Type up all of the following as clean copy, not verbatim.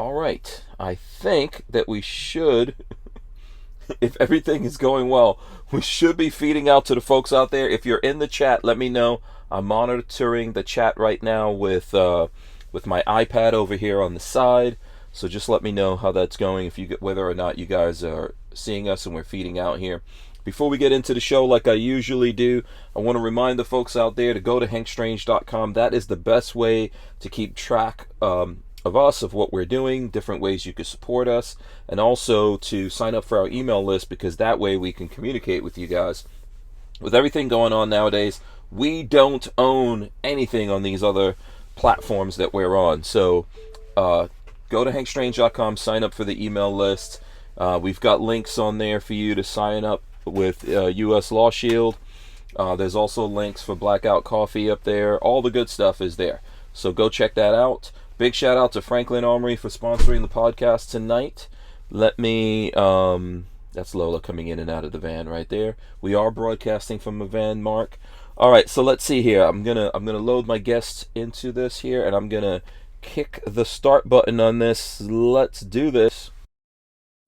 All right. I think that we should, if everything is going well, we should be feeding out to the folks out there. If you're in the chat, let me know. I'm monitoring the chat right now with my iPad over here on the side. So just let me know how that's going. If you get whether or not you guys are seeing us and we're feeding out here. Before we get into the show, like I usually do, I want to remind the folks out there to go to hankstrange.com. That is the best way to keep track of us, of what we're doing, different ways you could support us, and also to sign up for our email list, because that way we can communicate with you guys. With everything going on nowadays, we don't own anything on these other platforms that we're on. So go to hankstrange.com, sign up for the email list. We've got links on there for you to sign up with US Law Shield. There's also links for Blackout Coffee up there. All the good stuff is there. So go check that out. Big shout out to Franklin Armory for sponsoring the podcast tonight. That's Lola coming in and out of the van right there. We are broadcasting from a van, Mark. All right, so let's see here. I'm gonna load my guests into this here, and I'm gonna kick the start button on this. Let's do this.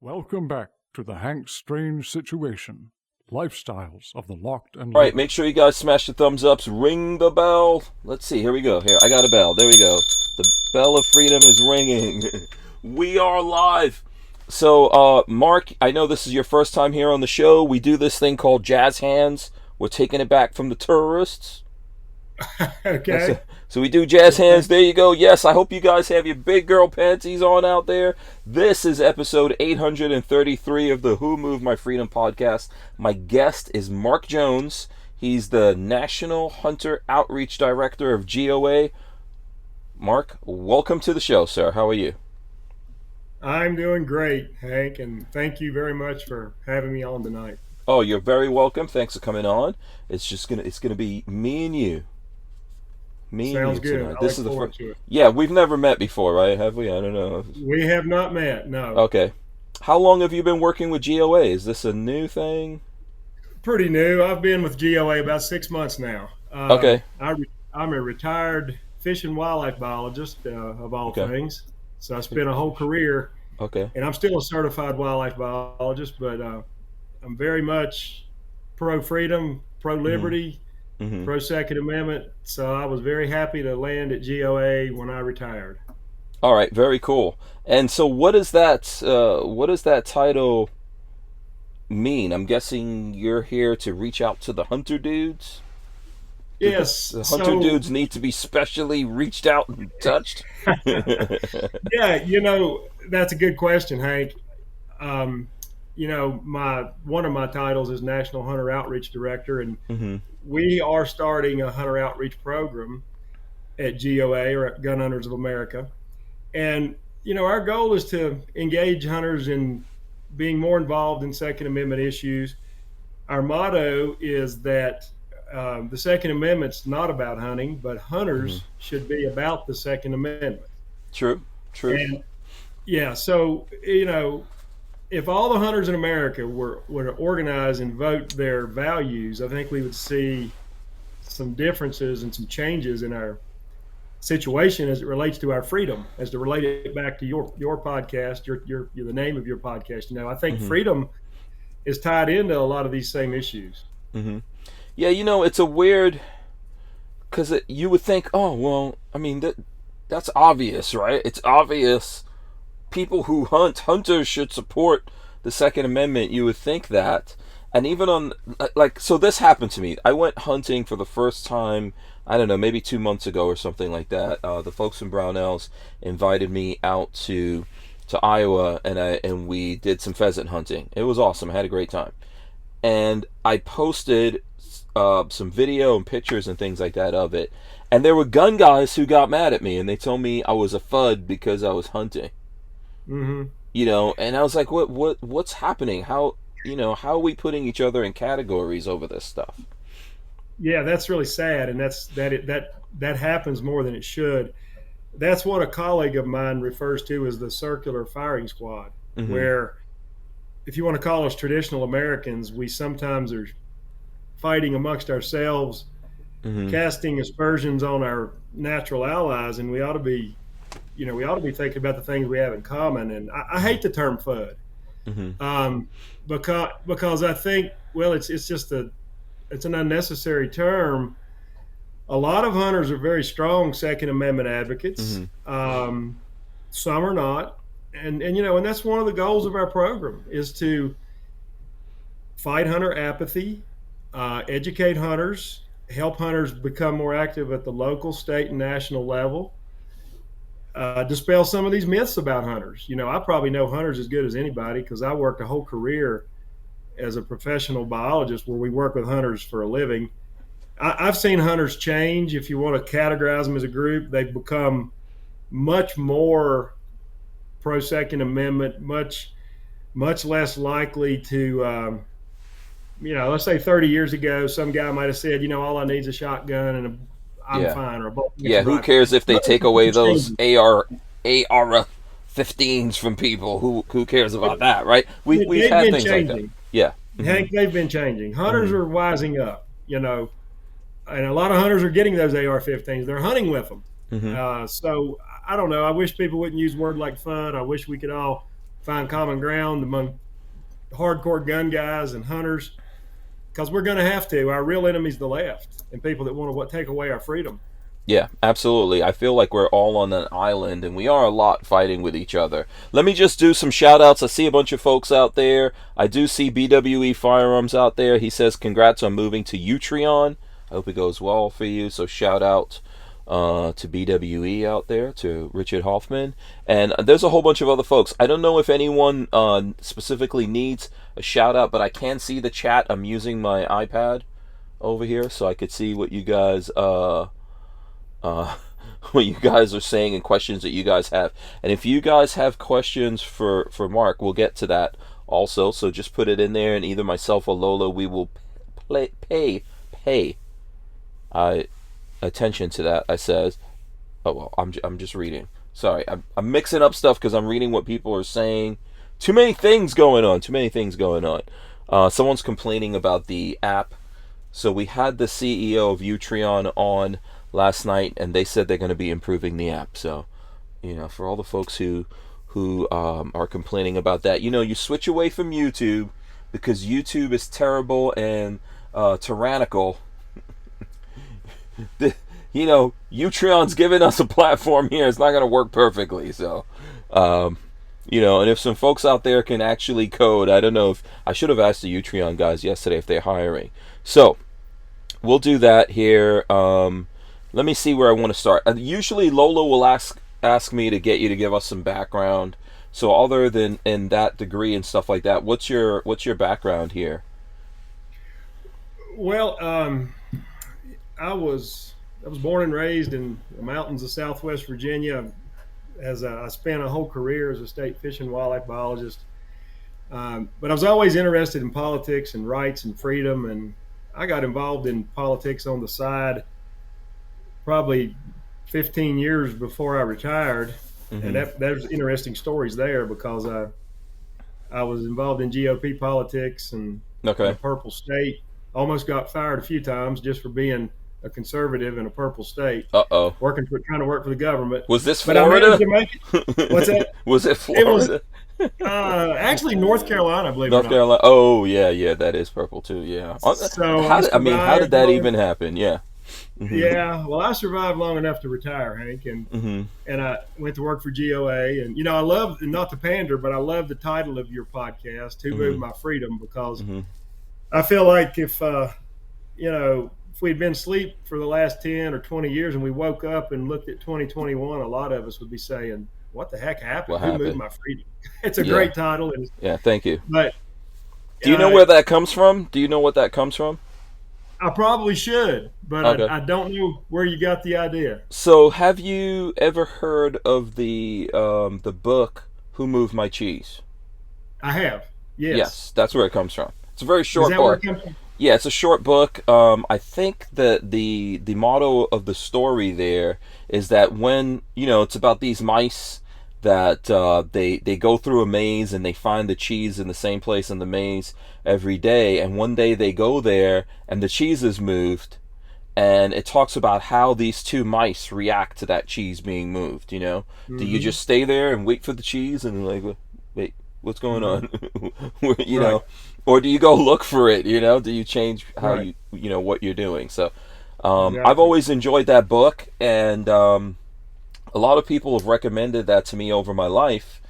Welcome back to the Hank Strange Situation. Lifestyles of the Locked and Loaded. All right, make sure you guys smash the thumbs ups, ring the bell. Let's see, here we go. Here, I got a bell. There we go. The bell of freedom is ringing. We are live. So, Mark, I know this is your first time here on the show. We do this thing called Jazz Hands. We're taking it back from the terrorists. Okay. So we do jazz hands. There you go. Yes, I hope you guys have your big girl panties on out there. This is episode 833 of the Who Moved My Freedom podcast. My guest is Mark Jones. He's the National Hunter Outreach Director of GOA. Mark, welcome to the show, sir. How are you? I'm doing great, Hank, and thank you very much for having me on tonight. Oh, you're very welcome. Thanks for coming on. It's gonna be me and you. Sounds good. This is the first. Yeah, we've never met before, right? Have we? I don't know. We have not met. No. Okay. How long have you been working with GOA? Is this a new thing? Pretty new. I've been with GOA about 6 months now. Okay. I'm a retired fish and wildlife biologist, of all things. So I spent a whole career. Okay. And I'm still a certified wildlife biologist, but I'm very much pro-freedom, pro-liberty, pro Second Amendment. So I was very happy to land at GOA when I retired. All right, very cool. And so, what does that title mean? I'm guessing you're here to reach out to the hunter dudes. Yes, the hunter dudes need to be specially reached out and touched. Yeah, that's a good question, Hank. One of my titles is National Hunter Outreach Director, and we are starting a hunter outreach program at GOA, or at Gun Hunters of America. And, our goal is to engage hunters in being more involved in Second Amendment issues. Our motto is that the Second Amendment's not about hunting, but hunters should be about the Second Amendment. True. And, yeah, so, if all the hunters in America were to organize and vote their values, I think we would see some differences and some changes in our situation as it relates to our freedom. As to relate it back to your podcast, your the name of your podcast. I think freedom is tied into a lot of these same issues. Yeah, it's a weird, because you would think, oh well, I mean that's obvious, right? It's obvious. People who hunters should support the Second Amendment. You would think that. And even so this happened to me. I went hunting for the first time, I don't know, maybe 2 months ago or something like that. The folks from Barnauls invited me out to Iowa, and we did some pheasant hunting. It was awesome. I had a great time. And I posted some video and pictures and things like that of it. And there were gun guys who got mad at me, and they told me I was a FUD because I was hunting. And I was like, what's happening? How are we putting each other in categories over this stuff? Yeah, that's really sad, and that happens more than it should. That's what a colleague of mine refers to as the circular firing squad, where, if you want to call us traditional Americans, we sometimes are fighting amongst ourselves, casting aspersions on our natural allies, and we ought to be we ought to be thinking about the things we have in common. And I hate the term FUD, because I think, well, it's just it's an unnecessary term. A lot of hunters are very strong Second Amendment advocates. Some are not, and that's one of the goals of our program, is to fight hunter apathy, educate hunters, help hunters become more active at the local, state, and national level. Dispel some of these myths about hunters. I probably know hunters as good as anybody because I worked a whole career as a professional biologist where we work with hunters for a living. I've seen hunters change. If you want to categorize them as a group, they've become much more pro Second Amendment, much less likely to, let's say 30 years ago, some guy might have said, all I need is a shotgun and I'm fine. Or a bolt. Yeah, who cares if they take away those AR-15s from people? Who cares about that, right? We've had things like that. Yeah. Hank, they've been changing. Hunters are wising up, and a lot of hunters are getting those AR-15s. They're hunting with them. So I don't know. I wish people wouldn't use words like FUD. I wish we could all find common ground among hardcore gun guys and hunters, because we're going to have to. Our real enemy's the left and people that want to take away our freedom. Yeah, absolutely. I feel like we're all on an island, and we are a lot fighting with each other. Let me just do some shout-outs. I see a bunch of folks out there. I do see BWE Firearms out there. He says, congrats on moving to Utreon. I hope it goes well for you. So shout-out to BWE out there, to Richard Hoffman. And there's a whole bunch of other folks. I don't know if anyone specifically needs a shout-out, but I can see the chat. I'm using my iPad over here, so I could see what you guys... what you guys are saying and questions that you guys have. And if you guys have questions for Mark, we'll get to that also. So just put it in there, and either myself or Lola, we will pay attention to that. I says, oh well, I'm just reading. Sorry, I'm mixing up stuff because I'm reading what people are saying. Too many things going on. Someone's complaining about the app. So we had the CEO of Utreon on last night, and they said they're going to be improving the app. So, for all the folks who are complaining about that, you switch away from YouTube because YouTube is terrible and tyrannical. Utreon's giving us a platform here. It's not going to work perfectly. So, and if some folks out there can actually code, I don't know if I should have asked the Utreon guys yesterday if they're hiring. So, we'll do that here. Let me see where I want to start. Usually Lola will ask me to get you to give us some background. So other than in that degree and stuff like that, what's your background here? Well, I was born and raised in the mountains of Southwest Virginia. I spent a whole career as a state fish and wildlife biologist. But I was always interested in politics and rights and freedom, and I got involved in politics on the side probably 15 years before I retired. And there's interesting stories there because I was involved in GOP politics and in a purple state. Almost got fired a few times just for being a conservative in a purple state. Trying to work for the government. Was this Florida? But I managed to make it. What's that? Was it Florida? It was actually North Carolina, I believe. North Carolina. Oh yeah, that is purple too. Yeah. So how did that even happen? Yeah. Yeah, well, I survived long enough to retire, Hank, and I went to work for GOA, and I love, not to pander, but I love the title of your podcast, "Who Moved My Freedom," because I feel like if we'd been asleep for the last 10 or 20 years and we woke up and looked at 2021, a lot of us would be saying, "What the heck happened? Who moved my freedom?" It's a great title. And, yeah, thank you. But do you know where that comes from? Do you know what that comes from? I probably should, but I don't know where you got the idea. So, have you ever heard of the book "Who Moved My Cheese"? I have. Yes. Yes, that's where it comes from. It's a very short book. Where it comes from? Yeah, it's a short book. I think that the motto of the story there is that when it's about these mice that they go through a maze and they find the cheese in the same place in the maze every day, and one day they go there and the cheese is moved, and it talks about how these two mice react to that cheese being moved. Do you Mm-hmm. just stay there and wait for the cheese and like, wait, what's going Mm-hmm. on? you Right. know, or do you go look for it? Do you change how Right. what you're doing? So, I've Exactly. always enjoyed that book, and a lot of people have recommended that to me over my life,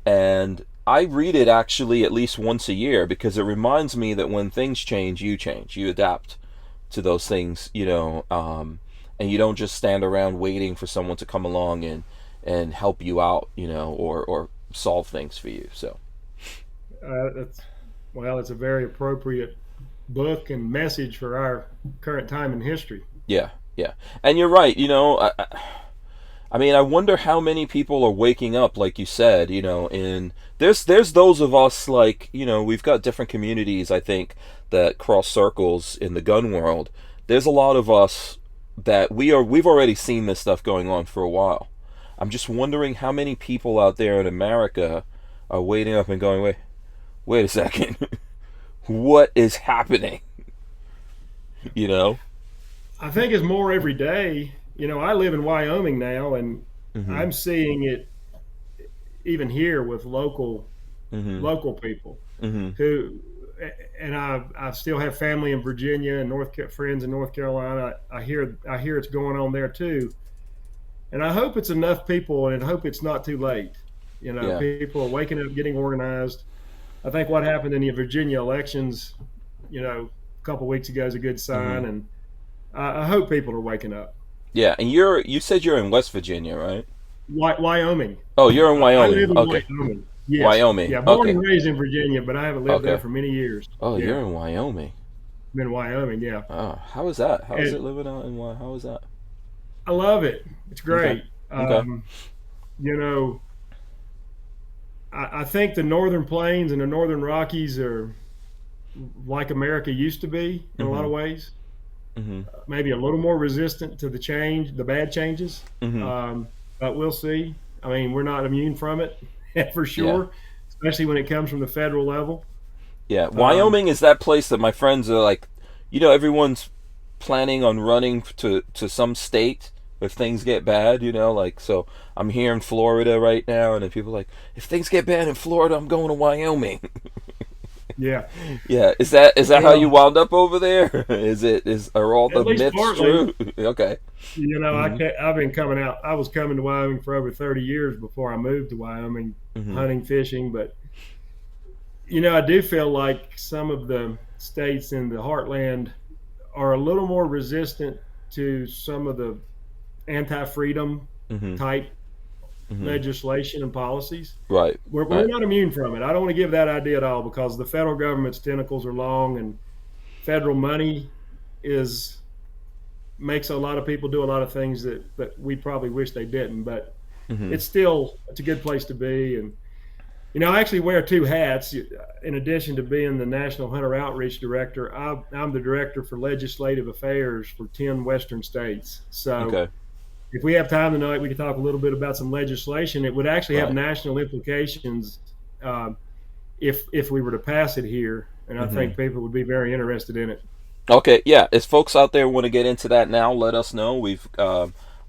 and I read it actually at least once a year because it reminds me that when things change, you adapt to those things, and you don't just stand around waiting for someone to come along and help you out, or solve things for you. So That's well, it's a very appropriate book and message for our current time in history. yeah, yeah, and you're right. I mean, I wonder how many people are waking up, like you said, and there's those of us, like, we've got different communities, I think, that cross circles in the gun world. There's a lot of us that we've already seen this stuff going on for a while. I'm just wondering how many people out there in America are waiting up and going, wait a second, what is happening? You know? I think it's more every day. I live in Wyoming now, and Mhm. I'm seeing it even here with Mhm. local people Mhm. who, and I still have family in Virginia and friends in North Carolina. I hear it's going on there too, and I hope it's enough people, and I hope it's not too late. Yeah. People are waking up, getting organized. I think what happened in the Virginia elections, a couple of weeks ago is a good Mhm. sign, and I hope people are waking up. Yeah, and you said you're in West Virginia, right? Wyoming. Oh, you're in I Wyoming. live in Okay. Wyoming. Yes. Wyoming. Yeah, born Okay. and raised in Virginia, but I haven't lived there Okay. for many years. Oh, Yeah, you're in Wyoming. I'm in Wyoming. Yeah, Oh, how is that? How is and it living out in Wyoming? How is that? I love it. It's Okay. great. Okay. You know, I think the Northern Plains and the Northern Rockies are like America used to be in a lot of Mhm. ways. Mhm. Maybe a little more resistant to the bad changes. Mhm. Um, but we'll see. I mean, we're not immune from it for Yeah. sure, especially when it comes from the federal level. Yeah. Um, Wyoming is that place that my friends are like, everyone's planning on running to some state if things get bad, like, so I'm here in Florida right now, and then people are like, if things get bad in Florida, I'm going to Wyoming. yeah. Yeah, is that how you Well, wound up over there? Are all at the least myths partly. true? Okay. I Mhm. can't, I've been coming out. I was coming to Wyoming for over 30 years before I moved to Wyoming, Mhm. hunting, fishing. But I do feel like some of the states in the heartland are a little more resistant to some of the anti-freedom Mhm. type Mhm. legislation and policies. Right. We're Right. not immune from it. I don't want to give that idea at all because the federal government's tentacles are long and federal money is makes a lot of people do a lot of things that we probably wish they didn't. But Mhm. it's a good place to be. And I actually wear two hats. In addition to being the National Hunter Outreach Director, I'm the Director for Legislative Affairs for 10 Western states. So Okay. if we have time tonight, we can talk a little bit about some legislation. It would actually have Right. national implications um, if we were to pass it here, and I Mhm. think people would be very interested in it. Okay. Yeah. If folks out there want to get into that now, let us know.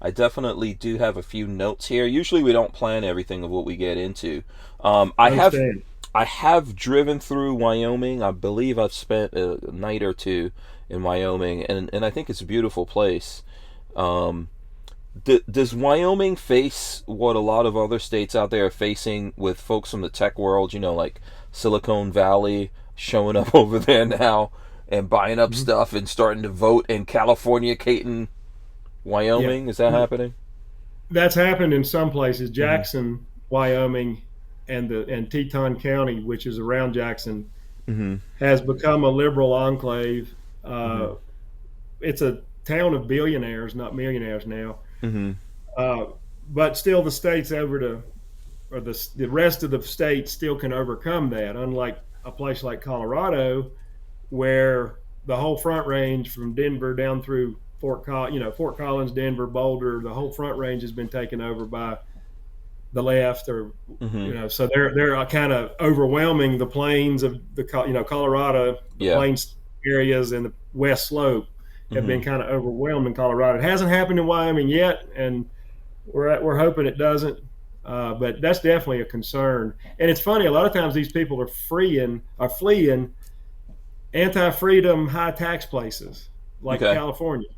I definitely do have a few notes here. Usually, we don't plan everything of what we get into. Um, I I have understand. I have driven through Wyoming. I believe I've spent a night or two in Wyoming, and I think it's a beautiful place. Um, does Wyoming face what a lot of other states out there are facing with folks from the tech world? Like Silicon Valley showing up over there now and buying up Mhm. stuff and starting to vote in California, Caton, Yeah, Wyoming. Is that happening? that's happened in some places. Mm-hmm. Jackson, Wyoming, and Teton County, which is around Jackson, Mm-hmm. has become a liberal enclave. Mm-hmm. It's a town of billionaires, not millionaires now. Mm-hmm. Uh, but still, the states over to or the rest of the states still can overcome that. Unlike a place like Colorado, where the whole Front Range from Denver down through Fort Collins, Denver, Boulder, the whole Front Range has been taken over by the left, or Mm-hmm. so they're kind of overwhelming the plains of the Colorado, the Yeah. plains areas, and the West Slope. have been kind of overwhelmed in Colorado. It hasn't happened in Wyoming yet, and we're hoping it doesn't. But that's definitely a concern. And it's funny, a lot of times these people are fleeing anti-freedom, high-tax places like California.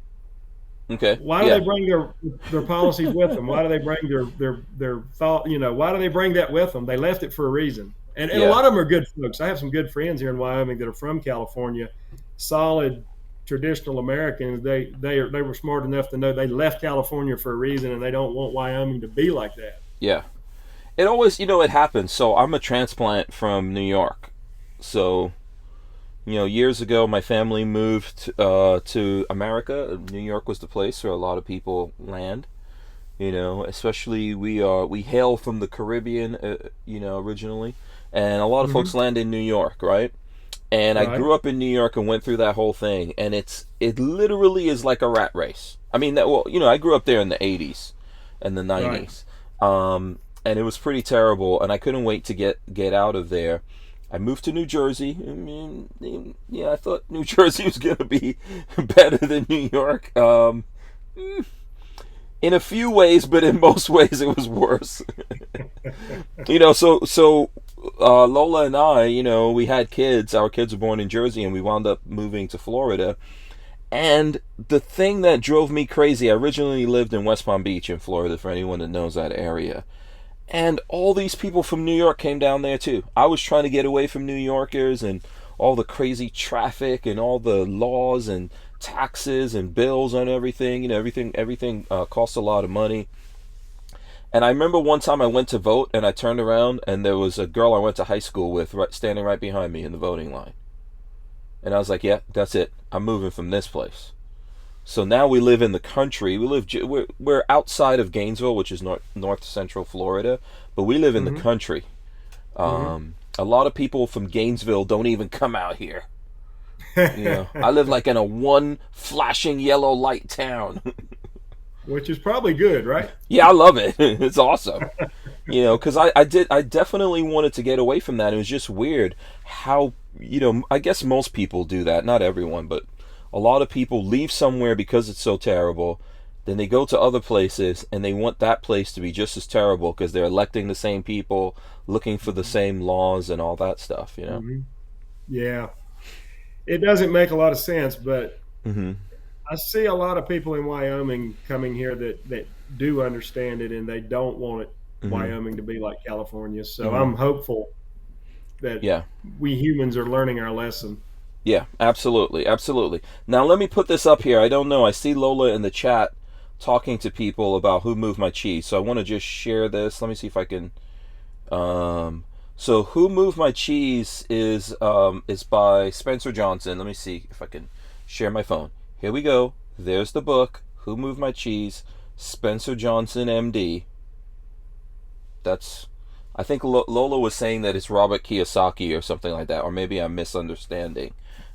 Okay. Why do they bring their policies with them? Why do they bring their thought? Why do they bring that with them? They left it for a reason. And a lot of them are good folks. I have some good friends here in Wyoming that are from California, solid traditional Americans. They were smart enough to know they left California for a reason, and they don't want Wyoming to be like that. Yeah. It always, it happens. So I'm a transplant from New York. So, years ago, my family moved to America. New York was the place where a lot of people land. Especially we hail from the Caribbean, originally, and a lot of folks land in New York, right? And I grew up in New York and went through that whole thing, and it literally is like a rat race. I mean, I grew up there in the '80s and the '90s, and it was pretty terrible, and I couldn't wait to get out of there. I moved to New Jersey. I mean, I thought New Jersey was going to be better than New York. In a few ways, but in most ways it was worse. So Lola and I, we had kids. Our kids were born in Jersey, and we wound up moving to Florida. And the thing that drove me crazy, I originally lived in West Palm Beach in Florida, for anyone that knows that area. And all these people from New York came down there too. I was trying to get away from New Yorkers and all the crazy traffic and all the laws and taxes and bills and everything. Everything costs a lot of money. And I remember one time I went to vote, and I turned around, and there was a girl I went to high school with standing right behind me in the voting line. And I was like, yeah, that's it. I'm moving from this place. So now we live in the country. We're outside of Gainesville, which is north central Florida, but we live in the country. A lot of people from Gainesville don't even come out here. I live like in a one flashing yellow light town. Which is probably good, right? Yeah, I love it. It's awesome. Because I definitely wanted to get away from that. It was just weird how, I guess most people do that. Not everyone, but a lot of people leave somewhere because it's so terrible. Then they go to other places, and they want that place to be just as terrible because they're electing the same people, looking for the same laws and all that stuff, Yeah. It doesn't make a lot of sense, but I see a lot of people in Wyoming coming here that do understand it, and they don't want Wyoming to be like California. So I'm hopeful that we humans are learning our lesson. Yeah, absolutely. Now let me put this up here. I don't know. I see Lola in the chat talking to people about who moved my cheese. So I want to just share this. Let me see if I can. So Who Moved My Cheese is by Spencer Johnson. Let me see if I can share my phone. Here we go. There's the book, Who Moved My Cheese, Spencer Johnson, MD. I think Lola was saying that it's Robert Kiyosaki or something like that, or maybe I'm misunderstanding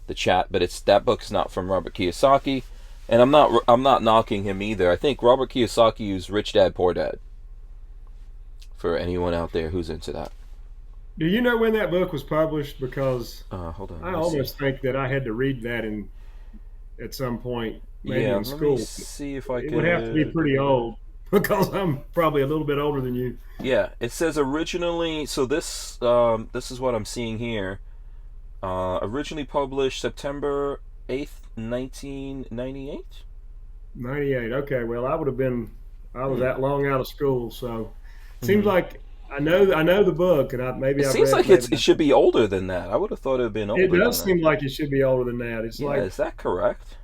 the chat, but that book's not from Robert Kiyosaki, and I'm not knocking him either. I think Robert Kiyosaki used Rich Dad Poor Dad, for anyone out there who's into that. Do you know when that book was published? Because hold on, I almost think that I had to read that at some point, maybe in school. Let me see if I can. It would have to be pretty old, because I'm probably a little bit older than you. Yeah, it says originally. So this is what I'm seeing here. Originally published September 8th, 1998. 98. Okay, well, I was that long out of school, so it seems like I know the book, and it seems like it should be older than that. I would have thought it would have been older. It does seem like it should be older than that. Is that correct?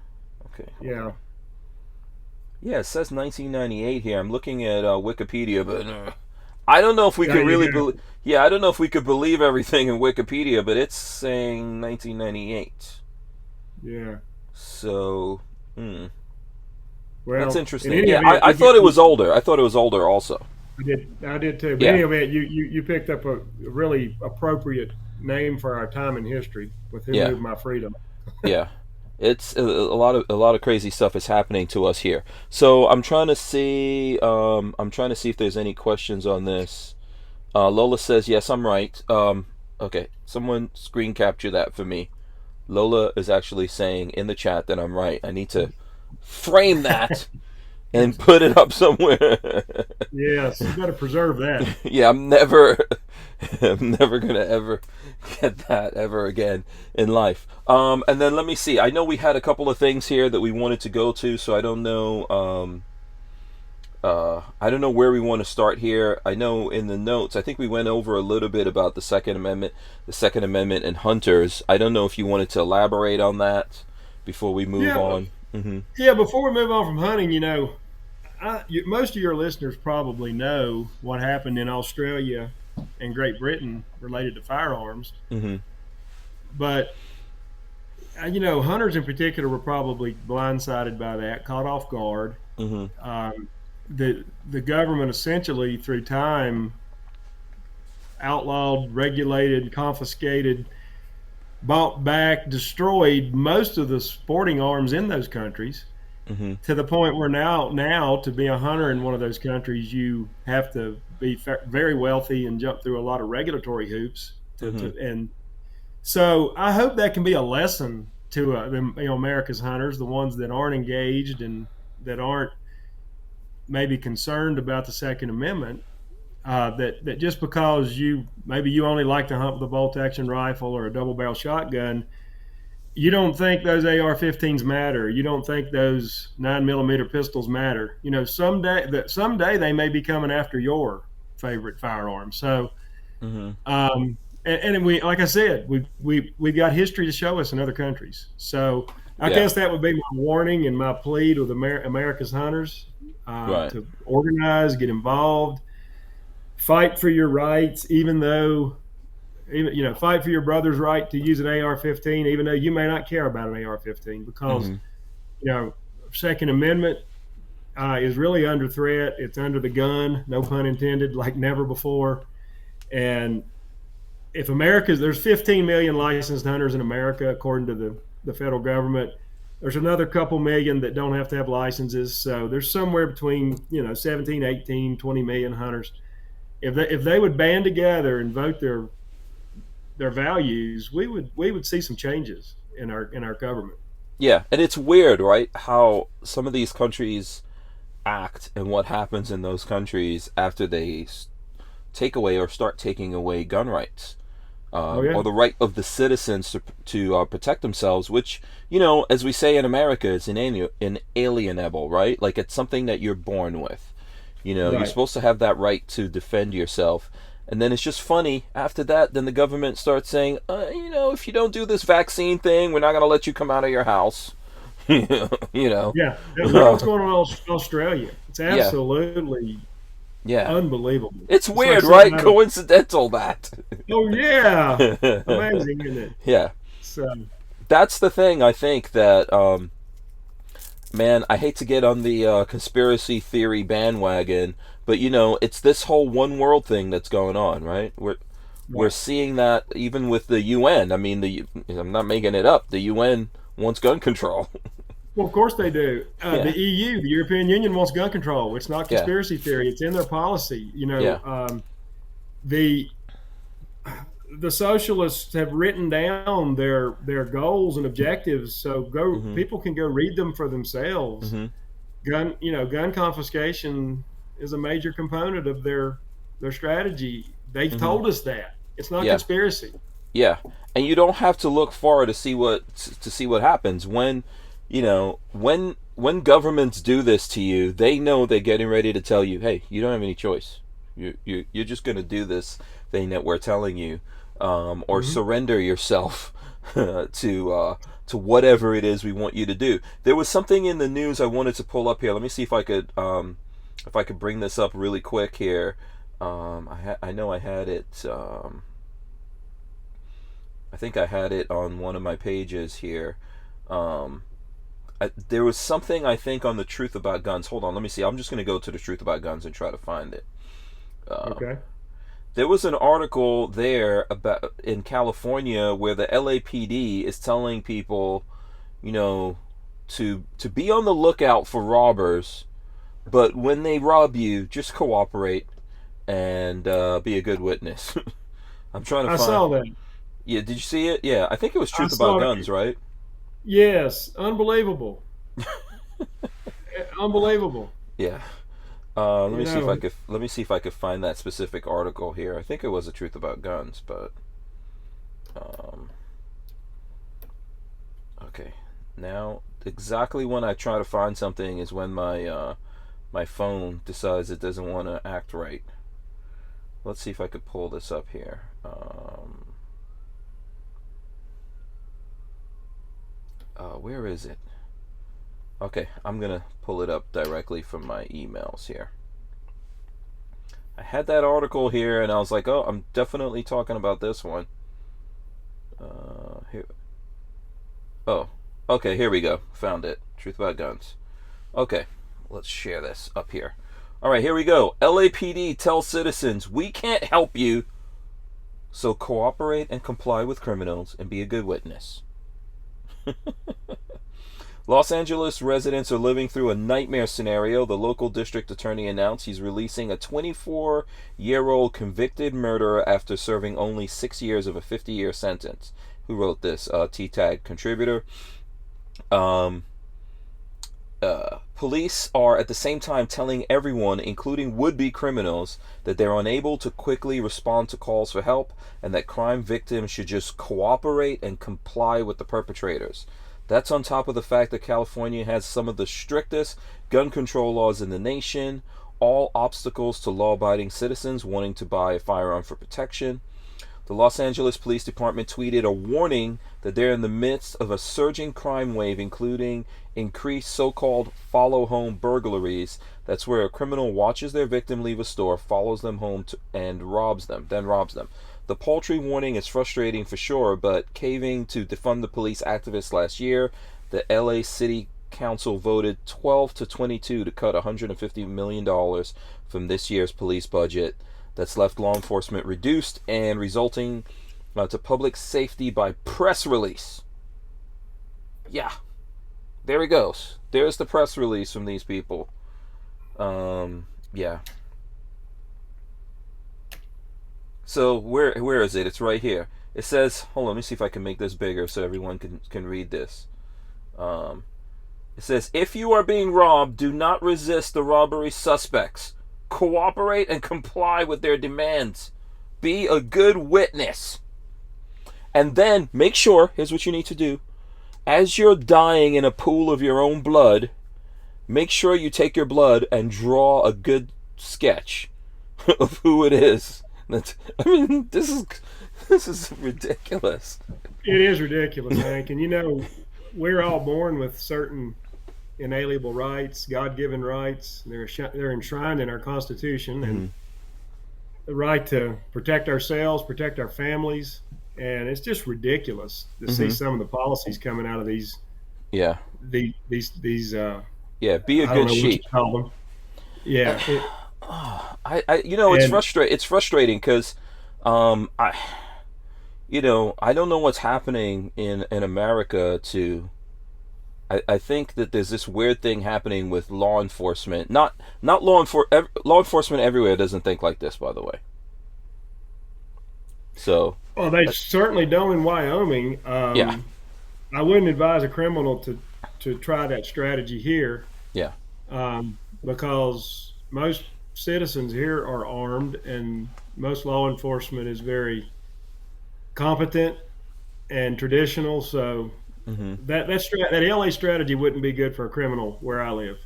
Okay. Yeah. Yeah, it says 1998 here. I'm looking at Wikipedia, but I don't know if we could really believe. Yeah, I don't know if we could believe everything in Wikipedia, but it's saying 1998. Yeah. So, well, that's interesting. Yeah, I thought it was older. I thought it was older also. I did too. But anyway, you picked up a really appropriate name for our time in history with Who Moved My Freedom. Yeah. It's a lot of crazy stuff is happening to us here. So I'm trying to see if there's any questions on this. Lola says yes, I'm right. Okay, someone screen capture that for me. Lola is actually saying in the chat that I'm right. I need to frame that and put it up somewhere. Yes, you better preserve that. Yeah, I'm never gonna ever get that ever again in life. And then let me see. I know we had a couple of things here that we wanted to go to, so I don't know. I don't know where we want to start here. I know in the notes, I think we went over a little bit about the Second Amendment and hunters. I don't know if you wanted to elaborate on that before we move Yeah, on. Hmm. yeah. Before we move on from hunting, most of your listeners probably know what happened in Australia and Great Britain related to firearms, Hmm. but hunters in particular were probably blindsided by that, caught off guard. Hmm. Um, the government essentially through time outlawed, regulated, confiscated, bought back, destroyed most of the sporting arms in those countries, Hmm. to the point where now to be a hunter in one of those countries, you have to be very wealthy and jump through a lot of regulatory hoops Hmm. and so I hope that can be a lesson to America's hunters, the ones that aren't engaged and that aren't maybe concerned about the Second Amendment. That just because you only like to hunt with a bolt action rifle or a double barrel shotgun, you don't think those AR-15s matter. You don't think those 9mm pistols matter. Someday they may be coming after your favorite firearm. So, Hmm. and we, like I said, we got history to show us in other countries. So I Yeah. guess that would be my warning and my plea with America's hunters, Right. to organize, get involved, fight for your rights, fight for your brother's right to use an AR-15, even though you may not care about an AR-15, because Hmm. you know Second Amendment is really under threat. It's under the gun, no pun intended, like never before. And if there's 15 million licensed hunters in America, according to the federal government. There's another couple million that don't have to have licenses. So there's somewhere between 17, 18, 20 million hunters. If they would band together and vote their values, we would see some changes in our government. Yeah, and it's weird, right? How some of these countries act and what happens in those countries after they take away or start taking away gun rights. Oh Or yeah, the right of the citizens to protect themselves, which, as we say in America, is inalienable, right? Like it's something that you're born with. You're right. supposed to have that right to defend yourself. And then it's just funny after that, then the government starts saying, if you don't do this vaccine thing, we're not going to let you come out of your house. you know. Yeah, look at what's going on in Australia. It's Yeah, absolutely yeah. unbelievable. It's It's like weird, something right? out of Coincidental that. oh yeah, amazing, isn't it? Yeah. So That's the thing, I think, that man, I hate to get on the conspiracy theory bandwagon, but it's this whole one world thing that's going on, right? We're right. seeing that even with the UN. I mean, I'm not making it up. The UN wants gun control. Well, of course they do. Yeah, The EU, the European Union, wants gun control. It's not yeah, conspiracy theory. It's in their policy. yeah. The the socialists have written down their goals and objectives, so Mhm, people can go read them for themselves. mhm, Gun confiscation is a major component of their strategy. They've mhm. told us that. It's not Yeah, conspiracy. yeah. And you don't have to look far to see what happens when governments do this to you. They know they're getting ready to tell you, hey, you don't have any choice. You're just going to do this thing that we're telling you, or Hmm. surrender yourself to whatever it is we want you to do. There was something in the news I wanted to pull up here. Let me see if I could bring this up really quick here. I know I had it. I think I had it on one of my pages here. Um, there was something, I think, on the truth about guns. Hold on, let me see. I'm just going to go to the truth about guns and try to find it. Um, Okay. there was an article there about in California where the LAPD is telling people, you know, to be on the lookout for robbers, but when they rob you, just cooperate and be a good witness. I'm trying to I find. saw that. Yeah, did you see it? Yeah, I think it was I Truth About saw it. Guns, right? Yes, unbelievable. Unbelievable. Yeah. You know, Let me see if I could find that specific article here. I think it was a Truth About Guns, but um, okay. Now, exactly when I try to find something is when my phone decides it doesn't want to act right. Let's see if I could pull this up here. Where is it? Okay, I'm gonna pull it up directly from my emails here. I had that article here, and I was like, "Oh, I'm definitely talking about this one." Here. Oh, okay. Here we go. Found it. Truth About Guns. Okay, let's share this up here. All right, here we go. LAPD tells citizens, "We can't help you, so cooperate and comply with criminals and be a good witness." Los Angeles residents are living through a nightmare scenario. The local district attorney announced he's releasing a 24-year-old convicted murderer after serving only 6 years of a 50-year sentence. Who wrote this? T-Tag contributor. Police are at the same time telling everyone, including would-be criminals, that they're unable to quickly respond to calls for help and that crime victims should just cooperate and comply with the perpetrators. That's on top of the fact that California has some of the strictest gun control laws in the nation, all obstacles to law-abiding citizens wanting to buy a firearm for protection. The Los Angeles Police Department tweeted a warning that they're in the midst of a surging crime wave, including increased so-called follow-home burglaries. That's where a criminal watches their victim leave a store, follows them home and robs them. The paltry warning is frustrating for sure, but caving to defund the police activists last year, the LA City Council voted 12 to 22 to cut $150 million from this year's police budget. That's left law enforcement reduced and resulting to public safety by press release. Yeah, there he goes. There's the press release from these people. Yeah. So where is it? It's right here. It says, hold on, let me see if I can make this bigger so everyone can read this. It says, if you are being robbed, do not resist the robbery suspects. Cooperate and comply with their demands. Be a good witness. And then make sure, here's what you need to do. As you're dying in a pool of your own blood, make sure you take your blood and draw a good sketch of who it is. This is ridiculous. it is ridiculous, Hank. And we're all born with certain inalienable rights, God-given rights. They're enshrined in our Constitution, and the right to protect ourselves, protect our families. And it's just ridiculous to see some of the policies coming out of these. Yeah. These. Yeah. Be a good sheep. Yeah. It's frustrating because, I don't know what's happening in America to. I think that there's this weird thing happening with law enforcement. Not law enforcement everywhere doesn't think like this, by the way. So. Well, they certainly don't in Wyoming. Yeah. I wouldn't advise a criminal to try that strategy here. Yeah. Because most citizens here are armed, and most law enforcement is very competent and traditional. So that LA strategy wouldn't be good for a criminal where I live.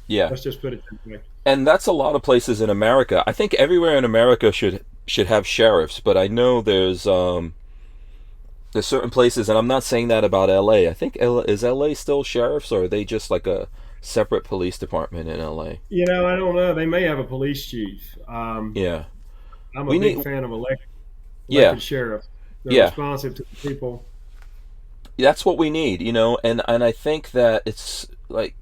Yeah. Let's just put it that way. And that's a lot of places in America. I think everywhere in America should have sheriffs, but I know there's certain places, and I'm not saying that about LA. I think is LA still sheriffs, or are they just like a separate police department in LA? I don't know. They may have a police chief. Yeah. I'm a big fan of elected sheriff. They're responsive to the people. That's what we need, and I think that it's like,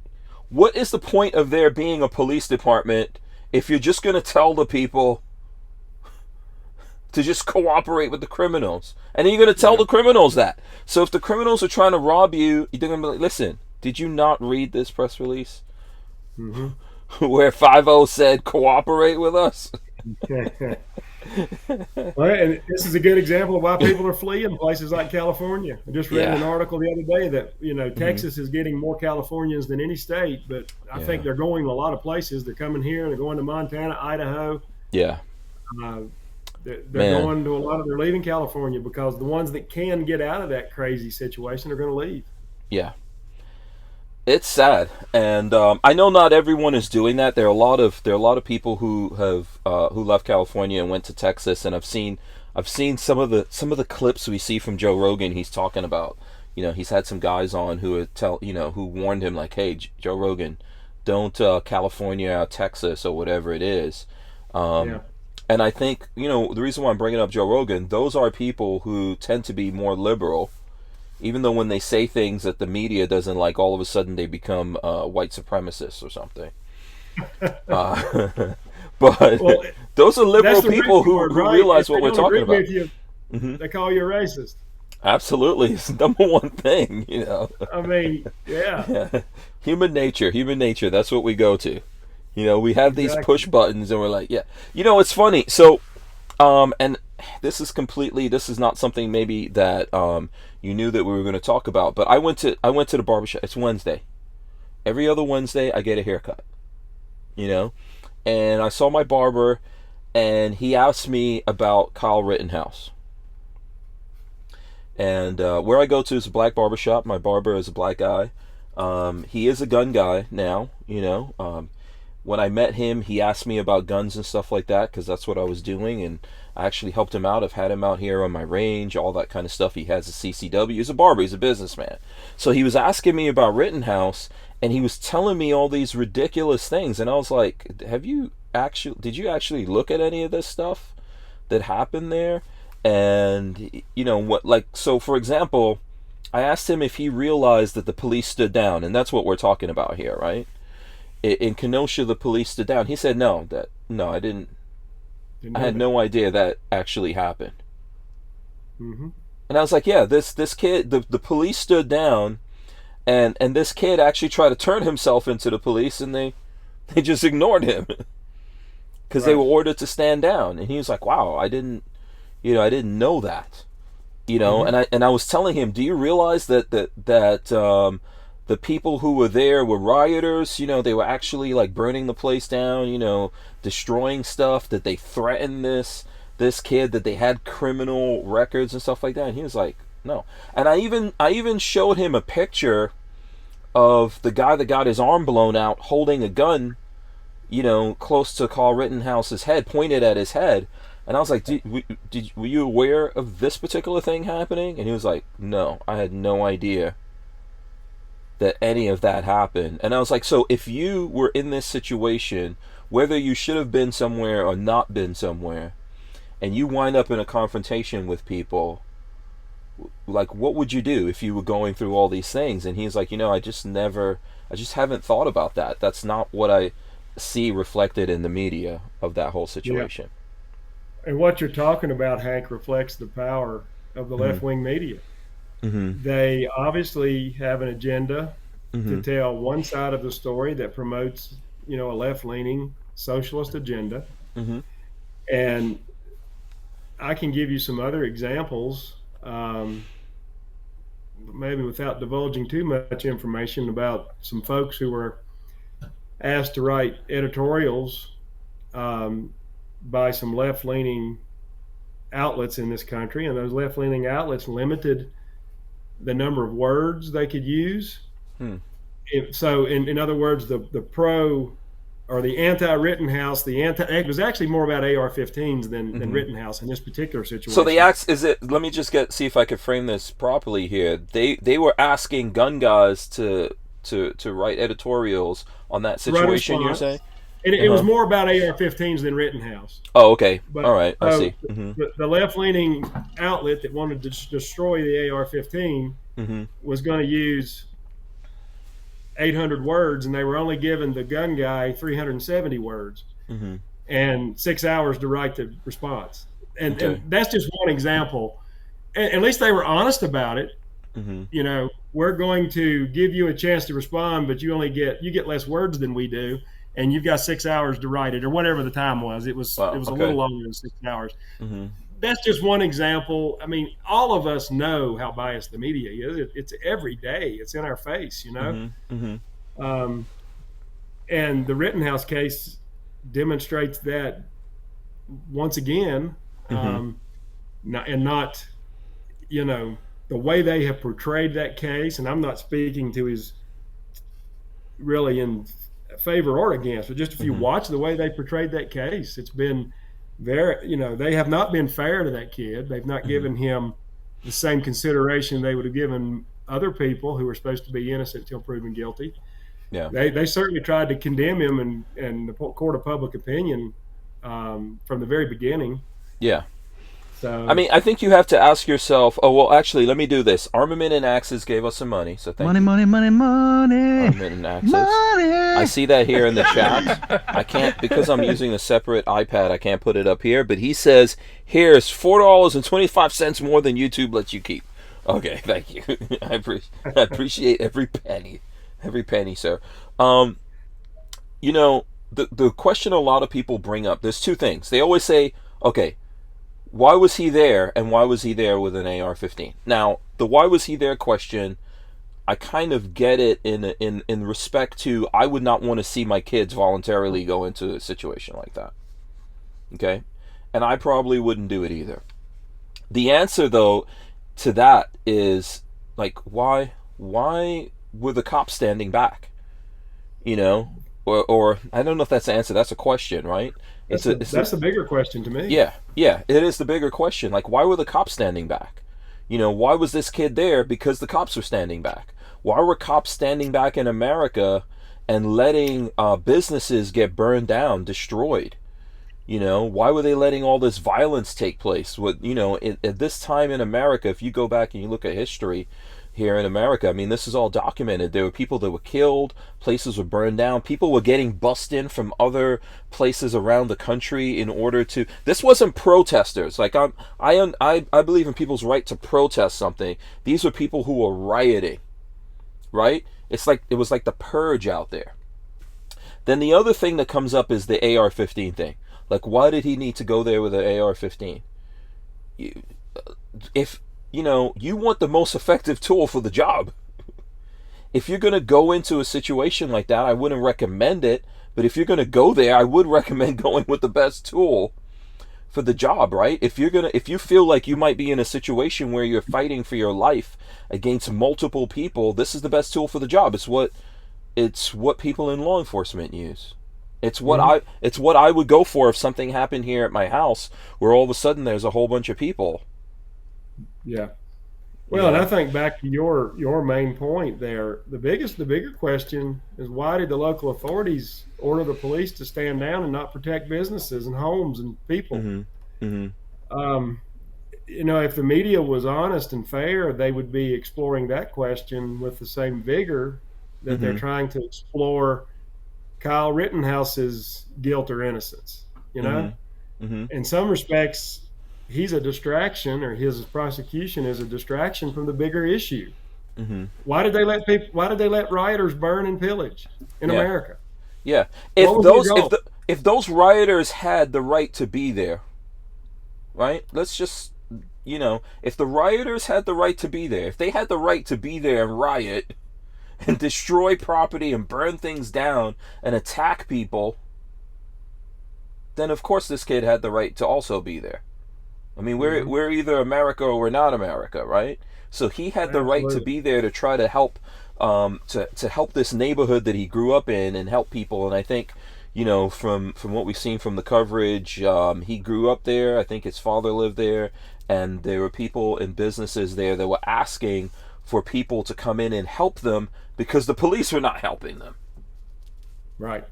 what is the point of there being a police department if you're just going to tell the people to just cooperate with the criminals? And then you're going to tell the criminals that. So if the criminals are trying to rob you, you're going to be like, listen, did you not read this press release? Where 5-0 said cooperate with us? Well, and this is a good example of why people are fleeing places like California. I just read an Yeah. article the other day that Hmm. Texas is getting more Californians than any state, but I think Yeah. they're going to a lot of places. They're coming here. They're going to Montana, Idaho. Yeah. Uh, they're Man. going to a lot of. They're leaving California because the ones that can get out of that crazy situation are going to leave. Yeah. It's sad, and I know not everyone is doing that. There are a lot of people who have who left California and went to Texas, and I've seen some of the clips we see from Joe Rogan. He's talking about, he's had some guys on who who warned him like, hey, Joe Rogan, don't California out Texas or whatever it is. Yeah, And I think the reason why I'm bringing up Joe Rogan, those are people who tend to be more liberal, even though when they say things that the media doesn't like, all of a sudden they become white supremacists or something. Uh, but well, those are that's liberal the people racist word, who right? If realize what they we're don't talking agree about. with you, Hmm. they call you a racist. Absolutely, it's the number one thing. I mean, yeah, Yeah. Human nature. That's what we go to. We have these push exactly. buttons, and we're like, yeah. It's funny. So, and this is not something maybe that you knew that we were going to talk about. But I went to the barbershop. It's Wednesday. Every other Wednesday, I get a haircut. You know, and I saw my barber, and he asked me about Kyle Rittenhouse. And where I go to is a black barber shop. My barber is a black guy. He is a gun guy now. When I met him, he asked me about guns and stuff like that because that's what I was doing, and I actually helped him out. I've had him out here on my range, all that kind of stuff. He has a CCW. He's a barber. He's a businessman. So he was asking me about Rittenhouse, and he was telling me all these ridiculous things, and I was like, Did you actually look at any of this stuff that happened there? And what, like, so for example, I asked him if he realized that the police stood down, and that's what we're talking about here, right? In Kenosha, the police stood down. He said, no, I didn't. Didn't I know had that. no idea that actually happened. Hmm. And I was like, yeah, this kid, the police stood down, and this kid actually tried to turn himself into the police, and they just ignored him because they were Right. ordered to stand down. And he was like, wow, I didn't know that. Hmm. And I was telling him, do you realize that the people who were there were rioters? They were actually like burning the place down, destroying stuff, that they threatened this kid, that they had criminal records and stuff like that. And he was like, no. And I even showed him a picture of the guy that got his arm blown out holding a gun, close to Carl Rittenhouse's head, pointed at his head. And I was like, were you aware of this particular thing happening? And he was like, no, I had no idea that any of that happened. And I was like, so if you were in this situation, whether you should have been somewhere or not been somewhere, and you wind up in a confrontation with people, like, what would you do if you were going through all these things? And he's like, I just haven't thought about that. That's not what I see reflected in the media of that whole Yeah. situation. And what you're talking about, Hank, reflects the power of the Mm-hmm. left wing media. Mm-hmm. They obviously have an agenda to Mm-hmm. tell one side of the story that promotes, a left leaning socialist agenda. Mm-hmm. And I can give you some other examples, maybe without divulging too much information, about some folks who were asked to write editorials um, by some left leaning outlets in this country. And those left leaning outlets limited the number of words they could use. Hmm. So, in other words, the pro or the anti-Rittenhouse, it was actually more about AR-15s than Mm-hmm. Rittenhouse in this particular So they situation. asked, is it? Let me just see if I could frame this properly here. They were asking gun guys to write editorials on that To write a situation. You're saying? response, and Uh it was huh. more about AR-15s than Rittenhouse. Oh, okay. But All right. I so see. Mm-hmm. the left-leaning outlet that wanted to destroy the AR-15 Mm-hmm. was going to use 800 words, and they were only giving the gun guy 370 words Mm-hmm. and 6 hours to write the response. And Okay. that's just one example. At least they were honest about it. Mm-hmm. We're going to give you a chance to respond, but you get less words than we do. and you've got 6 hours to write it, or whatever the time was. It was Wow. a Okay. little longer than 6 hours. Mm-hmm. That's just one example. I mean, all of us know how biased the media is. It's every day. It's in our face, you know. Mm-hmm. Mm-hmm. And the Rittenhouse case demonstrates that once again, Mm-hmm. not, you know, the way they have portrayed that case. And I'm not speaking to his really in favor or against, but just if you Mm-hmm. watch the way they portrayed that case, it's been very, you know, they have not been fair to that kid. They've not Mm-hmm. given him the same consideration they would have given other people who are supposed to be innocent until proven guilty. Yeah. They certainly tried to condemn him in the court of public opinion from the very beginning. Yeah. I So mean, I think you have to ask yourself. Oh well, actually, let me do this. Armament and Axes gave us some money, so thank you. Money, money, money, money. Armament and Axes. Money. I see that here in the chat. I can't, because I'm using a separate iPad, I can't put it up here, but he says, here's $4.25 more than YouTube lets you keep. Okay, thank you. I appreciate every penny, sir. You know, the question a lot of people bring up, there's two things. They always say, okay, why was he there, and why was he there with an AR-15? Now, the why was he there question, I kind of get it in respect to, I would not want to see my kids voluntarily go into a situation like that. Okay? And I probably wouldn't do it either. The answer, though, to that is, like, why were the cops standing back? You know? Or I don't know if that's the answer. That's a question, right? that's the bigger question to me. Yeah, it is the bigger question. Like, why were the cops standing back? You know, why was this kid there? Because the cops were standing back. Why were cops standing back in America and letting businesses get burned down, destroyed? You know, why were they letting all this violence take place? You know, at this time in America, if you go back and you look at history here in America, I mean, this is all documented. There were people that were killed, places were burned down, people were getting bussed in from other places around the country in order to. This wasn't protesters. Like, I believe in people's right to protest something. These were people who were rioting, right? It was like the purge out there. Then the other thing that comes up is the AR-15 thing. Like, why did he need to go there with an AR-15? If you know, you want the most effective tool for the job. If you're going to go into a situation like that, I wouldn't recommend it. But if you're going to go there, I would recommend going with the best tool for the job, right? If you feel like you might be in a situation where you're fighting for your life against multiple people, this is the best tool for the job. It's what people in law enforcement use. It's what I would go for if something happened here at my house where all of a sudden there's a whole bunch of people. Yeah. Well, and I think back to your main point there, the bigger question is, why did the local authorities order the police to stand down and not protect businesses and homes and people? Mm-hmm. Mm-hmm. You know, if the media was honest and fair, they would be exploring that question with the same vigor that Mm-hmm. they're trying to explore Kyle Rittenhouse's guilt or innocence. You know, Mm-hmm. in some respects, he's a distraction, or his prosecution is a distraction from the bigger issue. Mm-hmm. Why did they let rioters burn and pillage in America? Yeah. If those rioters had the right to be there, right? Let's just, you know, if the rioters had the right to be there, if they had the right to be there and riot and destroy property and burn things down and attack people, then of course this kid had the right to also be there. I mean, we're either America or we're not America, right? So he had the right to be there to try to help, to help this neighborhood that he grew up in and help people. And I think, you know, from what we've seen from the coverage, he grew up there. I think his father lived there, and there were people and businesses there that were asking for people to come in and help them because the police were not helping them. Right.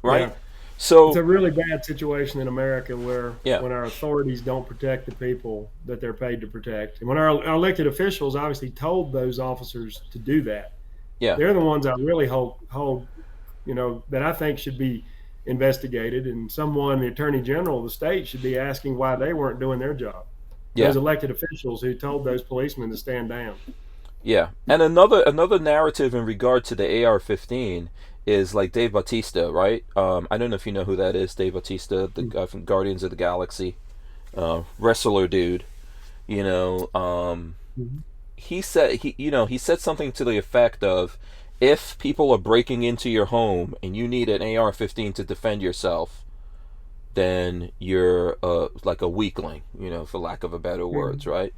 Right. Yeah. So it's a really bad situation in America where Yeah. when our authorities don't protect the people that they're paid to protect, and when our elected officials obviously told those officers to do that, yeah, they're the ones I really hold, you know, that I think should be investigated, and someone, the Attorney General of the state, should be asking why they weren't doing their job. Yeah. Those elected officials who told those policemen to stand down. Yeah, and another narrative in regard to the AR-15 is like Dave Bautista, right? I don't know if you know who that is, Dave Bautista, the guy from Guardians of the Galaxy, wrestler dude. You know, Mhm. he said something to the effect of, if people are breaking into your home and you need an AR-15 to defend yourself, then you're like a weakling, for lack of a better words, right?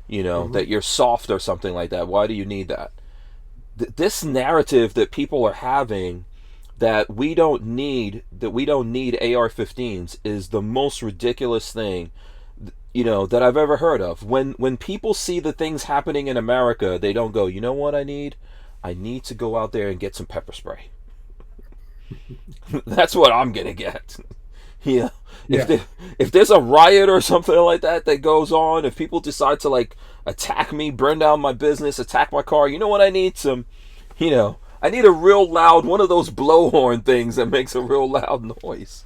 That you're soft or something like that. Why do you need that? This narrative that people are having that we don't need AR-15s is the most ridiculous thing that I've ever heard of. When people see the things happening in America, they don't go, you know what I need? I need to go out there and get some pepper spray. That's what I'm gonna get. Yeah. If there's a riot or something like that goes on, if people decide to like attack me, burn down my business, attack my car, you know what I need? I need a real loud one of those blowhorn things that makes a real loud noise.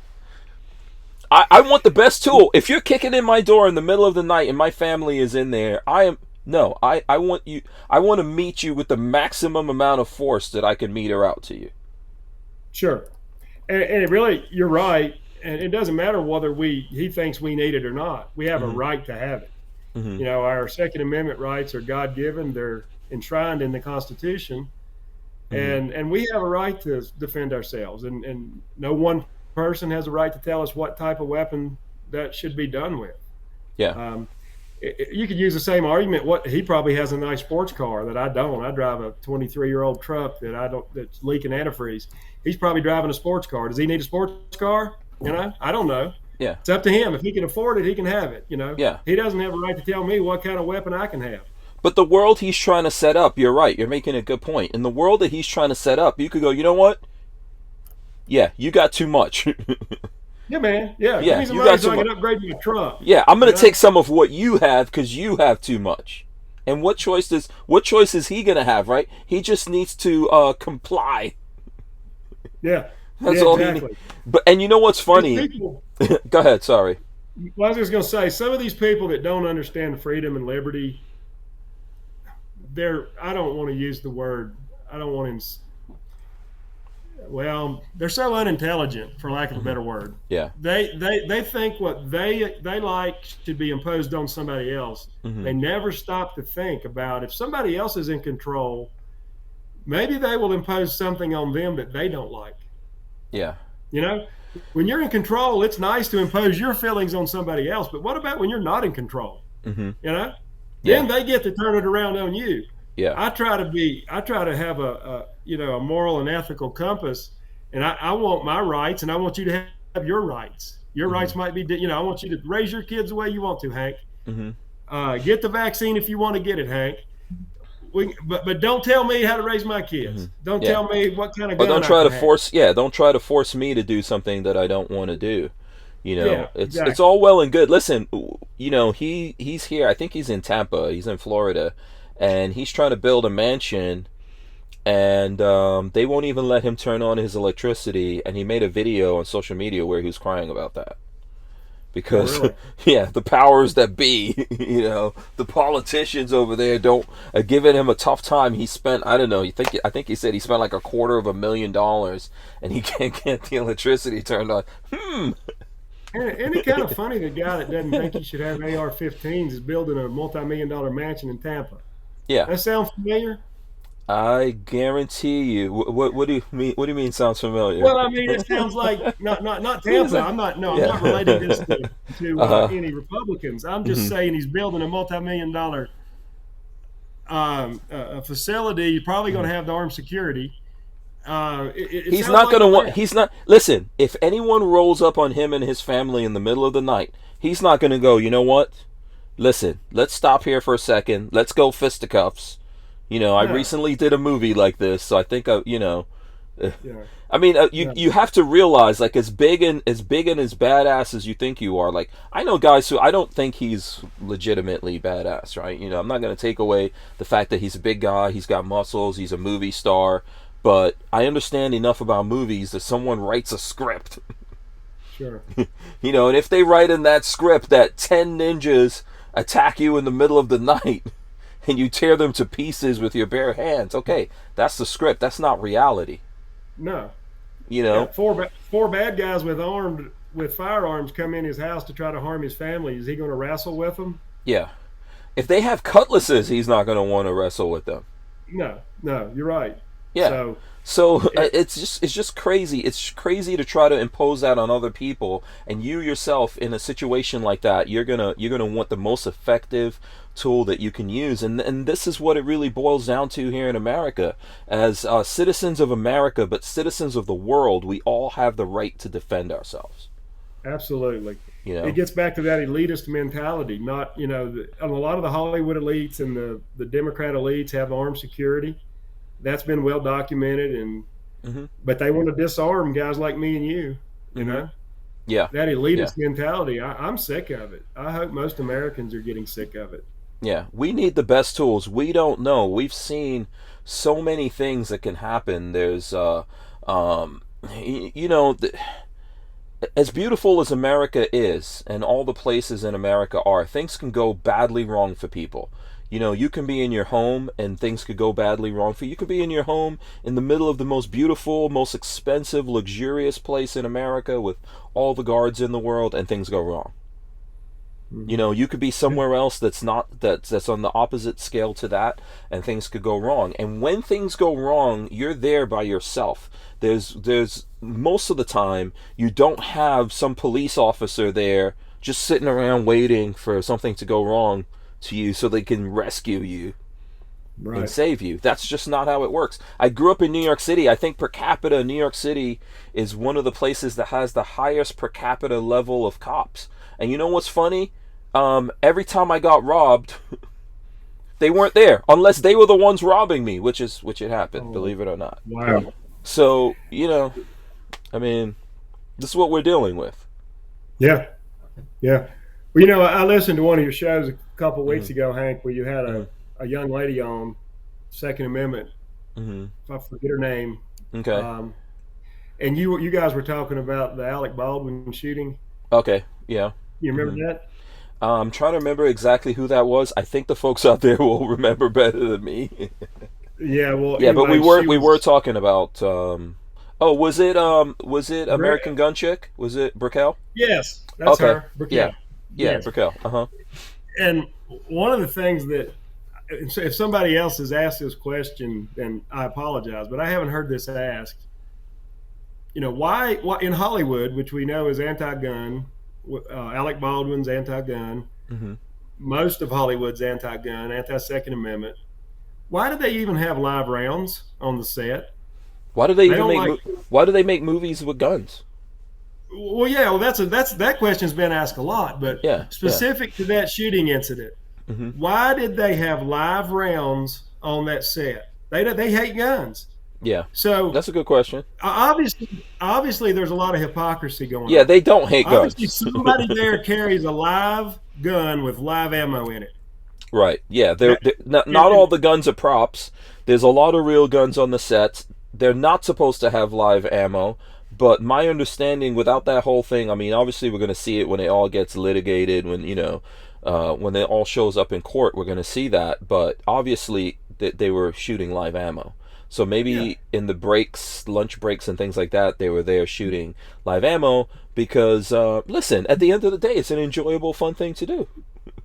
I want the best tool. If you're kicking in my door in the middle of the night and my family is in there, I want to meet you with the maximum amount of force that I can meter out to you. Sure. And it really, you're right. And it doesn't matter whether he thinks we need it or not. We have a right to have it. Mm-hmm. Our Second Amendment rights are God-given. They're enshrined in the Constitution. And we have a right to defend ourselves. And no one person has a right to tell us what type of weapon that should be done with. Yeah. You could use the same argument. He probably has a nice sports car that I don't. I drive a 23-year-old truck that's leaking antifreeze. He's probably driving a sports car. Does he need a sports car? I don't know. Yeah. It's up to him. If he can afford it, he can have it. Yeah. He doesn't have a right to tell me what kind of weapon I can have. But the world he's trying to set up, you're right. You're making a good point. In the world that he's trying to set up, you could go, you know what? Yeah, you got too much. Yeah, man. Yeah. Yeah, Give me some you money got so too I can much. upgrade my truck. Yeah, I'm going to take some of what you have because you have too much. And what choice is he going to have, right? He just needs to comply. Yeah. That's yeah, all exactly. he needs. And you know what's funny? Go ahead, sorry. Well, I was just going to say, some of these people that don't understand freedom and liberty, I don't want to use the word, I don't want to, well, they're so unintelligent, for lack of a better word. Yeah. They think what they like should be imposed on somebody else. Mm-hmm. They never stop to think about, if somebody else is in control, maybe they will impose something on them that they don't like. Yeah. When you're in control, it's nice to impose your feelings on somebody else. But what about when you're not in control? Mm-hmm. Then Yeah. they get to turn it around on you. Yeah. I try to have a moral and ethical compass, and I want my rights, and I want you to have your rights. Your rights might be, I want you to raise your kids the way you want to, Hank. Mm-hmm. Get the vaccine if you want to get it, Hank. But don't tell me how to raise my kids. Don't tell me what kind of gun. But don't try I to can force. Yeah, don't try to force me to do something that I don't want to do. Yeah, It's all well and good. Listen, he's here. I think he's in Tampa. He's in Florida, and he's trying to build a mansion, and they won't even let him turn on his electricity. And he made a video on social media where he was crying about that. Because, really? the powers that be, the politicians over there are giving him a tough time. He spent, I don't know, I think he said he spent like $250,000 and he can't get the electricity turned on. Isn't it kind of funny the guy that doesn't think he should have AR-15s is building a multi-million-dollar mansion in Tampa? Yeah. That sound familiar? I guarantee you. What do you mean? What do you mean? Sounds familiar? Well, I mean, it sounds like not Tampa. I'm not relating this to any Republicans. I'm just saying he's building a multi-million-dollar facility. He's probably going to have the armed security. He's not going to want. He's not. Listen, if anyone rolls up on him and his family in the middle of the night, he's not going to go, you know what? Listen, let's stop here for a second. Let's go fisticuffs. I recently did a movie like this, so I think I mean, you have to realize, like, as big and as badass as you think you are. Like, I know guys who I don't think he's legitimately badass, right? I'm not going to take away the fact that he's a big guy, he's got muscles, he's a movie star, but I understand enough about movies that someone writes a script. Sure. And if they write in that script that 10 ninjas attack you in the middle of the night, and you tear them to pieces with your bare hands. Okay, that's the script. That's not reality. No. You Yeah, know? four bad guys with firearms come in his house to try to harm his family. Is he going to wrestle with them? Yeah. If they have cutlasses, he's not going to want to wrestle with them. No, no, you're right. Yeah. So, So it, it's just crazy. It's crazy to try to impose that on other people, and you yourself in a situation like that, you're gonna want the most effective tool that you can use, and this is what it really boils down to here in America, as citizens of America, but citizens of the world. We all have the right to defend ourselves. absolutely. You It know. gets back to that elitist mentality. Not, a lot of the Hollywood elites and the Democrat elites have armed security. That's been well documented, and Mhm. but they want to disarm guys like me and you. You Mhm. know Yeah. that Yeah. elitist mentality. I'm sick of it. I hope most Americans are getting sick of it. Yeah, we need the best tools. We don't know. We've seen so many things that can happen. There's, um, you know, as beautiful as America is, and all the places in America are, things can go badly wrong for people. You know, you can be in your home and things could go badly wrong for you. You could be in your home in the middle of the most beautiful, most expensive, luxurious place in America with all the guards in the world, and things go wrong. You Hmm. know, you could be somewhere else that's not that's on the opposite scale to that, and things could go wrong. And when things go wrong, you're there by yourself. There's most of the time you don't have some police officer there just sitting around waiting for something to go wrong to you so they can rescue you and Right. save you. That's just not how it works. I grew up in New York City. I think per capita, New York City is one of the places that has the highest per capita level of cops. And you know what's funny? Every time I got robbed, they weren't there unless they were the ones robbing me, which it happened, Oh, believe it or not. wow. So I mean, this is what we're dealing with. Yeah. Yeah. Well, I listened to one of your shows a couple of Hmm. weeks ago, Hank, where you had Hmm. a young lady on Second Amendment. Hmm. If I forget her name, Okay. um, and you guys were talking about the Alec Baldwin shooting. Okay. Yeah. You remember Hmm. that? I'm trying to remember exactly who that was. I think the folks out there will remember better than me. Yeah. Well, Yeah, but we anyway, were she we were was talking about. Oh, was it American Brit. Gun Chick? Was it Brickell? Yes, that's Okay. her, Yeah. Briquette. Yeah, Yes. Brickell. Uh huh. And one of the things that if somebody else has asked this question, then I apologize, but I haven't heard this asked. Why in Hollywood, which we know is anti-gun, Alec Baldwin's anti-gun, Hmm. most of Hollywood's anti-gun, anti-Second Amendment. Why do they even have live rounds on the set? Why do they They even don't make like. Why do they make movies with guns? Well, yeah, well, that question's been asked a lot, but Yeah. Yeah. specific to that shooting incident, Hmm. why did they have live rounds on that set? They hate guns, Yeah. so That's a good question. obviously there's a lot of hypocrisy going Yeah, on. they don't hate Obviously, guns. somebody there carries a live gun with live ammo in it. Right. Yeah. That, Not all and, the guns are props. There's a lot of real guns on the sets. They're not supposed to have live ammo. But my understanding, without that whole thing, I mean, obviously we're going to see it when it all gets litigated, when it all shows up in court, we're going to see that. But obviously, they were shooting live ammo. So yeah, maybe in the breaks, lunch breaks, and things like that, they were there shooting live ammo because, listen, at the end of the day, it's an enjoyable, fun thing to do.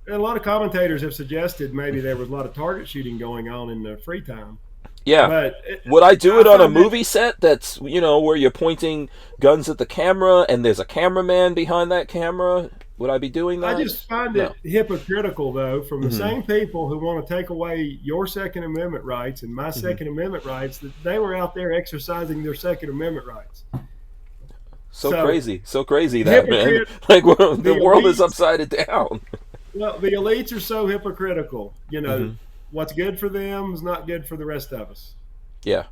and a lot of commentators have suggested maybe there was a lot of target shooting going on in the free time. Yeah. But Would I do I it on a find that movie set that's, where you're pointing guns at the camera and there's a cameraman behind that camera? Would I be doing I that? just find No. it hypocritical, though, from the Hmm. same people who want to take away your Second Amendment rights and my Hmm. Second Amendment rights, that they were out there exercising their Second Amendment rights. So So crazy that, man. hypocrite, Like, the the world is elites, upside down. well, the elites are so hypocritical. Hmm. What's good for them is not good for the rest of us. Yeah.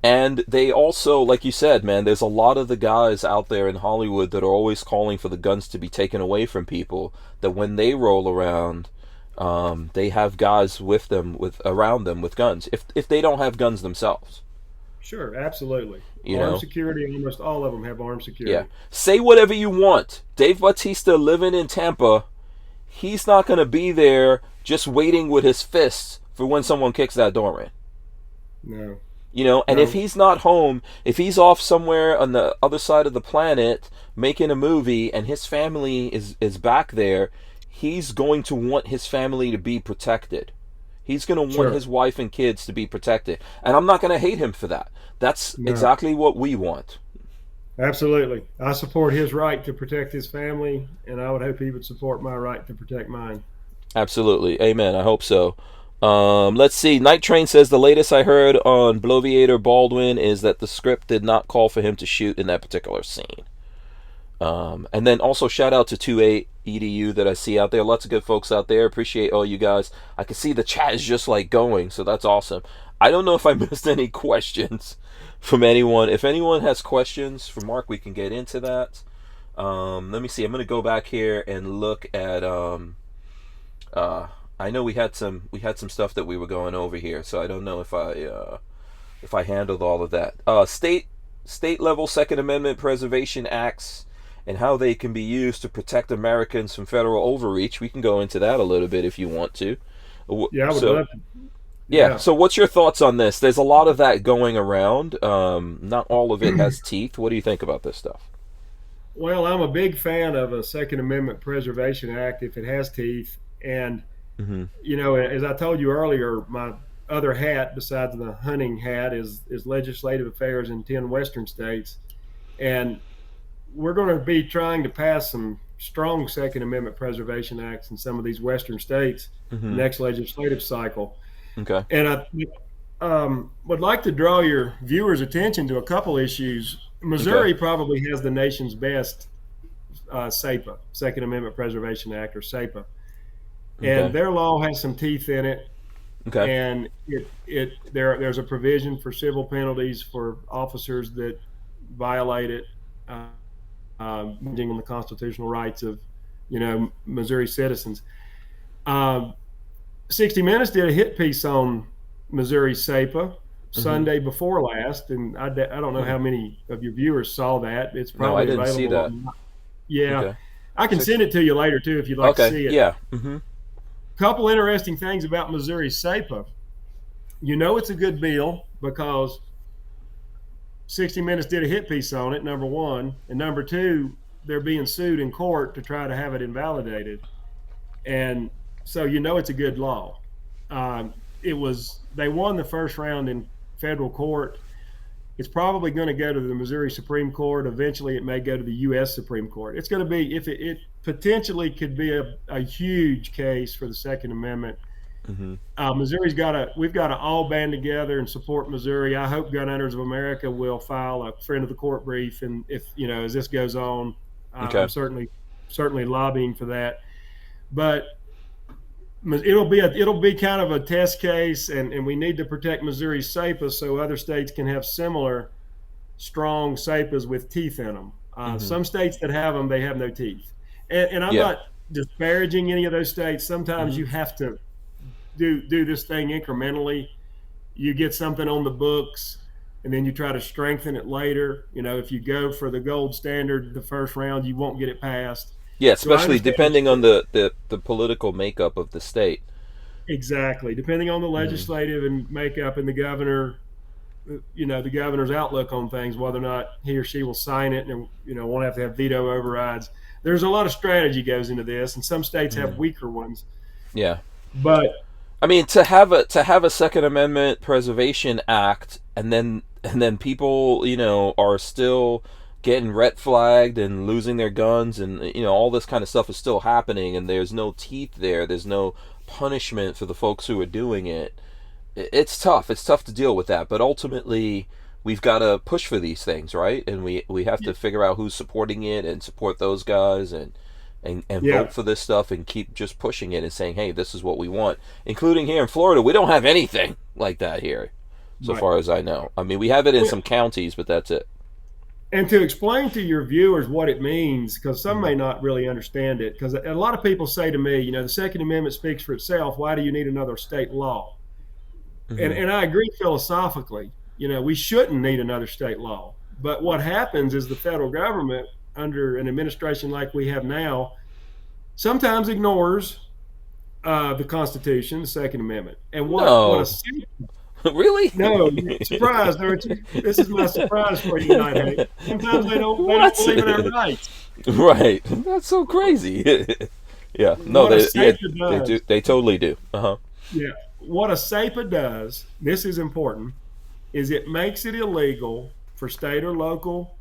And they also, like you said, man, there's a lot of the guys out there in Hollywood that are always calling for the guns to be taken away from people. That when they roll around, they have guys with them, with around them with guns. If they don't have guns themselves, Sure, absolutely. you Armed know, security, almost all of them have armed yeah. security. Say whatever you want. Dave Bautista living in Tampa, he's not gonna be there just waiting with his fists for when someone kicks that door in. No. And if No, he's not home, if he's off somewhere on the other side of the planet making a movie and his family is back there, he's going to want his family to be protected. He's going to want sure. his wife and kids to be protected. And I'm not going to hate him for that. That's No, exactly what we want. absolutely. I support his right to protect his family, and I would hope he would support my right to protect mine. Absolutely. Amen. I hope so. Let's see. Night Train says the latest I heard on Bloviator Baldwin is that the script did not call for him to shoot in that particular scene. And then also shout out to 28 EDU that I see out there. Lots of good folks out there. Appreciate all you guys. I can see the chat is just like going, so that's awesome. I don't know if I missed any questions from anyone. If anyone has questions for Mark, we can get into that. Let me see. I'm gonna go back here and look at. I know we had some stuff that we were going over here, so I don't know if I handled all of that. State level Second Amendment preservation acts and how they can be used to protect Americans from federal overreach. We can go into that a little bit if you want to. Yeah, I would So love to. yeah, Yeah. so what's your thoughts on this? There's a lot of that going around. Not all of it has teeth. What do you think about this stuff? Well, I'm a big fan of a Second Amendment Preservation Act if it has teeth. And, Hmm. as I told you earlier, my other hat besides the hunting hat is legislative affairs in 10 Western states. And we're going to be trying to pass some strong Second Amendment Preservation Acts in some of these Western states Hmm. next legislative cycle. Okay. And I would like to draw your viewers' attention to a couple issues. Okay. Missouri probably has the nation's best SAPA, Second Amendment Preservation Act, or SAPA, and Okay. their law has some teeth in it. Okay. And there's a provision for civil penalties for officers that violate it, infringing on the constitutional rights of Missouri citizens. Um, 60 Minutes did a hit piece on Missouri SAPA Hmm. Sunday before last, and I don't know how many of your viewers saw that. It's No, I probably didn't see available that. on. Yeah, Okay. I can Six. send it to you later too if you'd like to Okay. see it. Yeah. Hmm. Couple interesting things about Missouri SAPA. It's a good bill because 60 Minutes did a hit piece on it, number one. And number two, they're being sued in court to try to have it invalidated. And so it's a good law. They won the first round in federal court. It's probably going to go to the Missouri Supreme Court. Eventually, it may go to the U.S. Supreme Court. It's going to be, if it potentially could be a huge case for the Second Amendment. Hmm. We've got to all band together and support Missouri. I hope Gun Owners of America will file a friend of the court brief, and if as this goes on, I'm Okay. certainly lobbying for that. But it'll be kind of a test case, and we need to protect Missouri SAPA so other states can have similar strong SAPAs with teeth in them. Hmm. Some states that have them, they have no teeth, and I'm Yeah. not disparaging any of those states. Sometimes Hmm. you have to do this thing incrementally. You get something on the books, and then you try to strengthen it later. If you go for the gold standard the first round, you won't get it passed. Yeah, So I especially understand depending on the political makeup of the state. exactly, depending on the Hmm. legislative and makeup and the governor, the governor's outlook on things, whether or not he or she will sign it, and won't have to have veto overrides. There's a lot of strategy goes into this, and some states have Hmm. weaker ones. Yeah. But I mean, to have a Second Amendment Preservation Act, and then people, are still getting red flagged and losing their guns, and all this kind of stuff is still happening, and there's no teeth there. There's no punishment for the folks who are doing it. It's tough. It's tough to deal with that, but ultimately we've got to push for these things, right? And we have to figure out who's supporting it and support those guys, and yeah, vote for this stuff and keep just pushing it and saying, hey, this is what we want. Including here in Florida, we don't have anything like that here, so right. far as I know. I mean, we have it in some counties, but that's it. And to explain to your viewers what it means, because some Mm-hmm. may not really understand it, because a lot of people say to me, the Second Amendment speaks for itself. Why do you need another state law? And Mm-hmm. and I agree philosophically. We shouldn't need another state law. But what happens is the federal government, under an administration like we have now, sometimes ignores the Constitution, the Second Amendment. And what a No. Really? No, you're surprised, aren't you? This is my surprise for you tonight, Hank. Sometimes they don't What? believe in our rights. Right. That's so crazy. Yeah. No, What a yeah, SAPA they do. does, They totally do. Uh-huh. yeah, what a SAPA does, this is important, is it makes it illegal for state or local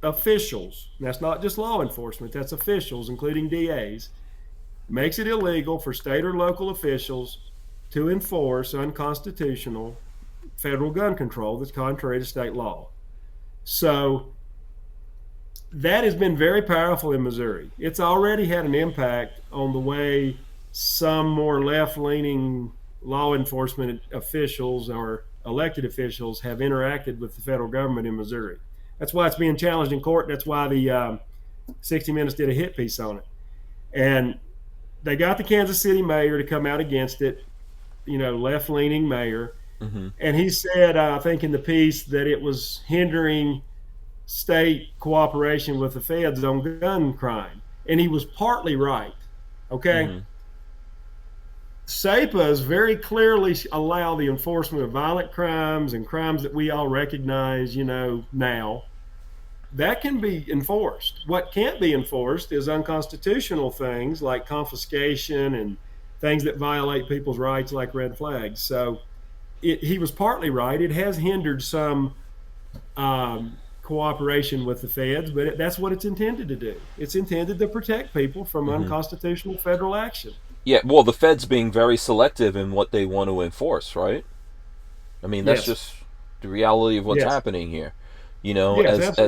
officials. That's not just law enforcement, that's officials, including DAs. Makes it illegal for state or local officials to enforce unconstitutional federal gun control that's contrary to state law. So that has been very powerful in Missouri. It's already had an impact on the way some more left leaning law enforcement officials or elected officials have interacted with the federal government in Missouri. That's why it's being challenged in court. That's why the 60 Minutes did a hit piece on it. And they got the Kansas City mayor to come out against it, left leaning mayor. Mm-hmm. And he said, I think in the piece, that it was hindering state cooperation with the feds on gun crime. And he was partly right. Okay. Mm-hmm. SAPAs very clearly allow the enforcement of violent crimes and crimes that we all recognize, now. That can be enforced. What can't be enforced is unconstitutional things like confiscation and things that violate people's rights, like red flags. So he was partly right. It has hindered some cooperation with the feds, but that's what it's intended to do. It's intended to protect people from unconstitutional federal action. Yeah, well, the feds being very selective in what they want to enforce, right? I mean, that's just the reality of what's happening here. Yes,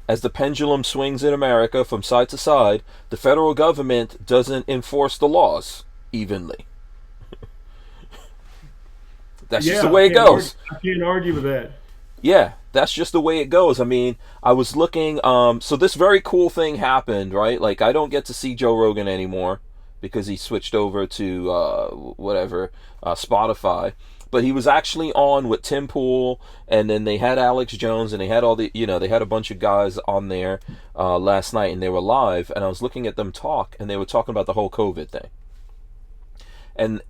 as the pendulum swings in America from side to side, the federal government doesn't enforce the laws evenly. That's just the way it goes. I can't argue with that. Yeah, that's just the way it goes. I mean, I was looking, so this very cool thing happened, right? Like, I don't get to see Joe Rogan anymore because he switched over to Spotify. But he was actually on with Tim Pool, and then they had Alex Jones, and they had they had a bunch of guys on there last night, and they were live, and I was looking at them talk, and they were talking about the whole COVID thing. And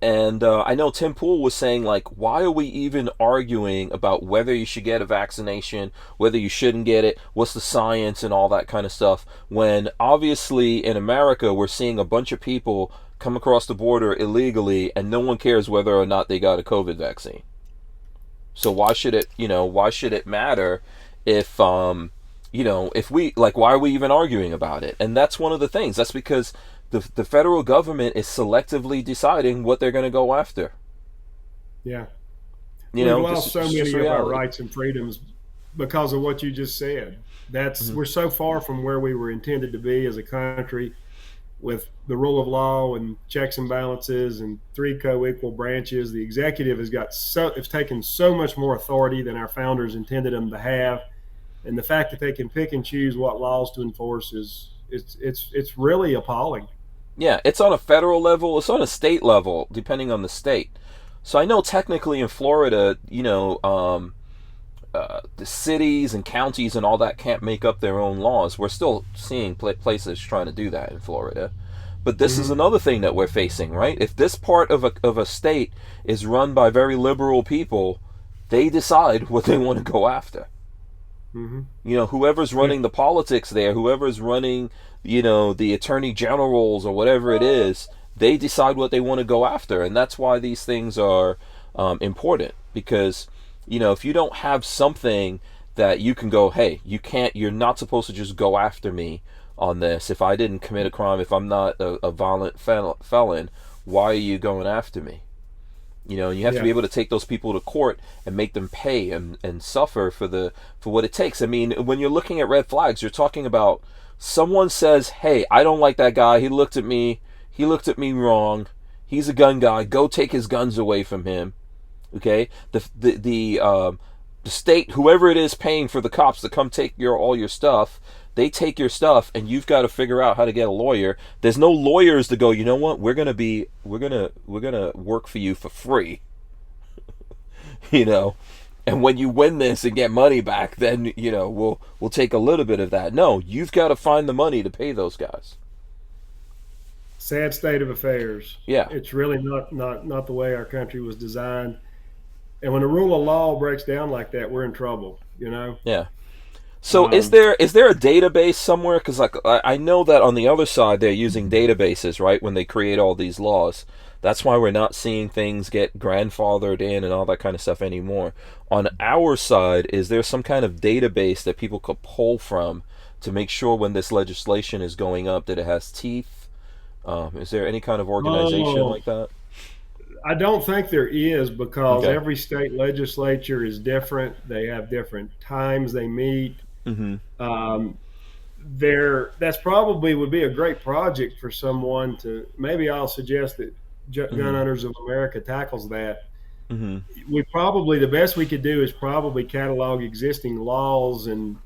I know Tim Pool was saying, like, why are we even arguing about whether you should get a vaccination, whether you shouldn't get it, what's the science and all that kind of stuff, when obviously in America we're seeing a bunch of people come across the border illegally and no one cares whether or not they got a COVID vaccine. So why should it matter if we, like, why are we even arguing about it? And that's one of the things. That's because the federal government is selectively deciding what they're going to go after. Yeah. We've lost so many of our rights and freedoms because of what you just said. We're so far from where we were intended to be as a country, with the rule of law and checks and balances and three co-equal branches. The executive it's taken so much more authority than our founders intended them to have. And the fact that they can pick and choose what laws to enforce it's really appalling. Yeah, it's on a federal level, it's on a state level, depending on the state. So I know technically in Florida, the cities and counties and all that can't make up their own laws. We're still seeing places trying to do that in Florida. But this is another thing that we're facing, right? If this part of a state is run by very liberal people, they decide what they want to go after. Whoever's running the politics there, whoever's running, the attorney generals or whatever it is, they decide what they want to go after. And that's why these things are important, because if you don't have something that you can go, hey, you're not supposed to just go after me on this. If I didn't commit a crime, if I'm not a violent felon, why are you going after me? And you have to be able to take those people to court and make them pay and suffer for what it takes. I mean, when you're looking at red flags, you're talking about someone says, hey, I don't like that guy. He looked at me wrong. He's a gun guy. Go take his guns away from him. Okay, the state, whoever it is paying for the cops to come take all your stuff, they take your stuff, and you've got to figure out how to get a lawyer. There's no lawyers to go, you know what? We're gonna work for you for free. And when you win this and get money back, then we'll take a little bit of that. No, you've got to find the money to pay those guys. Sad state of affairs. Yeah, it's really not the way our country was designed. And when the rule of law breaks down like that, we're in trouble, you know? Yeah. So is there a database somewhere? Because like I know that on the other side they're using databases, right? When they create all these laws, that's why we're not seeing things get grandfathered in and all that kind of stuff anymore. On our side, is there some kind of database that people could pull from to make sure when this legislation is going up that it has teeth? Is there any kind of organization Oh, like that? I don't think there is because Okay. every state legislature is different. They have different times they meet. Mm-hmm. Um, that's probably would be a great project for someone to. Maybe I'll suggest that Gun Mm-hmm. Owners of America tackles that. Mm-hmm. We probably the best we could do is probably catalog existing laws and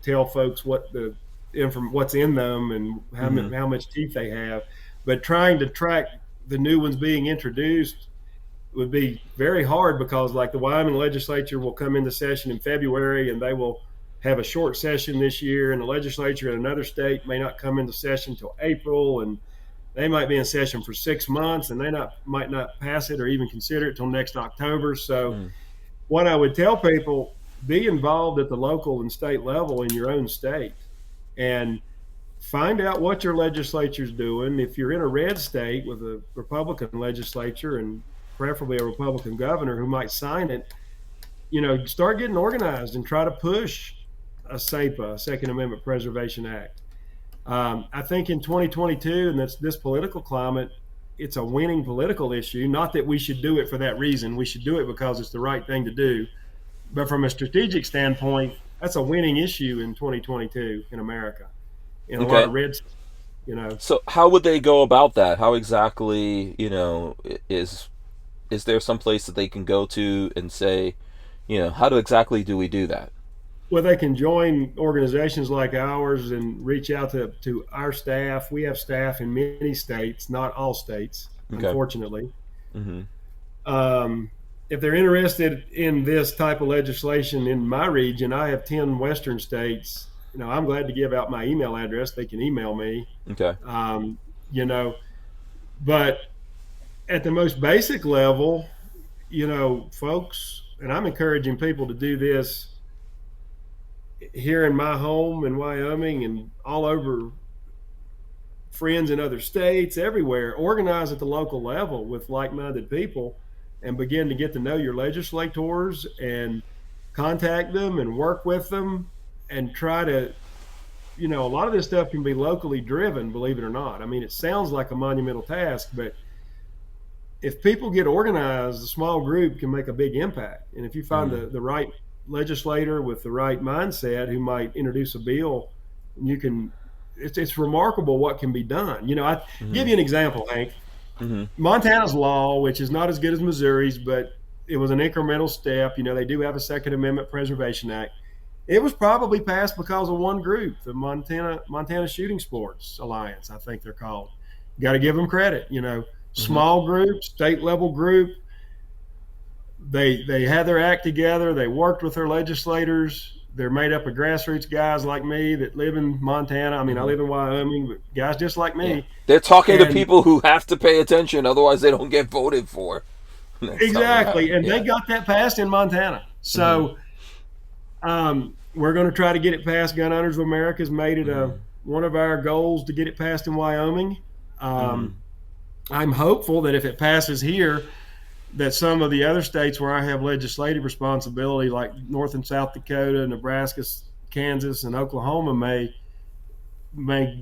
tell folks what's in them and Mm-hmm. how much teeth they have. But trying to track the new ones being introduced would be very hard because like the Wyoming legislature will come into session in February and they will have a short session this year, and the legislature in another state may not come into session till April, and they might be in session for 6 months and might not pass it or even consider it till next October. So Mm-hmm. what I would tell people, be involved at the local and state level in your own state and find out what your legislature's doing. If you're in a red state with a Republican legislature and preferably a Republican governor who might sign it, start getting organized and try to push a SAPA, a Second Amendment Preservation Act. I think in 2022, and that's this political climate, it's a winning political issue. Not that we should do it for that reason. We should do it because it's the right thing to do. But from a strategic standpoint, that's a winning issue in 2022 in America, in a lot Okay. of red, you know. So how would they go about that? How exactly, is there some place that they can go to and say, how exactly do we do that? Well, they can join organizations like ours and reach out to our staff. We have staff in many states, not all states, Okay. unfortunately. Mm-hmm. Um, if they're interested in this type of legislation in my region, I have 10 Western states. I'm glad to give out my email address. They can email me. Okay. Um, you know, but at the most basic level, folks, and I'm encouraging people to do this here in my home in Wyoming and all over, friends in other states, everywhere, organize at the local level with like-minded people and begin to get to know your legislators and contact them and work with them and try to, a lot of this stuff can be locally driven, believe it or not. I mean, it sounds like a monumental task, but if people get organized, a small group can make a big impact. And if you find Mm-hmm. the right legislator with the right mindset who might introduce a bill, you can. It's remarkable what can be done. I give Mm-hmm. you an example, Hank. Mm-hmm. Montana's law, which is not as good as Missouri's, but it was an incremental step. They do have a Second Amendment Preservation Act. It was probably passed because of one group, the Montana Shooting Sports Alliance, I think they're called. Got to give them credit. Mm-hmm. Small group, state level group. They had their act together. They worked with their legislators. They're made up of grassroots guys like me that live in Montana. I mean, I Mm-hmm. live in Wyoming, but guys just like Yeah. me. They're talking to And people who have to pay attention, otherwise they don't get voted for. That's how that exactly, happened. and they Yeah. got that passed in Montana. Mm-hmm. So we're going to try to get it passed. Gun Owners of America has made it Mm-hmm. one of our goals to get it passed in Wyoming. Mm-hmm. I'm hopeful that if it passes here, that some of the other states where I have legislative responsibility, like North and South Dakota, Nebraska, Kansas, and Oklahoma, may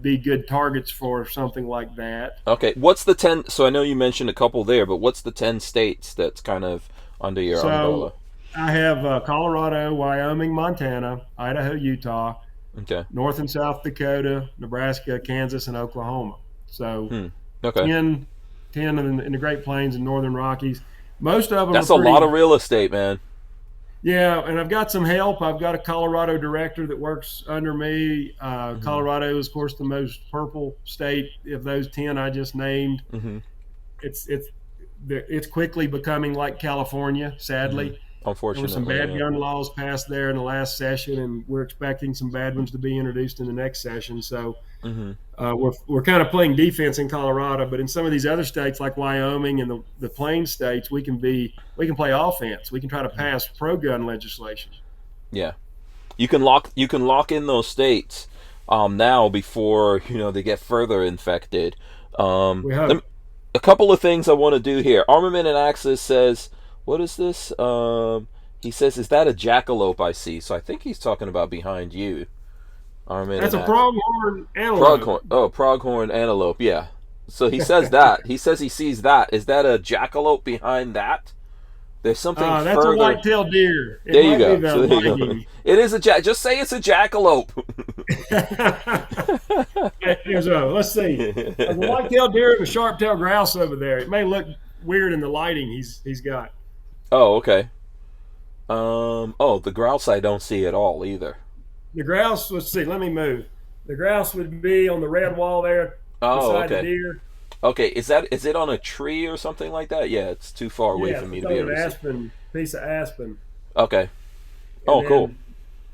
be good targets for something like that. Okay. What's the 10? So I know you mentioned a couple there, but what's the 10 states that's kind of under your umbrella? So I have Colorado, Wyoming, Montana, Idaho, Utah, Okay. North and South Dakota, Nebraska, Kansas, and Oklahoma. So Hmm. Okay. 10 in the Great Plains and Northern Rockies. Most of them are That's a lot of pretty. real estate, man. Yeah, and I've got some help. I've got a Colorado director that works under me. Mm-hmm. Colorado is, of course, the most purple state of those 10 I just named. Mm-hmm. It's quickly becoming like California, Mm-hmm. sadly. There were some Unfortunately, bad yeah. gun laws passed there in the last session, and we're expecting some bad ones to be introduced in the next session. So Mm-hmm. We're kind of playing defense in Colorado, but in some of these other states like Wyoming and the Plains states, we can play offense. We can try to pass pro gun legislation. Yeah. You can lock in those states now before they get further infected. We hope. A couple of things I want to do here. Armament and Access says, what is this? He says, is that a jackalope I see? So I think he's talking about behind you. Armament That's and a pronghorn antelope. Pronghorn antelope. Yeah. So he says that. He says he sees that. Is that a jackalope behind that? There's something that's further. A white-tailed deer. There you go. So there you go. It is a just say it's a jackalope. Let's see. There's a white-tailed deer and a sharp-tailed grouse over there. It may look weird in the lighting he's got. Oh, okay. The grouse I don't see at all either. The grouse, let's see, let me move. The grouse would be on the red wall there beside the deer. Okay, is it on a tree or something like that? Yeah, it's too far away for me to be able to see. Piece of aspen. Okay. Oh, cool.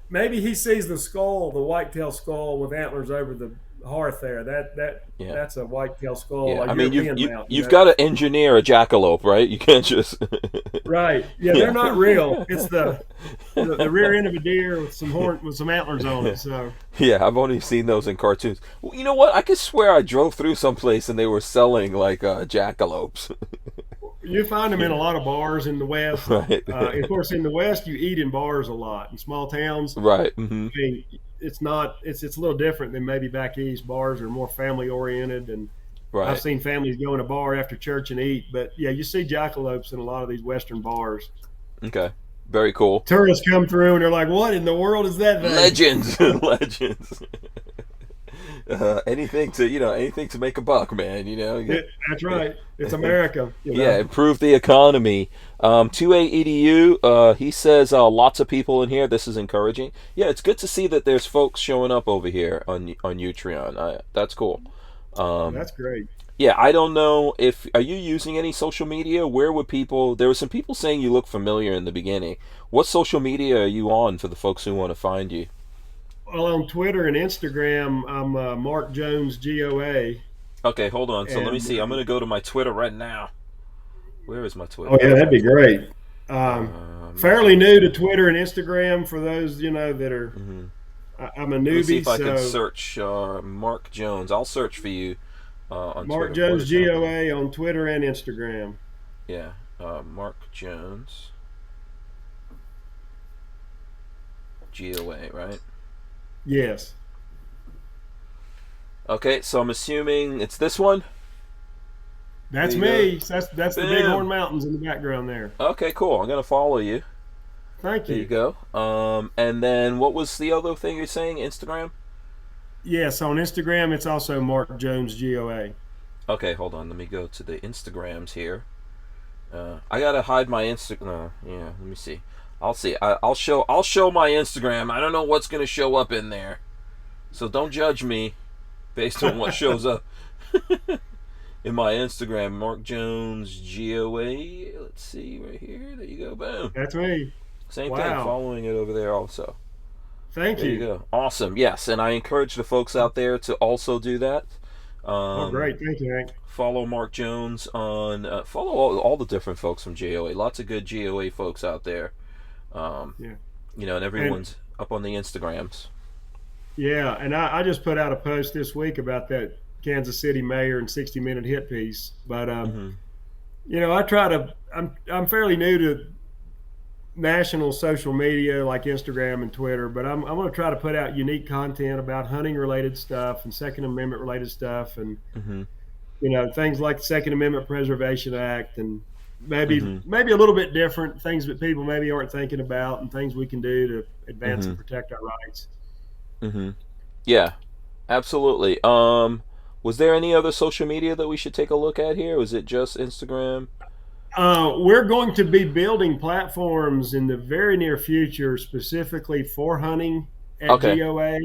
Maybe he sees the skull, the whitetail skull with antlers over the hearth there. That's a whitetail skull. Yeah, Like I mean, European you've got to engineer a jackalope, right? You can't just right. Yeah, they're not real. It's the rear end of a deer with some antlers on it. So yeah, I've only seen those in cartoons. Well, you know what? I could swear I drove through someplace and they were selling like jackalopes. You find them in a lot of bars in the West. Right. Of course, in the West, you eat in bars a lot. In small towns, right. Mm-hmm. I mean, it's a little different than maybe back east. Bars are more family oriented, and right. I've seen families go in a bar after church and eat. But yeah, you see jackalopes in a lot of these Western bars. Okay, very cool. Tourists come through and they're like, "What in the world is that thing?" Legends. Anything to make a buck, man. That's right. It's America. Yeah, improve the economy. 2A EDU. He says lots of people in here. This is encouraging. Yeah, it's good to see that there's folks showing up over here on Utreon. That's cool. That's great. Yeah, I don't know are you using any social media? Where would people? There were some people saying you look familiar in the beginning. What social media are you on for the folks who want to find you? Well, on Twitter and Instagram, I'm Mark Jones GOA. Okay, hold on. So let me see. I'm going to go to my Twitter right now. Where is my Twitter? Oh, yeah, that'd be great. Fairly new to Twitter and Instagram for those, that are Mm-hmm. I'm a newbie. Let's see if I can search Mark Jones. I'll search for you on Mark Twitter. Jones GOA on Twitter and Instagram. Yeah, Mark Jones GOA, right? Yes. Okay, so I'm assuming it's this one? That's me. That's the Bighorn Mountains in the background there. Okay, cool. I'm going to follow you. Thank you. There you go. And then what was the other thing you're saying? Instagram? Yes, on Instagram it's also Mark Jones GOA. Okay, hold on. Let me go to the Instagrams here. I gotta hide my Instagram. Yeah, let me see. I'll see. I'll show my Instagram. I don't know what's gonna show up in there, so don't judge me based on what shows up in my Instagram. Mark Jones GOA. Let's see right here. There you go. Boom. That's me. Same thing. Following it over there also. Thank you. There you go. Awesome. Yes, and I encourage the folks out there to also do that. Great. Thank you, Hank. Follow Mark Jones on. Follow all the different folks from GOA. Lots of good GOA folks out there. And everyone's up on the Instagrams. Yeah, and I just put out a post this week about that Kansas City mayor and 60-minute hit piece. But I try to. I'm fairly new to national social media like Instagram and Twitter, but I'm going to try to put out unique content about hunting related stuff and Second Amendment related stuff, and things like the Second Amendment Preservation Act, and maybe a little bit different things that people maybe aren't thinking about, and things we can do to advance and protect our rights. Yeah, absolutely. Was there any other social media that we should take a look at here? Was it just Instagram? We're going to be building platforms in the very near future specifically for hunting at GOA.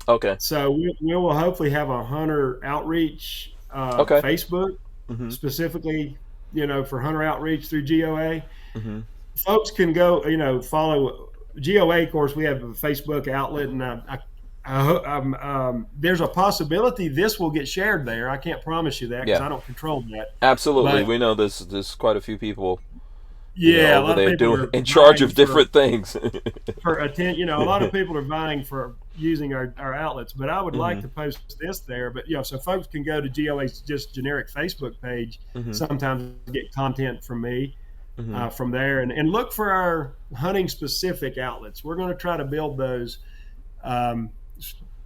Okay. So we will hopefully have a hunter outreach Facebook specifically, for hunter outreach through GOA. Folks can go, follow GOA. Of course, we have a Facebook outlet, and I There's a possibility this will get shared there. I can't promise you that because Yeah, I don't control that. absolutely. But We know there's quite a few people, yeah, a over lot of there people doing are in charge vying of different things. for attend. A lot of people are vying for using our outlets. But I would like Hmm. to post this there. But so folks can go to GOA's just generic Facebook page. Hmm. Sometimes get content from me Hmm. from there, and look for our hunting specific outlets. We're going to try to build those. Um,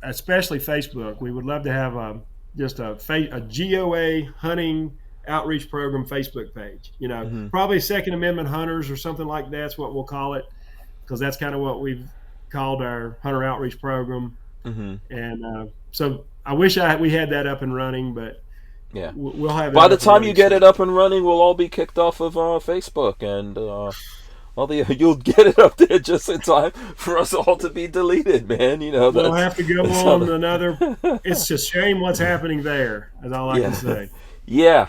Especially Facebook. We would love to have a GOA hunting outreach program Facebook page. Hmm. Probably Second Amendment hunters or something like that's what we'll call it, because that's kind of what we've called our hunter outreach program. Hmm. And so I wish we had that up and running, but Yeah. we'll have By that the up and time you running get soon. it up and running, we'll all be kicked off of Facebook, and you'll get it up there just in time for us all to be deleted, man. We'll That's have to go that's on how. another. It's a shame what's happening there. Is all I can Yeah. say. Yeah,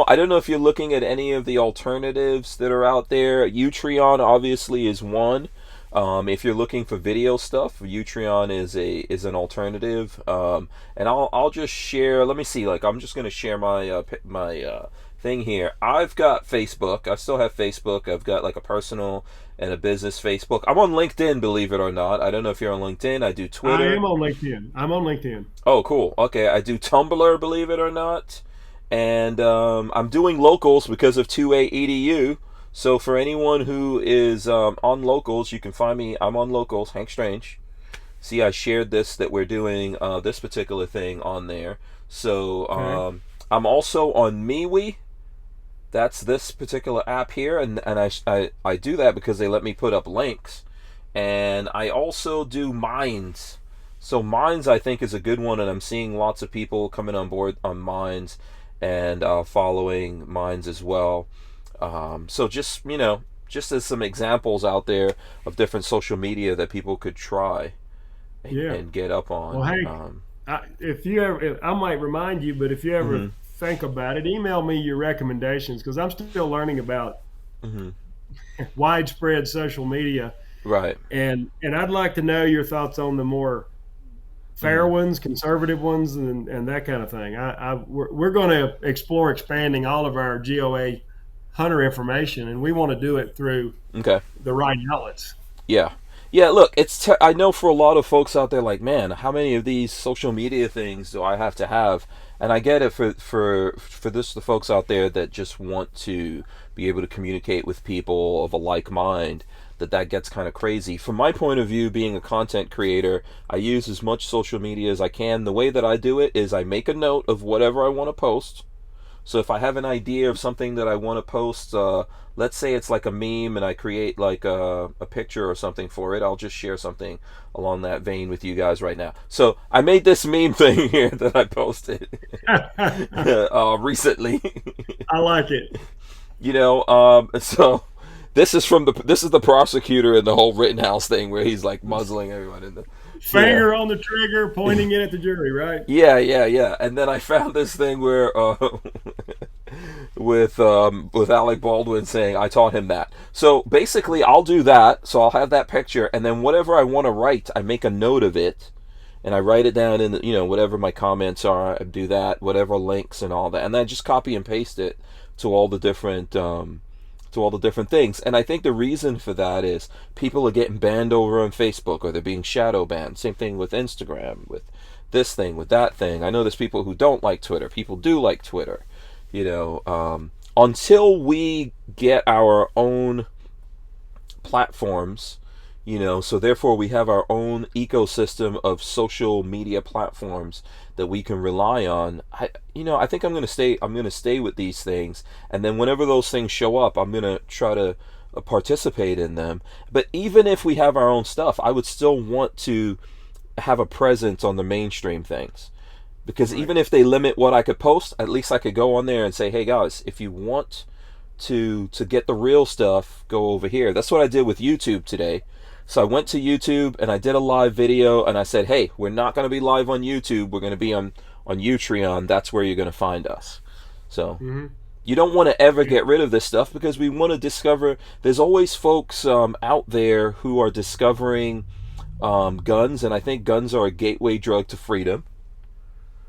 I don't know if you're looking at any of the alternatives that are out there. Utreon obviously is one. If you're looking for video stuff, Utreon is an alternative. And I'll just share. Let me see. Like I'm just gonna share my thing here. I've got Facebook. I still have Facebook. I've got like a personal and a business Facebook. I'm on LinkedIn, believe it or not. I don't know if you're on LinkedIn. I do I Twitter. am on LinkedIn. I'm on LinkedIn. Oh, cool. Okay, I do Tumblr, believe it or not. And I'm doing locals because of 2A EDU. So for anyone who is on locals, you can find me. I'm on locals, Hank Strange. See, I shared this that we're doing this particular thing on there. So Okay. I'm also on MeWe. That's this particular app here, and I do that because they let me put up links. And I also do Minds. So Minds I think is a good one, and I'm seeing lots of people coming on board on Minds and following Minds as well. So just as some examples out there of different social media that people could try Yeah. and get up Well, on. Hank, if you ever, I might remind you, but if you ever Hmm. think about it, email me your recommendations because I'm still learning about Hmm. widespread social media, Right. and I'd like to know your thoughts on the more fair Hmm. ones, conservative ones, and that kind of thing. We're going to explore expanding all of our GOA hunter information, and we want to do it through Okay. the right outlets. Yeah. Yeah, look, I know for a lot of folks out there like, man, how many of these social media things do I have to have? And I get it for the folks out there that just want to be able to communicate with people of a like mind, that gets kind of crazy. From my point of view, being a content creator, I use as much social media as I can. The way that I do it is I make a note of whatever I want to post. So if I have an idea of something that I want to post, let's say it's like a meme and I create like a picture or something for it, I'll just share something along that vein with you guys right now. So I made this meme thing here that I posted I recently. like it. So this is the prosecutor in the whole Rittenhouse thing where he's like muzzling everyone in the. Yeah. Finger on the trigger, pointing it at the jury, right? Yeah, yeah, yeah. And then I found this thing where with Alec Baldwin saying I taught him that. So basically, I'll do that. So I'll have that picture, and then whatever I want to write, I make a note of it, and I write it down in whatever my comments are. I do that, whatever links and all that, and then I just copy and paste it to all the different things. And I think the reason for that is people are getting banned over on Facebook, or they're being shadow banned. Same thing with Instagram, with this thing, with that thing. I know there's people who don't like Twitter. People do like Twitter. Until we get our own platforms, so therefore we have our own ecosystem of social media platforms that we can rely on. I think I'm going to stay with these things, and then whenever those things show up, I'm going to try to participate in them. But even if we have our own stuff, I would still want to have a presence on the mainstream things, because Right. even if they limit what I could post, at least I could go on there and say, hey guys, if you want to get the real stuff, go over here. That's what I did with YouTube today. So I went to YouTube and I did a live video, and I said, hey, we're not going to be live on YouTube. We're going to be on Utreon. That's where you're going to find us. So Hmm. you don't want to ever get rid of this stuff, because we want to discover. There's always folks out there who are discovering guns, and I think guns are a gateway drug to freedom.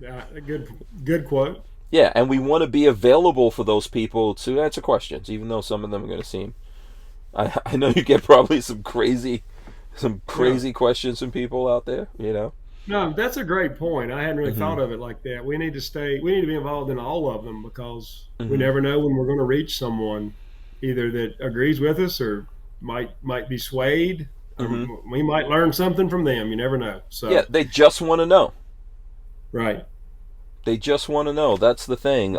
A good quote. Yeah, and we want to be available for those people to answer questions, even though some of them are going to seem. I know you get probably some crazy questions from people out there. No, that's a great point. I hadn't really thought of it like that. We need to be involved in all of them, because we never know when we're going to reach someone either that agrees with us or might be swayed. We might learn something from them. You never know. So yeah, they just want to know. Right. They just want to know. That's the thing.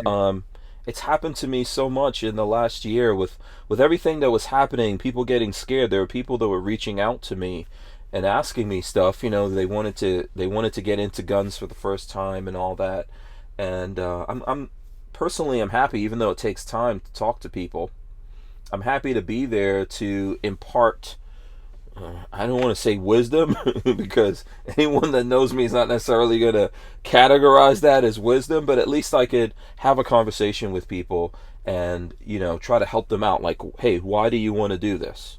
It's happened to me so much in the last year with everything that was happening, people getting scared. There were people that were reaching out to me and asking me stuff. They wanted to get into guns for the first time and all that. And I'm happy, even though it takes time to talk to people. I'm happy to be there to impart. I don't want to say wisdom because anyone that knows me is not necessarily going to categorize that as wisdom, but at least I could have a conversation with people and try to help them out. Like, hey, why do you want to do this?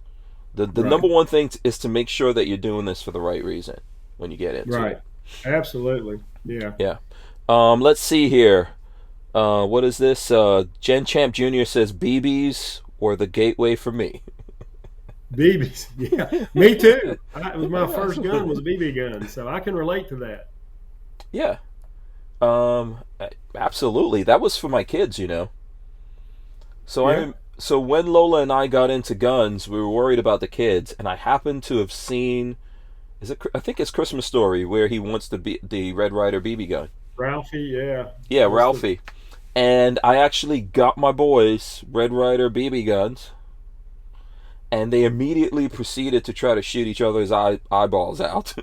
The Right. number one thing is to make sure that you're doing this for the right reason when you get into Right. it. Absolutely. Yeah. Yeah. Let's see here. What is this? Gen Champ Jr. says BBs or the gateway for me. BBs. Yeah. Me too. It was my first gun was a BB gun, so I can relate to that. Yeah. Absolutely. That was for my kids, So Yeah. so when Lola and I got into guns, we were worried about the kids, and I happened to have seen, I think it's Christmas Story, where he wants the Red Ryder BB gun. Ralphie, yeah. Yeah, Ralphie. And I actually got my boys Red Ryder BB guns, and they immediately proceeded to try to shoot each other's eyeballs out.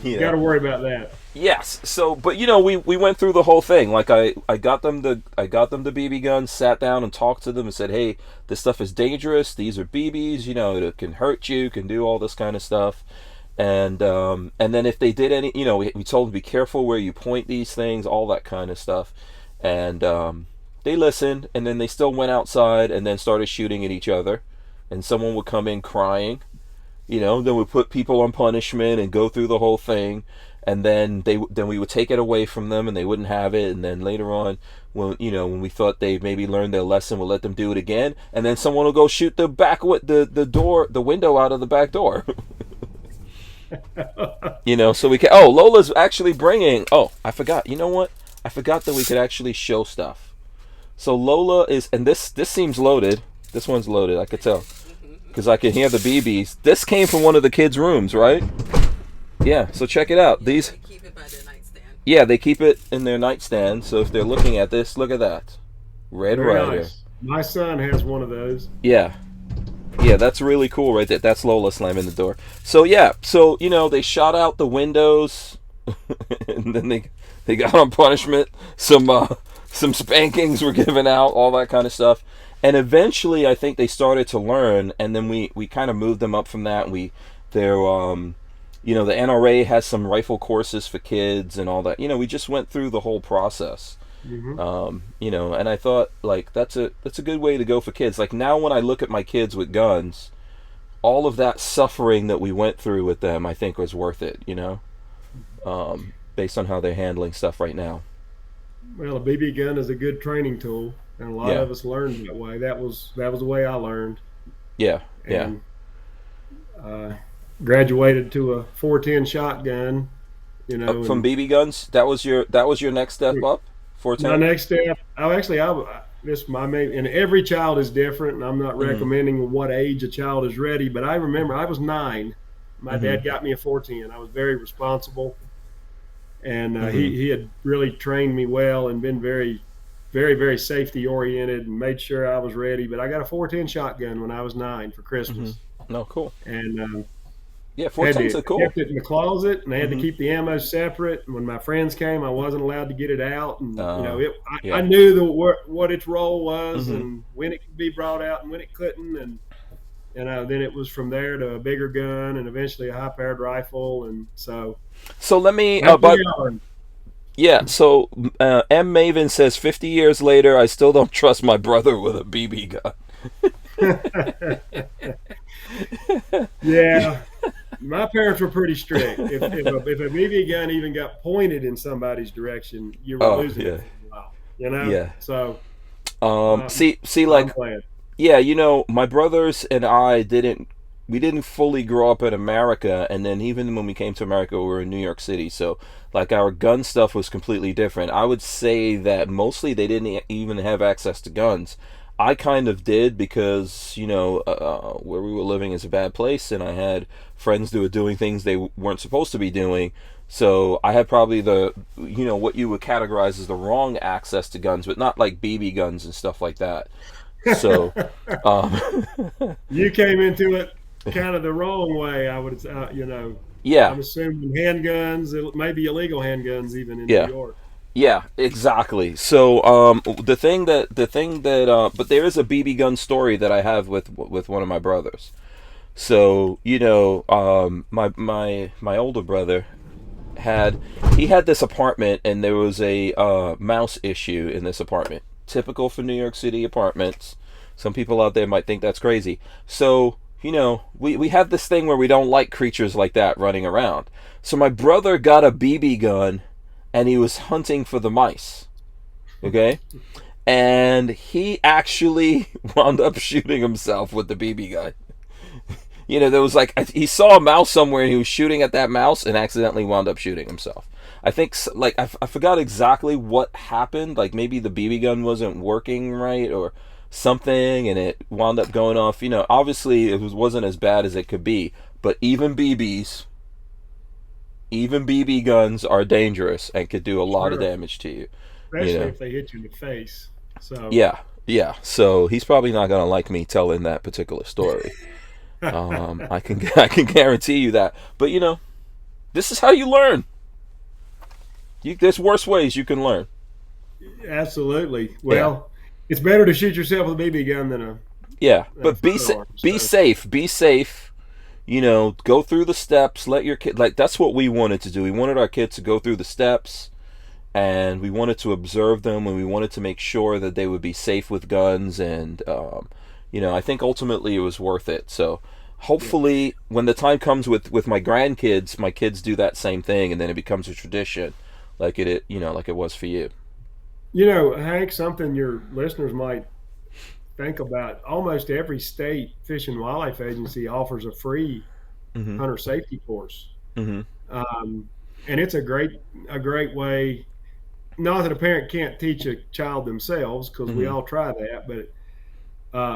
You got to worry about that. Yes. So, but we went through the whole thing. Like I got them the BB guns, sat down and talked to them and said, "Hey, this stuff is dangerous. These are BBs. It can hurt you, can do all this kind of stuff." And then if they did any, we told them to be careful where you point these things, all that kind of stuff. And they listened, and then they still went outside and then started shooting at each other. And someone would come in crying. Then we put people on punishment and go through the whole thing, and then we would take it away from them and they wouldn't have it. And then later on, when we thought they maybe learned their lesson, we'll let them do it again. And then someone will go shoot the window out of the back door. So we can. Oh, Lola's actually bringing. Oh, I forgot. You know what? I forgot that we could actually show stuff. So Lola is, and this seems loaded. This one's loaded. I could tell. Because I can hear the BBs. This came from one of the kids' rooms, right? Yeah, so check it out. They keep it by their nightstand. Yeah, they keep it in their nightstand. So if they're looking at this, look at that. Red Very Ryder. nice. My son has one of those. Yeah. Yeah, that's really cool right there. That's Lola slamming the door. So yeah, they shot out the windows and then they got on punishment. Some spankings were given out, all that kind of stuff. And eventually, I think they started to learn, and then we kind of moved them up from that. The NRA has some rifle courses for kids and all that. We just went through the whole process. And I thought, like, that's a good way to go for kids. Like, now when I look at my kids with guns, all of that suffering that we went through with them, I think was worth it. Based on how they're handling stuff right now. Well, a BB gun is a good training tool. And a lot of us learned that way. That was the way I learned. Yeah, and, graduated to a 410 shotgun. From BB guns, that was your next step up. 410. My next step. And every child is different, and I'm not recommending what age a child is ready. But I remember I was 9. My dad got me a 410. I was very responsible, and he had really trained me well and been very, very, very safety oriented and made sure I was ready. But I got a 410 shotgun when I was 9 for Christmas. No, cool. And 410s are cool. Kept it in the closet, and I had to keep the ammo separate. And when my friends came, I wasn't allowed to get it out. And I knew what its role was and when it could be brought out and when it couldn't. And then it was from there to a bigger gun and eventually a high-powered rifle. And so let me. Yeah. So M. Maven says 50 years later, I still don't trust my brother with a BB gun. Yeah, my parents were pretty strict. If a BB gun even got pointed in somebody's direction, you were Oh losing it yeah, for a while. You know, yeah. so See, I'm like, glad. yeah, my brothers and I we didn't fully grow up in America, and then even when we came to America, we were in New York City, so like our gun stuff was completely different. I would say that mostly they didn't even have access to guns. I kind of did because where we were living is a bad place, and I had friends who were doing things they weren't supposed to be doing. So I had probably what you would categorize as the wrong access to guns, but not like BB guns and stuff like that. So, um, You came into it kind of the wrong way. yeah, I'm assuming handguns, maybe illegal handguns, even in New yeah, York. yeah, exactly. So, but there is a BB gun story that I have with one of my brothers. So, my older brother had he had this apartment, and there was a mouse issue in this apartment. Typical for New York City apartments. Some people out there might think that's crazy. So, we have this thing where we don't like creatures like that running around. So my brother got a BB gun, and he was hunting for the mice. Okay? And he actually wound up shooting himself with the BB gun. There was like he saw a mouse somewhere, and he was shooting at that mouse and accidentally wound up shooting himself. I think like I forgot exactly what happened. Like maybe the BB gun wasn't working right or something, and it wound up going off. Obviously wasn't as bad as it could be, but even BB guns are dangerous and could do a lot of Sure. damage to you. You Especially know. if they hit you in the face. So, Yeah, yeah. So he's probably not gonna like me telling that particular story. I can guarantee you that. But this is how you learn. There's worse ways you can learn. absolutely. Yeah, Well, it's better to shoot yourself with a BB gun yeah. than a But firearm. be So, safe. Be safe. Go through the steps. Let your kid like that's what we wanted to do. We wanted our kids to go through the steps, and we wanted to observe them, and we wanted to make sure that they would be safe with guns. And I think ultimately it was worth it. So yeah. hopefully, when the time comes with my grandkids, my kids do that same thing, and then it becomes a tradition, like it was for you. Hank, something your listeners might think about. Almost every state fish and wildlife agency offers a free Hmm. hunter safety course. Hmm. Um, and it's a great way. Not that a parent can't teach a child themselves, because we Hmm. all try that, but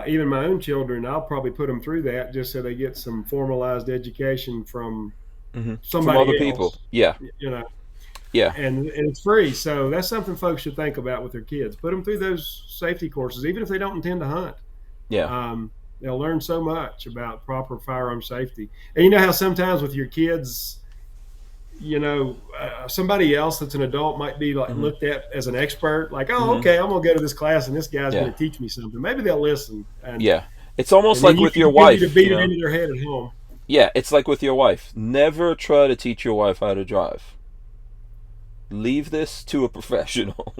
even my own children, I'll probably put them through that just so they get some formalized education from Hmm. From other somebody people. else, Yeah. you know, Yeah. and it's free. So that's something folks should think about with their kids. Put them through those safety courses, even if they don't intend to hunt. Yeah. They'll learn so much about proper firearm safety. And you know how sometimes with your kids, somebody else that's an adult might be like Hmm. looked at as an expert, like, oh, Hmm. okay, I'm gonna go to this class and this guy's Yeah. gonna teach me something. Maybe they'll listen, and Yeah. It's almost and then like you with your continue to wife, beat it into their head at home. Yeah, it's like with your wife. Never try to teach your wife how to drive. Leave this to a professional.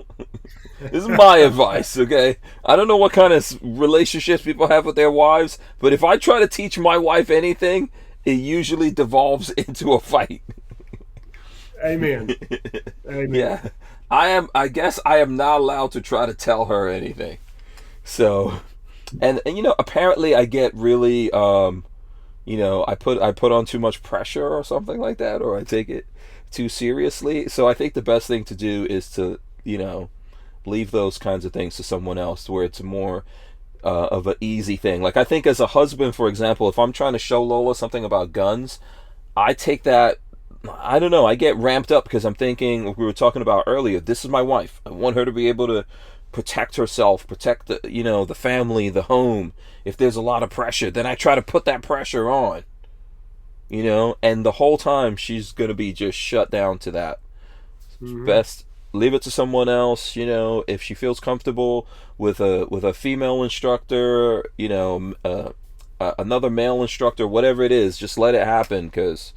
This is my advice, okay? I don't know what kind of relationships people have with their wives, but if I try to teach my wife anything, it usually devolves into a fight. Amen. Amen. Yeah. I guess I am not allowed to try to tell her anything. So, and apparently I get really I put on too much pressure or something like that, or I take it too seriously. So I think the best thing to do is to leave those kinds of things to someone else, where it's more of an easy thing. Like I think as a husband, for example, if I'm trying to show Lola something about guns, I take that. I don't know. I get ramped up because I'm thinking, like we were talking about earlier, this is my wife. I want her to be able to protect herself, protect the family, the home. If there's a lot of pressure, then I try to put that pressure on. And the whole time she's gonna be just shut down to that. Hmm. Best leave it to someone else. If she feels comfortable with a female instructor, another male instructor, whatever it is, just let it happen, because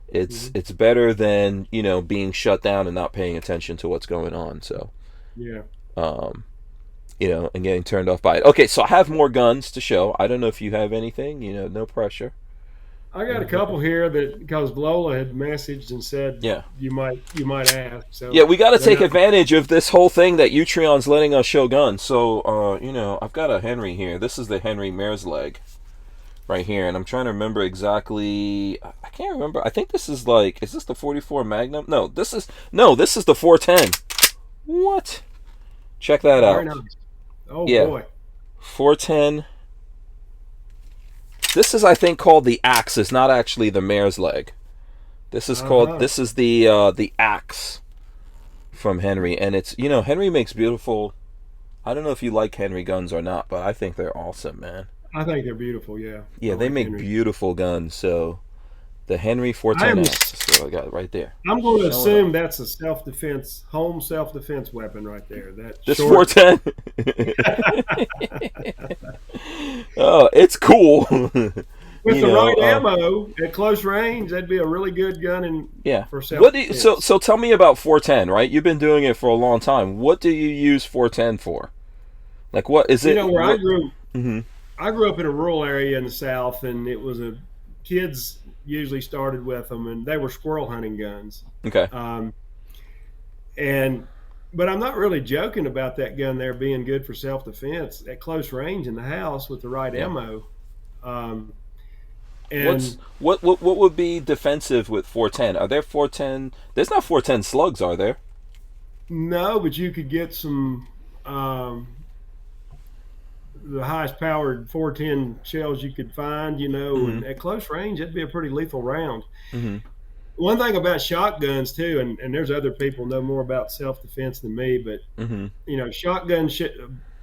it's Hmm. it's better than being shut down and not paying attention to what's going on. So Yeah. um and getting turned off by it. Okay, so I have more guns to show. I don't know if you have anything. No pressure. I got a couple here that because Lola had messaged and said Yeah. you might ask. So Yeah, we got to take advantage of this whole thing that Utreon's letting us show guns. So, I've got a Henry here. This is the Henry Mare's Leg right here, and I'm trying to remember exactly. I can't remember. I think this is is this the 44 Magnum? No, this is the 410. What? Check that out. Very nice. Oh Yeah. boy. 410. This is, I think, called the Axe. It's not actually the Mare's Leg. This is called. This is the Axe from Henry, and it's Henry makes beautiful. I don't know if you like Henry guns or not, but I think they're awesome, man. I think they're beautiful. Yeah. Yeah, they make beautiful guns. So the Henry 410 Axe. So I got it right there. I'm going to assume that's a self-defense, home self-defense weapon right there. This 410. Oh, it's cool. With the right ammo at close range, that'd be a really good gun for self-defense. So tell me about 410, right? You've been doing it for a long time. What do you use 410 for? Like, what is it? Where I grew up in a rural area in the South, and it was kids usually started with them, and they were squirrel hunting guns. Okay. But I'm not really joking about that gun there being good for self-defense at close range in the house with the right ammo. And what would be defensive with 410? Are there 410? There's not 410 slugs, are there? No, but you could get some the highest powered 410 shells you could find, and at close range, that'd be a pretty lethal round. Mm-hmm. One thing about shotguns too, and there's other people know more about self-defense than me, but shotgun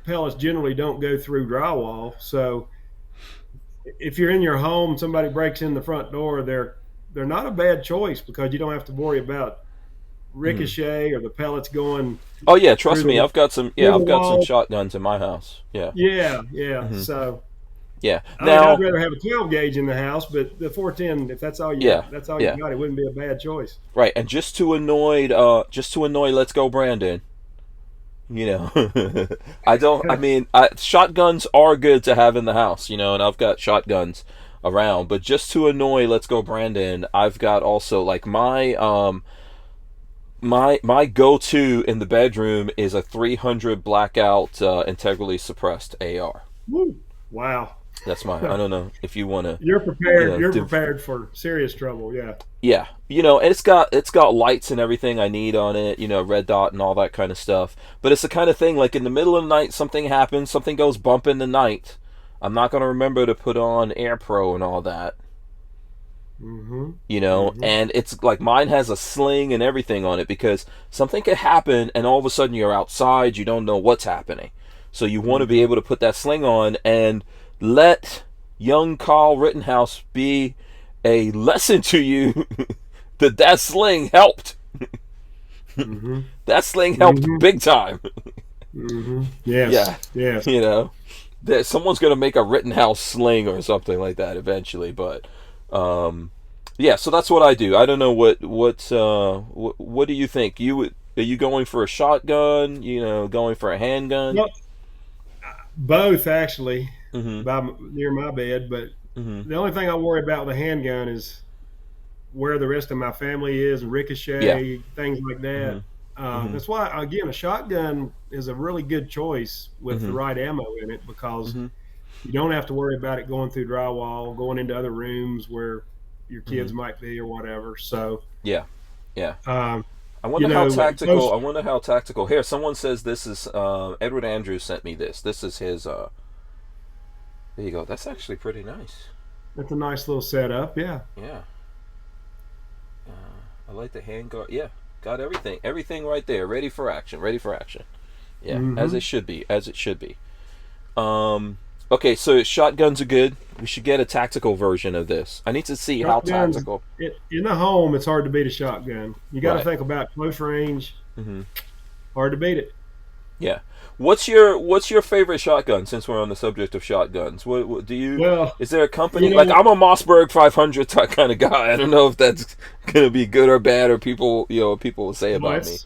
pellets generally don't go through drywall. So if you're in your home, somebody breaks in the front door, they're not a bad choice because you don't have to worry about ricochet or the pellets going. Oh yeah, trust me, I've got some shotguns in my house. Yeah. Yeah. Mm-hmm. So yeah. I'd rather have a 12 gauge in the house, but the 410, if that's all you got, it wouldn't be a bad choice. Right, and just to annoy Let's Go Brandon. Shotguns are good to have in the house, and I've got shotguns around, but just to annoy Let's Go Brandon, I've got also my go-to in the bedroom is a 300 blackout integrally suppressed AR. Woo. Wow. That's mine. I don't know if you want to. You're prepared. You're prepared for serious trouble. Yeah. Yeah. It's got lights and everything I need on it. Red dot and all that kind of stuff. But it's the kind of thing like in the middle of the night, something happens, something goes bump in the night. I'm not gonna remember to put on Air Pro and all that. Mm-hmm. And it's like mine has a sling and everything on it because something could happen and all of a sudden you're outside, you don't know what's happening. So you want to be able to put that sling on and let young Carl Rittenhouse be a lesson to you that sling helped. Mm-hmm. That sling helped big time. Mm-hmm. Yes. Yeah. Yes. Someone's going to make a Rittenhouse sling or something like that eventually, but so that's what I do. I don't know what do you think? Are you going for a shotgun? Going for a handgun? Well, both actually, mm-hmm. near my bed. But mm-hmm. the only thing I worry about with a handgun is where the rest of my family is, ricochet, things like that. Mm-hmm. That's why, again, a shotgun is a really good choice with the right ammo in it because you don't have to worry about it going through drywall, going into other rooms where your kids might be or whatever. So yeah. I wonder how tactical. I wonder how tactical. Here, someone says this is Edward Andrews sent me this. This is his. There you go. That's actually pretty nice. That's a nice little setup. Yeah. Yeah. I like the handguard. Yeah, got everything. Everything right there, ready for action. Yeah, as it should be. Okay, so shotguns are good. We should get a tactical version of this. I need to see how tactical. In the home, it's hard to beat a shotgun. You got to think about close range. Mm-hmm. Hard to beat it. Yeah. What's your favorite shotgun? Since we're on the subject of shotguns, what do you? Well, is there a company I'm a Mossberg 500 type kind of guy. I don't know if that's gonna be good or bad, or people will say about me.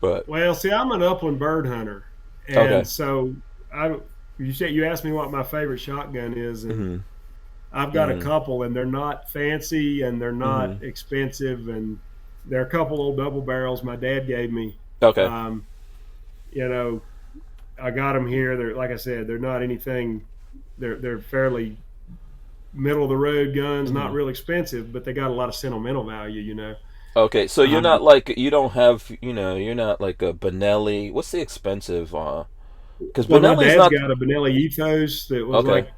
But I'm an upland bird hunter. And Okay. so I, you asked me what my favorite shotgun is, and Mhm. I've got a Mhm. couple, and they're not fancy and they're not Mhm. expensive, and they're a couple old double barrels my dad gave me. Okay. Um, you know, I got them here. They're like I said, they're not anything. They're fairly middle of the road guns, not Mhm. real expensive, but they got a lot of sentimental value. Okay. So you're Um, not like you don't have you're not like a Benelli. What's the expensive? Because well, my Benelli's dad's not got a Benelli Ethos that was okay. like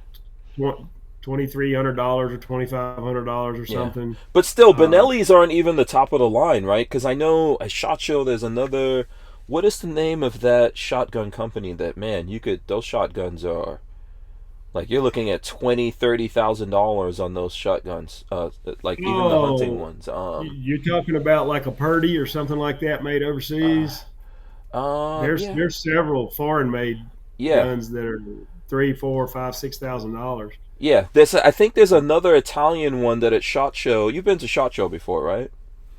$2,300 or $2,500 or Yeah. something. But still, Um, Benelli's aren't even the top of the line, right? Because I know at SHOT Show there's another. What is the name of that shotgun company that man you could those shotguns are like you're looking at $20,000-$30,000 on those shotguns. Like even the hunting oh, ones. you're talking about like a Purdy or something like that made Uh, overseas? There's yeah, there's several foreign made yeah, guns that are three, four, five, $6,000. yeah. There's I think there's another Italian one that at SHOT Show. You've been to SHOT Show before, right?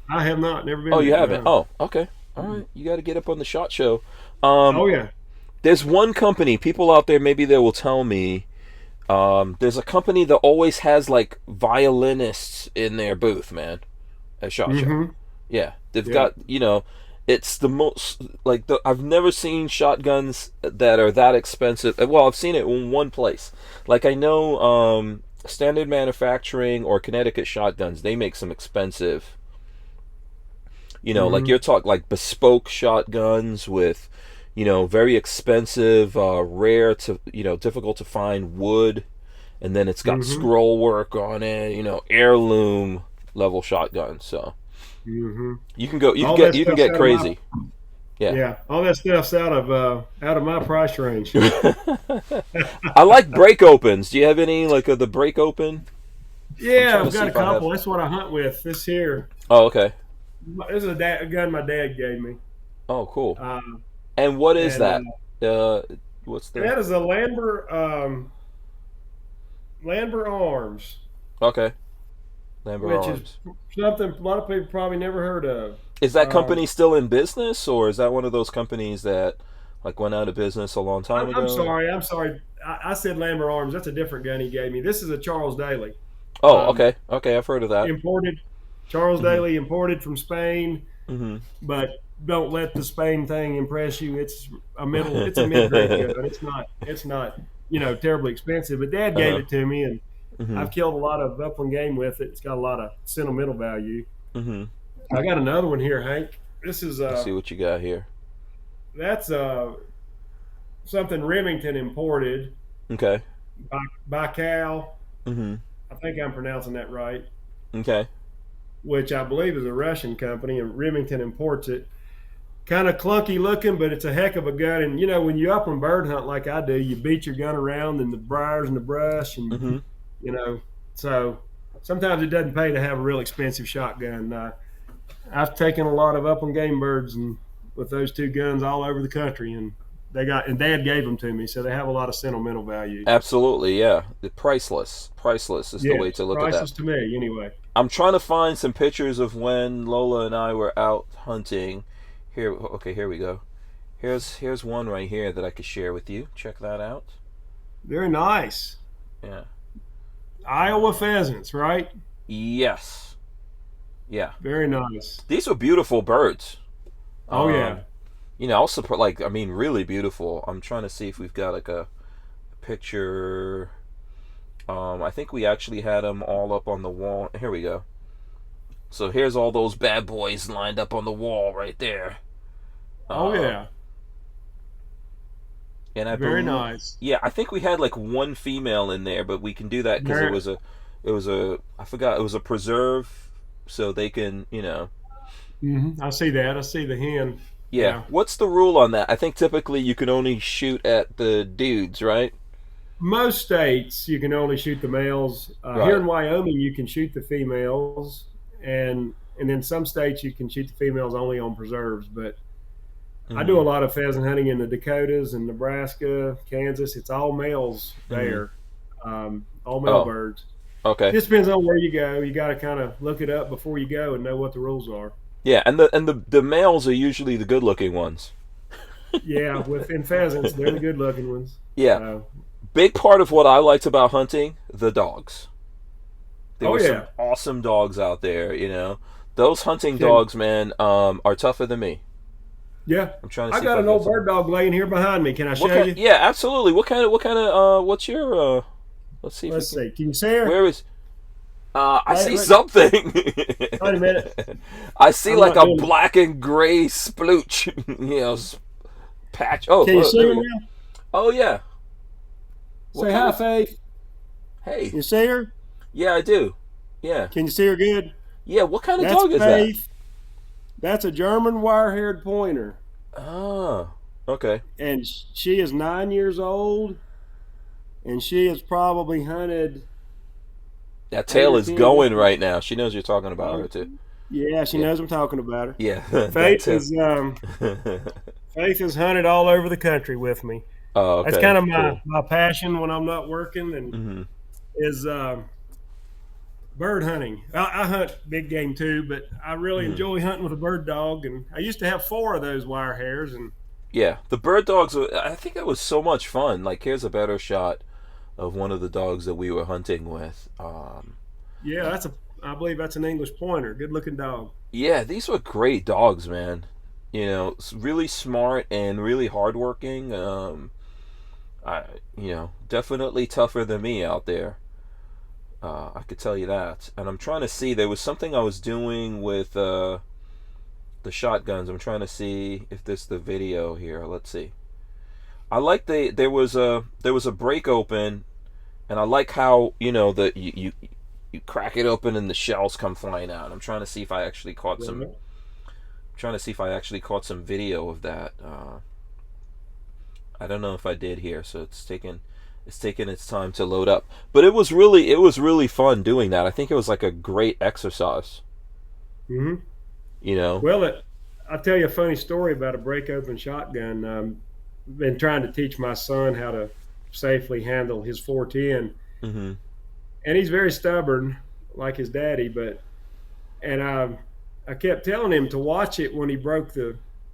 I have not, never Oh, been you there. haven't. No. Oh, okay. All right. You got to get up on the SHOT Show. Um, Oh yeah. there's one company. People out there maybe they will tell me. There's a company that always has like violinists in their booth, man, at SHOT Show. Mm-hmm. Yeah, they've Yeah. got it's the most like I've never seen shotguns that are that expensive. Well, I've seen it in one place. Like I know Standard Manufacturing or Connecticut Shotguns, they make some expensive. Like Mm-hmm. you're talking like bespoke shotguns with, very expensive, rare to difficult to find wood, and then it's got Mm-hmm. scroll work on it. Heirloom level shotguns. So Mm-hmm. you All that can stuff's get out of my crazy. Yeah. Yeah, all that stuff's out of my price range. I like break opens. Do you have any like the break open? I'm Yeah, trying to I've see got a if I have. couple. That's what I hunt with. This here, Oh, okay. this is a gun my dad gave me, Oh, cool. uh, And what is and that? Uh, what's the? that is a Lambert Arms, Okay, Lambert which is Arms. something a lot of people probably never heard of. Is that Um, company still in business, or is that one of those companies that like went out of business a long time I'm ago? sorry, I'm sorry. I said Lambert Arms. That's a different gun he gave me. This is a Charles Daly, Oh, um, okay, okay, I've heard of that. imported. Charles Mhm, Daly imported from Spain. mhm. But don't let the Spain thing impress you. It's a mid grade gun. It's not terribly expensive. But Dad gave Uh-huh. it to me, and Mhm, I've killed a lot of upland game with it. It's got a lot of sentimental value. mhm. I got another one here, Hank. This is Let's see what you got here. that's something Remington imported Okay. by Cal. Mhm. I think I'm pronouncing that right, Okay. which I believe is a Russian company, and Remington imports it. Kind of clunky looking, but it's a heck of a gun. And when you up and bird hunt like I do, you beat your gun around in the briars and the brush, and Mhm. you know, so sometimes it doesn't pay to have a real expensive shotgun. I've taken a lot of upland game birds and with those two guns all over the country, and Dad gave them to me, so they have a lot of sentimental value. Absolutely, yeah. The priceless. Priceless is the way Yes, to look at that. priceless to me anyway. I'm trying to find some pictures of when Lola and I were out hunting. Here, okay, here we go. Here's one right here that I could share with you. Check that out. Very nice. Yeah. Iowa pheasants, right? Yes. Yeah. Very nice. These were beautiful birds. Oh yeah. Um, also like I mean, really beautiful. I'm trying to see if we've got like a picture. I think we actually had them all up on the wall. Here we go. So here's all those bad boys lined up on the wall right there. Oh Um, yeah. and I Very believe, nice. yeah, I think we had like one female in there, but we can do that because Very, I forgot, it was a preserve, so they can, I see that. I see the hen. yeah. Yeah. What's the rule on that? I think typically you can only shoot at the dudes, right? Most states you can only shoot the males. Here Right. in Wyoming, you can shoot the females, and then some states you can shoot the females only on preserves. But I do a Mm-hmm. lot of pheasant hunting in the Dakotas and Nebraska, Kansas. It's all males Mm-hmm. there, all male Oh, birds. okay. Just depends on where you go. You got to kind of look it up before you go and know what the rules are. Yeah, and the males are usually the good looking ones. Yeah, within pheasants, they're the good looking ones. Yeah. Big part of what I liked about hunting, the dogs. There Oh were some yeah. awesome dogs out there, you know. Those hunting Can, dogs, man, are tougher than me. yeah. I'm trying to I see if got I an got old some. bird dog laying here behind me. Can I What show kind? you? Yeah, absolutely. What's your let's see if we Let's can. see. Can you see her? Where is I see Wait, something. wait a minute. I see I'm like not a doing it. black and gray splooch, patch. Oh, Can you see there her we go. now? Oh yeah. What Say kind hi, of? Faith. Hey. You see her? Yeah, I do. Yeah. Can you see her good? Yeah. What kind of That's dog is that? Faith. That's a German wire-haired pointer, Oh. Okay. and she is 9 years old, and she has probably hunted That eight tail or is 10 going different. right now. She knows you're talking about her Oh, too. yeah, she Yeah. knows I'm talking about her. Yeah. That Faith tail. is Faith has hunted all over the country with me. Oh, That's okay. kind of my Cool. my passion when I'm not working, and Hmm. is bird hunting. I hunt big game too, but I really Hmm. enjoy hunting with a bird dog. And I used to have 4 of those wire hairs, and Yeah. The bird dogs. I think it was so much fun. Like, here's a better shot of one of the dogs that we were hunting with. yeah, I believe that's an English pointer. Good looking dog. Yeah, these were great dogs, man. Really smart and really hardworking. I, definitely tougher than me out there. I could tell you that. And I'm trying to see. There was something I was doing with the shotguns. I'm trying to see if this is the video here. Let's see. I like there was a break open, and I like how you crack it open and the shells come flying out. I'm trying to see if I actually caught some. Yeah. Trying to see if I actually caught some video of that. I don't know if I did here, so it's taking its time to load up. But it was really fun doing that. I think it was like a great exercise. Hmm. You know. Well, I'll tell you a funny story about a break open shotgun. Been trying to teach my son how to safely handle his 410, Hmm. and he's very stubborn, like his daddy. And I kept telling him to watch it when he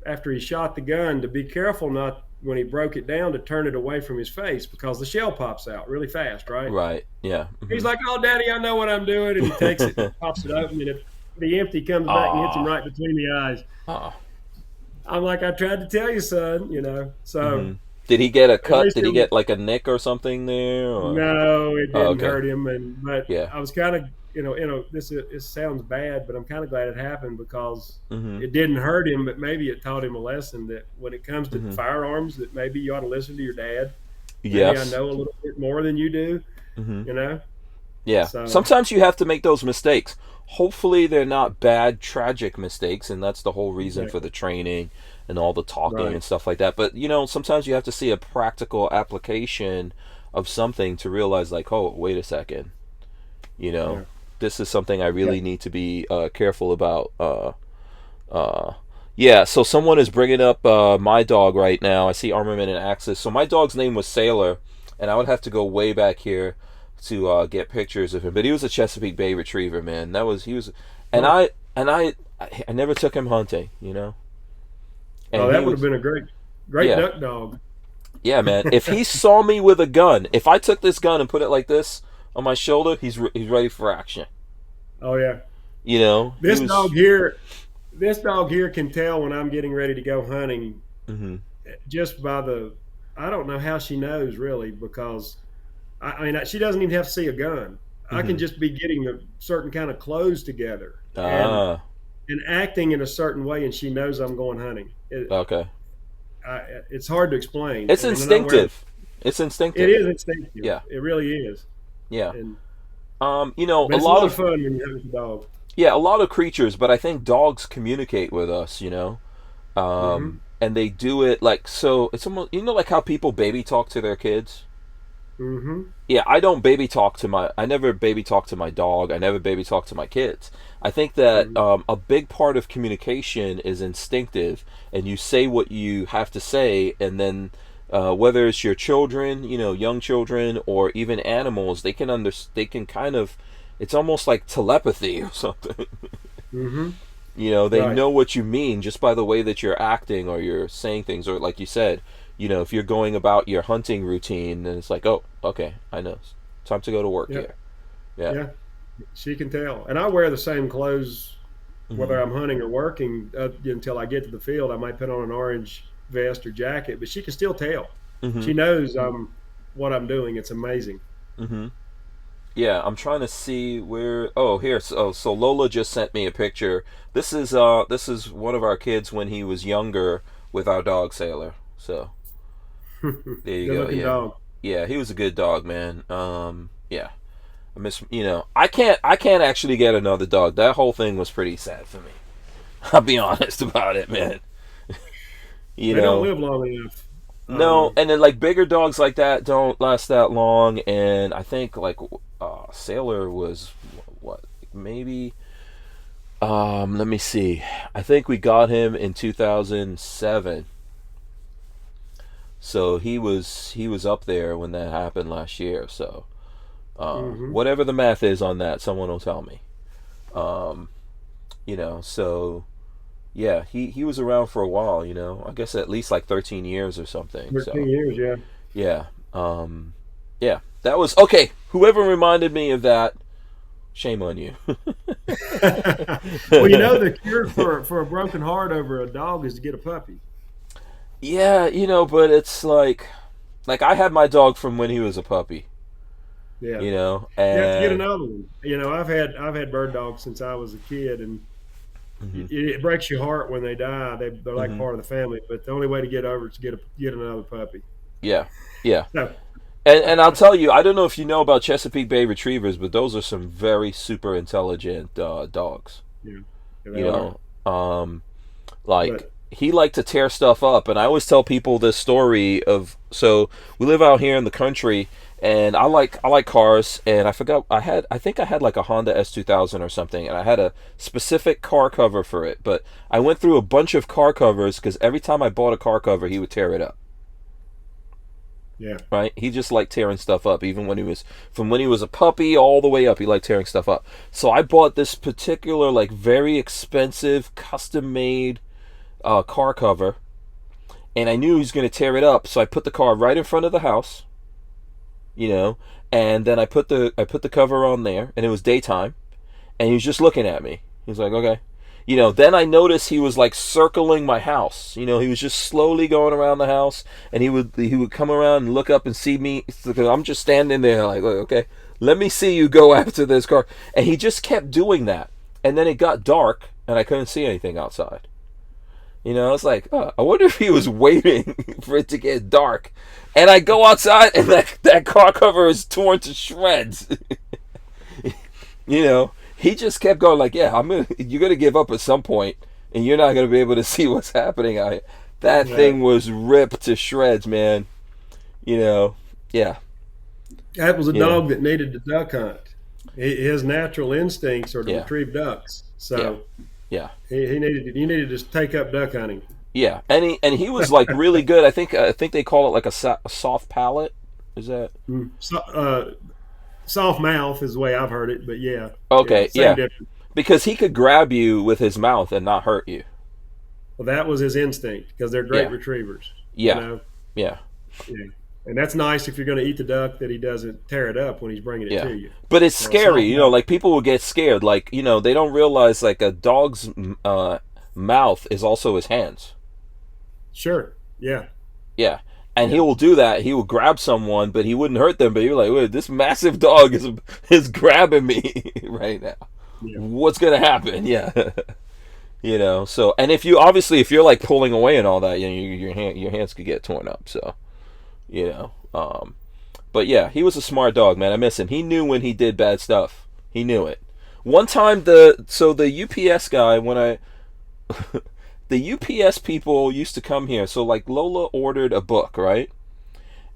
after he shot the gun, to be careful not when he broke it down to turn it away from his face, because the shell pops out really fast, right? Right. Yeah. He's Hmm. like, "Oh, Daddy, I know what I'm doing," and he takes it, and pops it open, and if the empty comes back and hits him Ah. right between the eyes. Ah. I'm like, "I tried to tell you, son." So Hmm. Did he get a at cut? least Did he get like a nick or something there? Or? no, it Oh, didn't okay. hurt him, but Yeah. I was kind of, this sounds bad, but I'm kind of glad it happened, because Hmm. it didn't hurt him, but maybe it taught him a lesson that when it comes to Hmm. firearms, that maybe you ought to listen to your dad. Maybe I Yes. know a little bit more than you do, Hmm. you know. Yeah. So Sometimes you have to make those mistakes. Hopefully, they're not bad, tragic mistakes, and that's the whole reason for exactly. the training and all the talking Right. and stuff like that. But sometimes you have to see a practical application of something to realize, like, oh, wait a second, you know, Yeah. this is something I Yeah. really need to be careful about. Uh, yeah. So someone is bringing up my dog right now. I see Armament and Axis. So my dog's name was Sailor, and I would have to go way back here to get pictures of him. But he was a Chesapeake Bay Retriever, man. He was, and Huh. I never took him hunting, Oh, and he that would have was, been a great yeah, duck dog. yeah, man. If he saw me with a gun, if I took this gun and put it like this on my shoulder, he's ready for action. Oh yeah. He This was. dog here, this dog here can tell when I'm getting ready to go hunting, Hmm. just by I don't know how she knows really, because I mean, she doesn't even have to see a gun. I can Hmm. just be getting a certain kind of clothes together, and Ah, acting in a certain way, and she knows I'm going hunting. okay. It's hard to explain. It's I mean, I'm not wearing, instinctive. It's it instinctive. is instinctive. Yeah, It really is. yeah. And A but it's a lot lot of of fun when you hunt with a dog. yeah, a lot of creatures, but I think dogs communicate with us. Hmm. And they do it like so. It's almost like how people baby talk to their kids. Hmm. Yeah, I never baby talk to my dog. I never baby talk to my kids. I think that Hmm. a big part of communication is instinctive, and you say what you have to say, and then whether it's your children, young children, or even animals, they can kind of, it's almost like telepathy or something. Hmm. You know, they Right. know what you mean just by the way that you're acting or you're saying things, or like you said, you know, if you're going about your hunting routine, then it's like, oh, okay, I know, time to go to work Yeah. here. Yeah. Yeah. She can tell. And I wear the same clothes Hmm. whether I'm hunting or working until I get to the field. I might put on an orange vest or jacket, but she can still tell. Hmm. She knows what I'm doing. It's amazing. Hmm. Yeah, I'm trying to see where. Oh, here. So Lola just sent me a picture. This is one of our kids when he was younger with our dog Sailor. So there you Good go. looking Yeah, dog. yeah, he was a good dog, man. Yeah, I miss. I can't actually get another dog. That whole thing was pretty sad for me. I'll be honest about it, man. You They don't know, live long enough. no, Um, and then like bigger dogs like that don't last that long. And I think like Sailor was what, maybe let me see. I think we got him in 2007. So he was up there when that happened last year. So mhm. whatever the math is on that, someone will tell me. Um, so yeah, he was around for a while. I guess at least like 13 years or something. 13 So years, yeah. yeah, yeah, that was okay. Whoever reminded me of that, shame on you. Well, the cure for a broken heart over a dog is to get a puppy. Yeah, but it's like I had my dog from when he was a puppy, Yeah. You have to get and another one. I've had bird dogs since I was a kid, and hmm it breaks your heart when they die. They're like hmm part of the family, but the only way to get over it is to get another puppy. yeah, yeah. So, And I'll tell you, I don't know if you know about Chesapeake Bay Retrievers, but those are some very super intelligent dogs. yeah, yeah, they You are. know, like But he liked to tear stuff up, and I always tell people this story of, so we live out here in the country, and I like cars, and I think I had like a Honda S2000 or something, and I had a specific car cover for it, but I went through a bunch of car covers because every time I bought a car cover, he would tear it up. yeah, Right? He just liked tearing stuff up, even when he was a puppy all the way up. He liked tearing stuff up. So I bought this particular, like, very expensive, custom made car cover, and I knew he was going to tear it up. So I put the car right in front of the house, you know, and then I put the cover on there, and it was daytime, and he was just looking at me. He was like, okay. Then I noticed he was like circling my house. He was just slowly going around the house, and he would come around and look up and see me because I'm just standing there like, okay, let me see you go after this car. And he just kept doing that. And then it got dark, and I couldn't see anything outside. It's like, oh, I wonder if he was waiting for it to get dark. And I go outside, and that car cover is torn to shreds. He just kept going like, yeah, you're gonna give up at some point, and you're not gonna be able to see what's happening. That yeah. thing was ripped to shreds, man. Yeah, That was a yeah, dog that needed to duck hunt. His natural instincts are to yeah, retrieve ducks, yeah, so yeah, he needed to take up duck hunting. yeah. And he was like really good. I think they call it like a soft palate. Is that So, soft mouth is the way I've heard it, but yeah, yeah, okay? same Yeah, difference. because he could grab you with his mouth and not hurt you. Well, that was his instinct because they're great Yeah, retrievers. You yeah, know, yeah. yeah, and that's nice if you're going to eat the duck that he doesn't tear it up when he's bringing it Yeah, to you. but it's So a scary. soft mouth, Like people will get scared. Like they don't realize like a dog's mouth is also his hands. sure, yeah, Yeah, and he yeah, will do that. He will grab someone, but he wouldn't hurt them. But you're like, wait, this massive dog is grabbing me right now. yeah, What's gonna happen? Yeah, So, and if you're like pulling away and all that, your hands could get torn up. So, you know. But yeah, he was a smart dog, man. I miss him. He knew when he did bad stuff. He knew it. One time, the UPS guy, the UPS people used to come here. So like Lola ordered a book, right?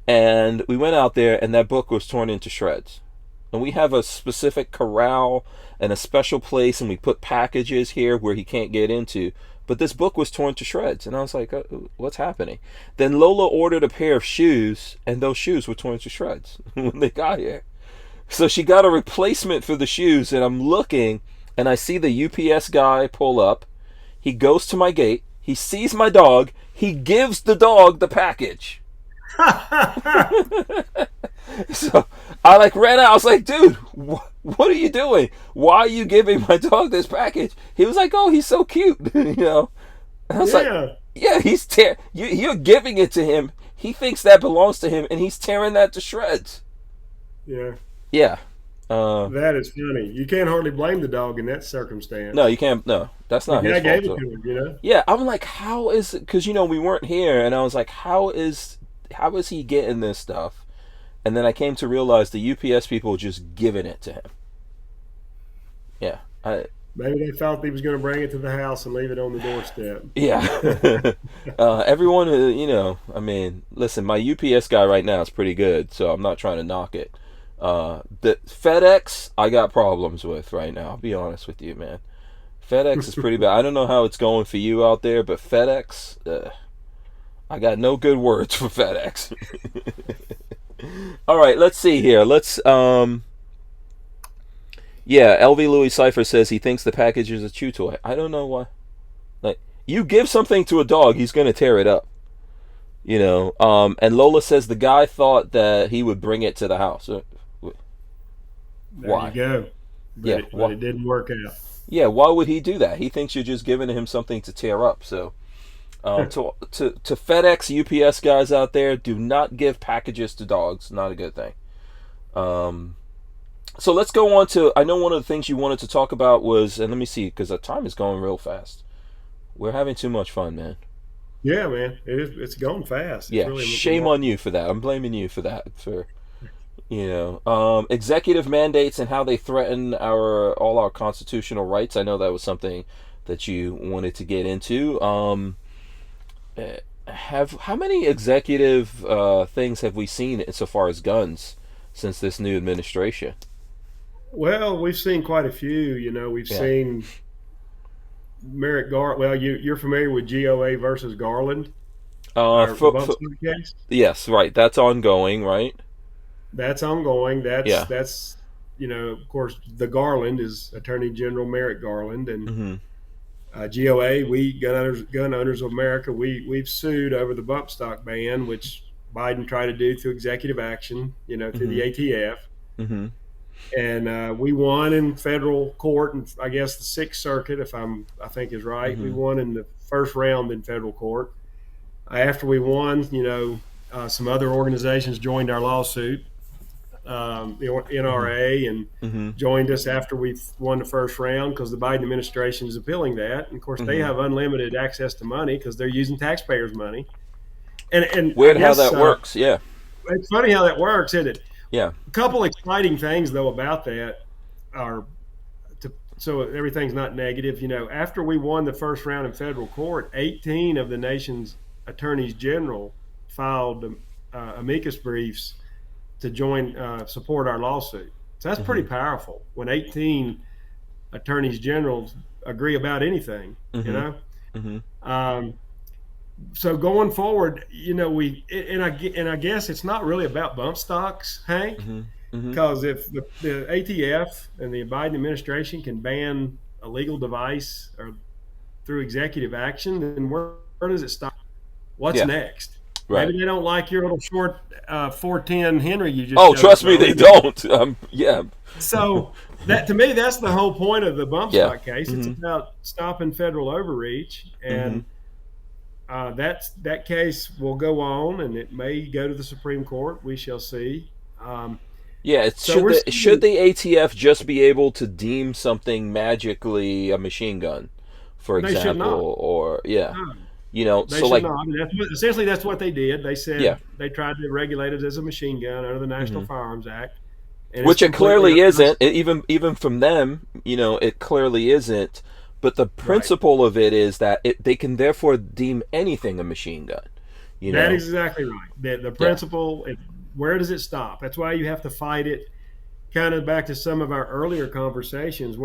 And we went out there, and that book was torn into shreds. And we have a specific corral and a special place, and we put packages here where he can't get into. But this book was torn to shreds, and I was like, "What's happening?" Then Lola ordered a pair of shoes, and those shoes were torn to shreds when they got here. So she got a replacement for the shoes, and I'm looking, and I see the UPS guy pull up. He goes to my gate. He sees my dog. He gives the dog the package. So I like ran out. I was like, dude, what are you doing? Why are you giving my dog this package? He was like, oh, he's so cute. You know. And I was like, yeah, you're giving it to him. He thinks that belongs to him, and he's tearing that to shreds. Yeah. Yeah. That is funny. You can't hardly blame the dog in that circumstance. No, you can't. No, that's not his I gave fault. it to him, you know? Yeah, I'm like, how is it? Because, you know, we weren't here, and I was like, how is he getting this stuff? And then I came to realize the UPS people just giving it to him. Yeah. Maybe they thought he was going to bring it to the house and leave it on the doorstep. Yeah. Everyone, you know, I mean, listen, my UPS guy right now is pretty good, so I'm not trying to knock it. The FedEx, I got problems with right now. I'll be honest with you, man. FedEx is pretty bad. I don't know how it's going for you out there, but FedEx, I got no good words for FedEx. All right, let's see here. Yeah, LV Louis Cypher says he thinks the package is a chew toy. I don't know why. Like, you give something to a dog, he's going to tear it up. You know, and Lola says the guy thought that he would bring it to the house. Why? There you go. But it didn't work out. Yeah, why would he do that? He thinks you're just giving him something to tear up. So, to FedEx, UPS guys out there, do not give packages to dogs. Not a good thing. So let's go on to, I know one of the things you wanted to talk about was, and let me see, because the time is going real fast. We're having too much fun, man. Yeah, man. It's going fast. Yeah, really shame on you for that. I'm blaming you for that. You know, executive mandates and how they threaten all our constitutional rights. I know that was something that you wanted to get into. How many executive things have we seen insofar as guns since this new administration? Well, we've seen quite a few. You know, we've seen Merrick Garland. Well, you're familiar with GOA versus Garland? Case? Yes, right. That's ongoing, right? That's ongoing. That's you know, of course, the Garland is Attorney General Merrick Garland, and GOA, we gun owners of America, we've sued over the bump stock ban, which Biden tried to do through executive action, you know, through the ATF. Mm-hmm. And we won in federal court, and I guess the Sixth Circuit, I think is right. We won in the first round in federal court. After we won, you know, some other organizations joined our lawsuit. The NRA and joined us after we won the first round because the Biden administration is appealing that. And of course, they have unlimited access to money because they're using taxpayers' money. And weird how that works. Yeah, it's funny how that works, isn't it? Yeah. A couple exciting things though about that are, so everything's not negative. You know, after we won the first round in federal court, 18 of the nation's attorneys general filed amicus briefs to join support our lawsuit. So that's pretty powerful when 18 attorneys generals agree about anything, you know. So going forward, you know, I guess it's not really about bump stocks, Hank, because if the ATF and the Biden administration can ban a legal device or through executive action, then where does it stop? What's next? Right. Maybe they don't like your little short 410 Henry you just. Oh, trust me, they don't. Yeah. So that, to me, that's the whole point of the bump stock case. It's about stopping federal overreach, and that case will go on, and it may go to the Supreme Court. We shall see. Should the ATF just be able to deem something magically a machine gun, for example, or No. You know, they so like not. Essentially, that's what they did. They said they tried to regulate it as a machine gun under the National Firearms Act, which it clearly isn't. Even from them, you know, it clearly isn't. But the principle of it is that they can therefore deem anything a machine gun. You know? That is exactly right. The principle. Where does it stop? That's why you have to fight it. Kind of back to some of our earlier conversations.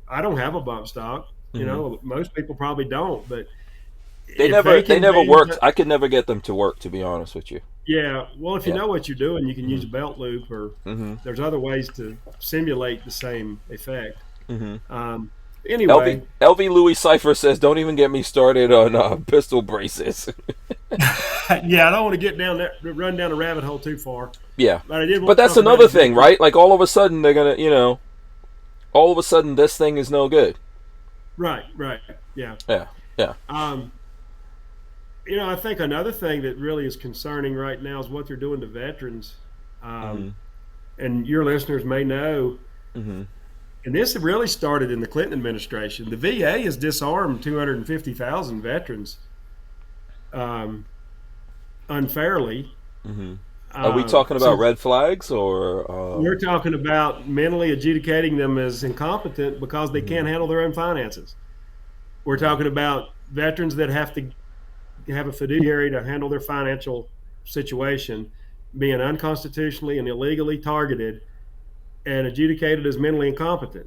I don't have a bump stock. You know, most people probably don't, but. They never worked. I could never get them to work, to be honest with you. Yeah, well, if you know what you're doing, you can use a belt loop, or there's other ways to simulate the same effect. Anyway, LV Louis Cipher says, "Don't even get me started on pistol braces." yeah, I don't want to run down a rabbit hole too far. Yeah, But I did. but that's another thing, right? Like all of a sudden they're gonna, all of a sudden this thing is no good. Right. Yeah. Yeah. I think another thing that really is concerning right now is what they're doing to veterans. And your listeners may know, and this really started in the Clinton administration. The VA has disarmed 250,000 veterans unfairly. Are we talking about red flags or? We're talking about mentally adjudicating them as incompetent because they can't handle their own finances. We're talking about veterans that have to have a fiduciary to handle their financial situation being unconstitutionally and illegally targeted and adjudicated as mentally incompetent.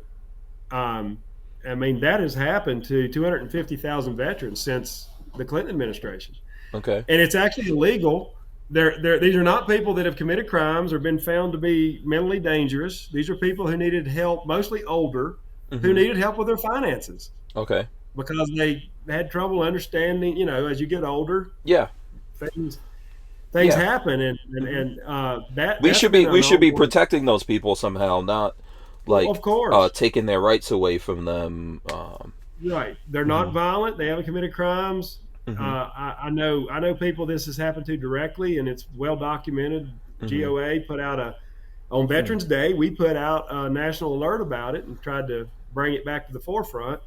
That has happened to 250,000 veterans since the Clinton administration. Okay. And it's actually illegal. These are not people that have committed crimes or been found to be mentally dangerous. These are people who needed help, mostly older, who needed help with their finances. Okay. Because they had trouble understanding, as you get older. Yeah. Things happen, and that we should be protecting those people somehow, not like of course taking their rights away from them. Right, they're not violent. They haven't committed crimes. I know people this has happened to directly, and it's well documented. GOA put out on Veterans Day. We put out a national alert about it and tried to bring it back to the forefront.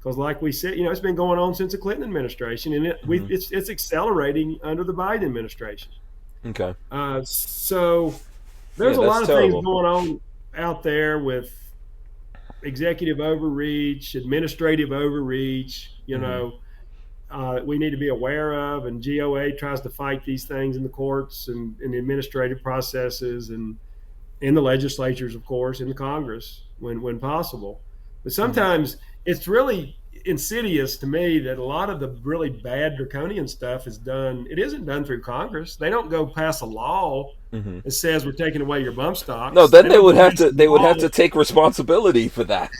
Because, like we said, it's been going on since the Clinton administration, and it's accelerating under the Biden administration. Okay. So there's a lot of things going on out there with executive overreach, administrative overreach. We need to be aware of, and GOA tries to fight these things in the courts and in the administrative processes and in the legislatures, of course, in the Congress when possible. But sometimes it's really insidious to me that a lot of the really bad draconian stuff is done. It isn't done through Congress. They don't go pass a law that says we're taking away your bump stocks. No, then they would have to take responsibility for that.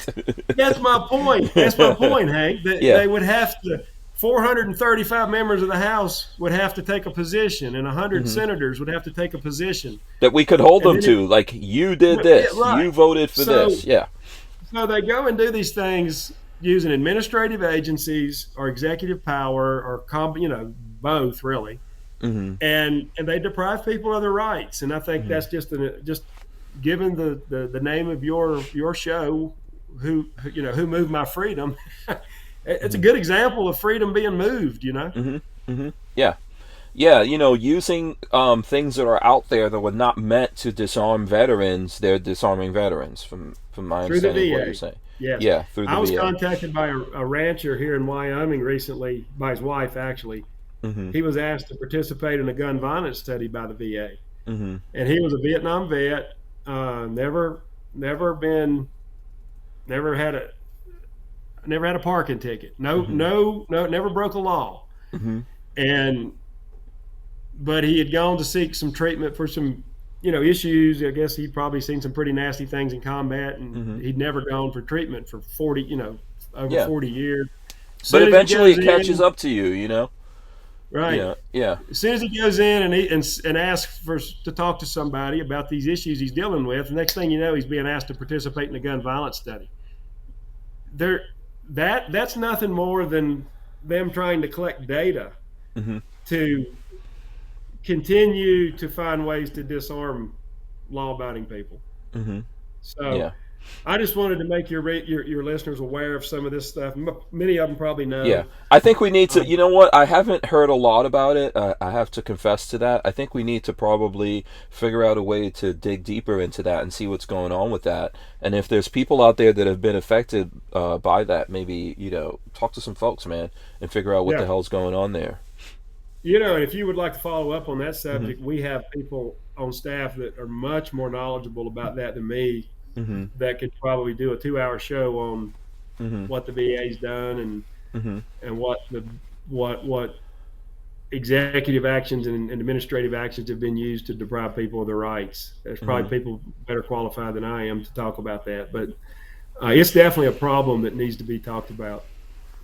That's my point. Hank. They would have to. 435 members of the House would have to take a position, and 100 senators would have to take a position that we could hold them to. Like, you did this, you voted for this. Yeah. So they go and do these things using administrative agencies or executive power or both really, and they deprive people of their rights. And I think that's just given the name of your show, who moved my freedom. It's a good example of freedom being moved. Yeah. Using things that are out there that were not meant to disarm veterans, they're disarming veterans from my understanding of what you're saying. Yes. Yeah, through the VA. I was contacted by a rancher here in Wyoming recently, by his wife actually. He was asked to participate in a gun violence study by the VA. And he was a Vietnam vet, never had a parking ticket. Never broke a law. But he had gone to seek some treatment for some, issues. I guess he'd probably seen some pretty nasty things in combat, and he'd never gone for treatment for 40 years. But eventually it catches up to you, Right. Yeah. As soon as he goes in and asks to talk to somebody about these issues he's dealing with, the next thing you know, he's being asked to participate in a gun violence study. That's nothing more than them trying to collect data to continue to find ways to disarm law-abiding people. So I just wanted to make your listeners aware of some of this stuff. Many of them probably know. Yeah, I think we need to. You know what? I haven't heard a lot about it. I have to confess to that. I think we need to probably figure out a way to dig deeper into that and see what's going on with that. And if there's people out there that have been affected by that, maybe talk to some folks, man, and figure out what the hell's going on there. And if you would like to follow up on that subject, we have people on staff that are much more knowledgeable about that than me. That could probably do a 2-hour show on what the VA's done and what executive actions and administrative actions have been used to deprive people of their rights. There's probably people better qualified than I am to talk about that. But It's definitely a problem that needs to be talked about.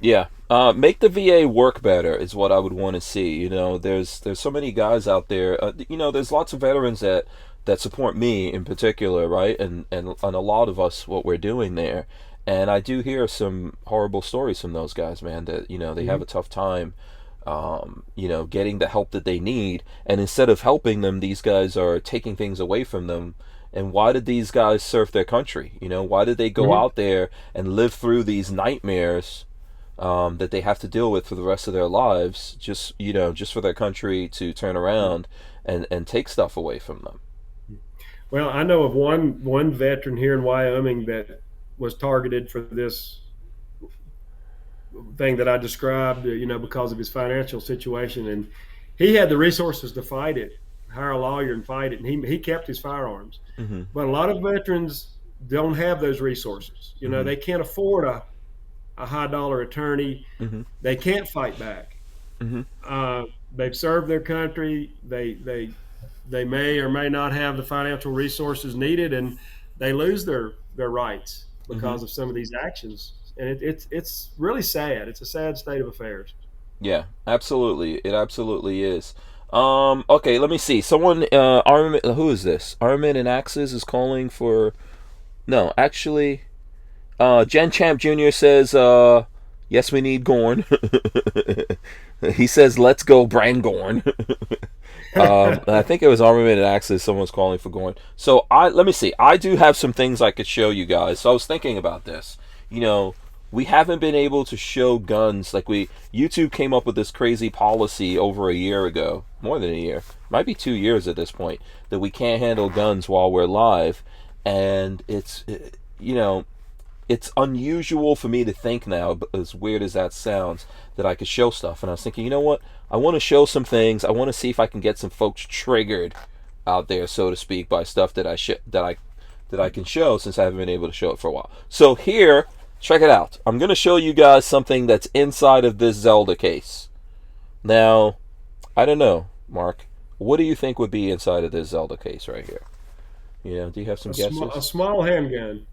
Yeah. Make the VA work better is what I would want to see. There's so many guys out there. There's lots of veterans that support me in particular, right? And a lot of us what we're doing there. And I do hear some horrible stories from those guys, man, that they have a tough time getting the help that they need. And instead of helping them, these guys are taking things away from them. And why did these guys serve their country? Why did they go out there and live through these nightmares that they have to deal with for the rest of their lives, just for their country to turn around and take stuff away from them? Well, I know of one veteran here in Wyoming that was targeted for this thing that I described, because of his financial situation, and he had the resources to fight it, hire a lawyer and fight it, and he kept his firearms. Mm-hmm. But a lot of veterans don't have those resources. They can't afford a high dollar attorney. Mm-hmm. They can't fight back. Mm-hmm. They've served their country. They may or may not have the financial resources needed, and they lose their rights because of some of these actions. And it's really sad. It's a sad state of affairs. Yeah, absolutely. It absolutely is. Okay, let me see. Someone, Armament, who is this? Armament and Axes is calling for. No, actually, Jen Champ Jr. says, yes, we need Gorn. He says, let's go, Bran Gorn. I think it was Armament and Axes. Someone's calling for Gorn. So let me see. I do have some things I could show you guys. So I was thinking about this. We haven't been able to show guns. YouTube came up with this crazy policy over a year ago, more than a year, might be 2 years at this point, that we can't handle guns while we're live. And it's unusual for me to think now, as weird as that sounds, that I could show stuff. And I was thinking, you know what? I want to show some things. I want to see if I can get some folks triggered out there, so to speak, by stuff that I can show, since I haven't been able to show it for a while. So here, check it out. I'm going to show you guys something that's inside of this Zelda case. Now, I don't know, Mark. What do you think would be inside of this Zelda case right here? Do you have some guesses? A small handgun.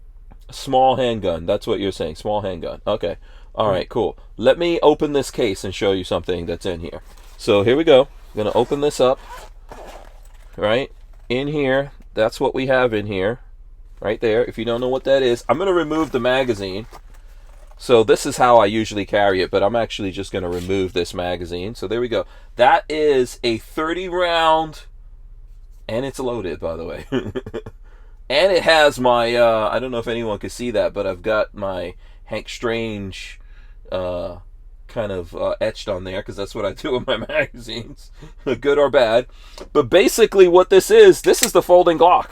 A small handgun. That's what you're saying. Small handgun. Okay. All right, cool. Let me open this case and show you something that's in here. So here we go. I'm going to open this up. Right? In here, that's what we have in here. Right there. If you don't know what that is, I'm going to remove the magazine. So this is how I usually carry it, but I'm actually just going to remove this magazine. So there we go. That is a 30 round, and it's loaded, by the way. And it has my, I don't know if anyone can see that, but I've got my Hank Strange kind of etched on there, because that's what I do with my magazines, good or bad. But basically what this is the folding Glock.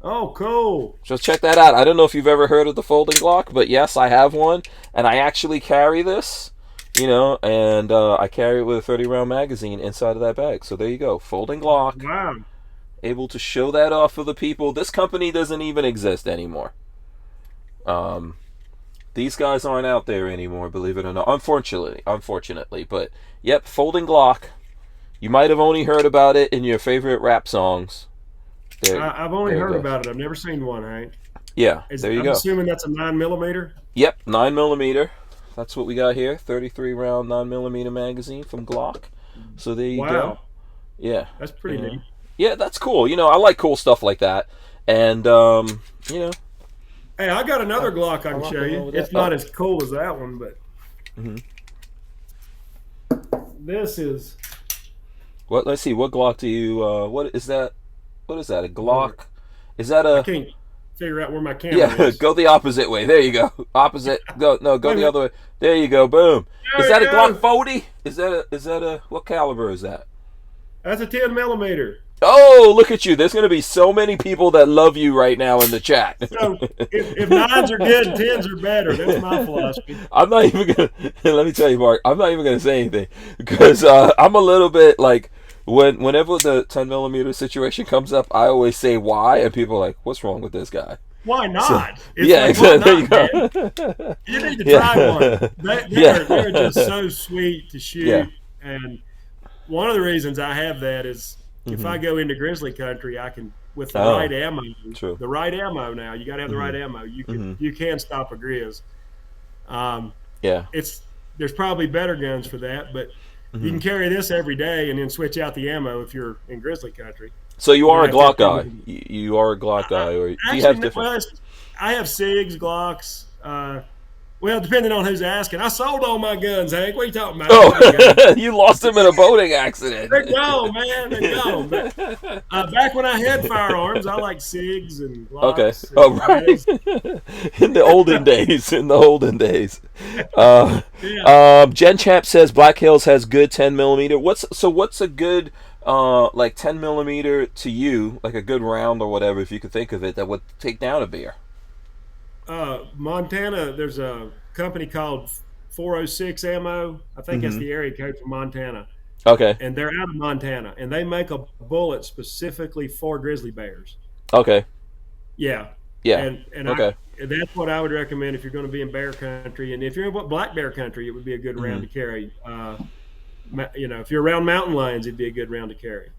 Oh, cool. So check that out. I don't know if you've ever heard of the folding Glock, but yes, I have one, and I actually carry this, and I carry it with a 30 round magazine inside of that bag. So there you go, folding Glock. Wow. Able to show that off for the people. This company doesn't even exist anymore. These guys aren't out there anymore, believe it or not. Unfortunately. But, yep, folding Glock. You might have only heard about it in your favorite rap songs. I've only heard about it. I've never seen one, Hank. Yeah, there you go. I'm assuming that's a 9mm? Yep, 9mm. That's what we got here. 33 round 9mm magazine from Glock. So there you go. Yeah. That's pretty neat. Yeah, that's cool. I like cool stuff like that. And, Hey, I got another Glock I can show you. It's not as cool as that one, but this is... What? Let's see. What Glock do you... what is that? What is that? A Glock? Is that a... I can't figure out where my camera is. Go the opposite way. There you go. Opposite. Go the other way. There you go. Boom. Is that a Glock 40? Is that a... What caliber is that? That's a 10mm. Oh, look at you. There's going to be so many people that love you right now in the chat. So if 9s are good and 10s are better, that's my philosophy. I'm not even going to, let me tell you, Mark, I'm not even going to say anything, because I'm a little bit like, whenever the 10mm situation comes up, I always say why, and people are like, what's wrong with this guy? Why not? So, yeah, exactly. There you go. You need to try one. They're just so sweet to shoot. Yeah. And one of the reasons I have that is if I go into grizzly country, I can, with the Oh, right ammo, true. the right ammo. Now you got to have the right ammo. You can stop a grizz. Um, Yeah. There's probably better guns for that, but you can carry this every day and then switch out the ammo if you're in grizzly country. So you You're are a gonna have Glock to guy. You are a Glock guy, or do you have different? well, I have SIGs, Glocks. Well, depending on who's asking. I sold all my guns, Hank. What are you talking about? Oh, you lost them in a boating accident. They're gone, man. They're gone. But, back when I had firearms, I liked SIGs and Glocks. Okay. Oh, right. In the olden days. In the olden days. Yeah. Jen Champ says Black Hills has good 10 millimeter. What's a good like 10 millimeter to you, like a good round or whatever, if you could think of it, that would take down a bear? Montana, there's a company called 406 Ammo. I think that's the area code for Montana. Okay. And they're out of Montana, and they make a bullet specifically for grizzly bears. Okay. Yeah. Yeah. And okay. That's what I would recommend if you're going to be in bear country. And if you're in black bear country, it would be a good round to carry. If you're around mountain lions, it'd be a good round to carry.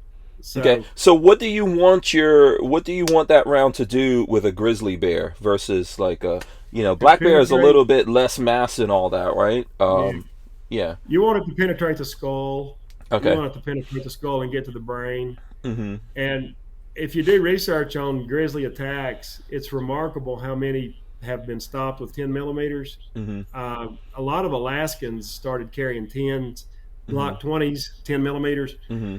Okay. So what do you want that round to do with a grizzly bear versus like a black bear is a little bit less mass and all that, right? Yeah. You want it to penetrate the skull. Okay. You want it to penetrate the skull and get to the brain. Mm-hmm. And if you do research on grizzly attacks, it's remarkable how many have been stopped with 10 millimeters. Mm-hmm. A lot of Alaskans started carrying 10s, Glock 20s, 10 millimeters. Mm-hmm.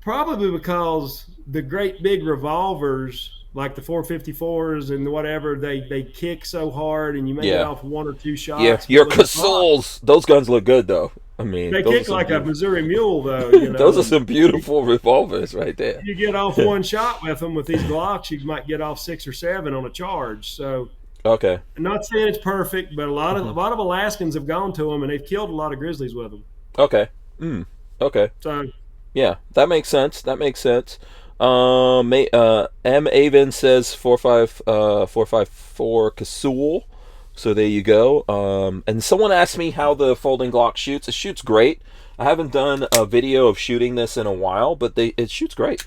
Probably because the great big revolvers, like the 454s and whatever, they kick so hard and you may get off one or two shots. Yeah, your Casuls, those guns look good though. I mean, they kick like a Missouri Mule though. Those are some beautiful revolvers right there. You get off one shot with them. With these Glocks, you might get off 6 or 7 on a charge. So, okay. I'm not saying it's perfect, but a lot of Alaskans have gone to them and they've killed a lot of grizzlies with them. Okay. Okay. So. Yeah, that makes sense. M. Avon says 454 Casull. So there you go. And someone asked me how the folding Glock shoots. It shoots great. I haven't done a video of shooting this in a while, but it shoots great.